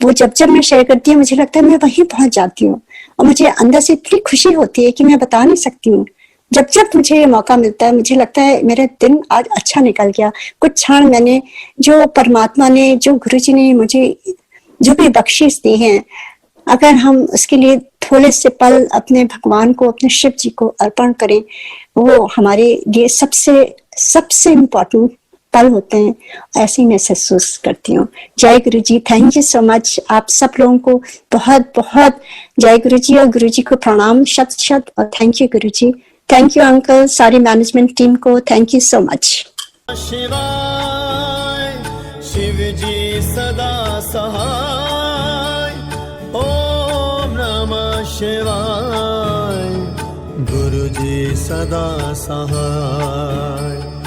वो जब मैं शेयर करती हूँ, मुझे लगता है मैं वहीं पहुंच जाती हूँ, और मुझे अंदर से इतनी खुशी होती है कि मैं बता नहीं सकती हूँ। जब मुझे ये मौका मिलता है, मुझे लगता है मेरा दिन आज अच्छा निकल गया। कुछ क्षण मैंने, जो परमात्मा ने, जो गुरुजी ने मुझे जो भी बख्शिश दी है, अगर हम उसके लिए थोड़े से पल अपने भगवान को, अपने शिव जी को अर्पण करें, वो हमारे लिए सबसे इम्पोर्टेंट पल होते हैं। ऐसे ही मैं महसूस करती हूँ। जय गुरु ji, thank you so much. आप सब लोगों को बहुत बहुत जय गुरु जी, और गुरु जी को प्रणाम शत शत, और thank you Guru ji. Thank you uncle, सारी मैनेजमेंट टीम को thank you so much.
Shiv ji सदा सहाय, ओम नमः शिवाय, गुरु जी सदा सहाय।